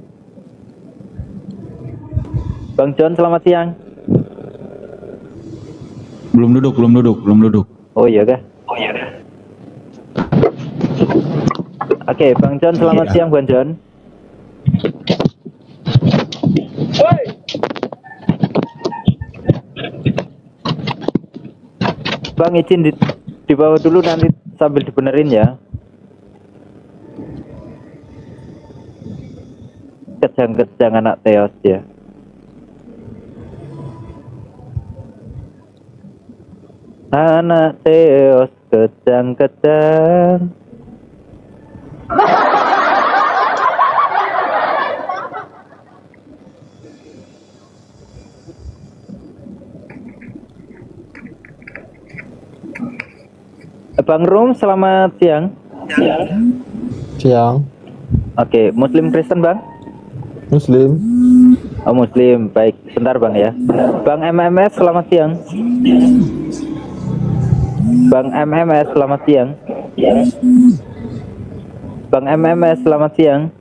S8: Bang John, selamat siang.
S2: Belum duduk.
S8: Oh iya kah? Oke, Bang John, selamat siang Bang John. Bang, izin di bawah dulu, nanti sambil dibenerin ya. Kejang-kejang anak Teos ya. Anak Teos kejang-kejang. Bang Rum, selamat siang.
S12: Siang.
S8: Oke, Muslim Kristen Bang?
S12: Muslim.
S8: Oh Muslim, baik. Bentar Bang ya. Bang MMS, selamat siang. Bang MMS, selamat siang. Bang MMS, selamat siang.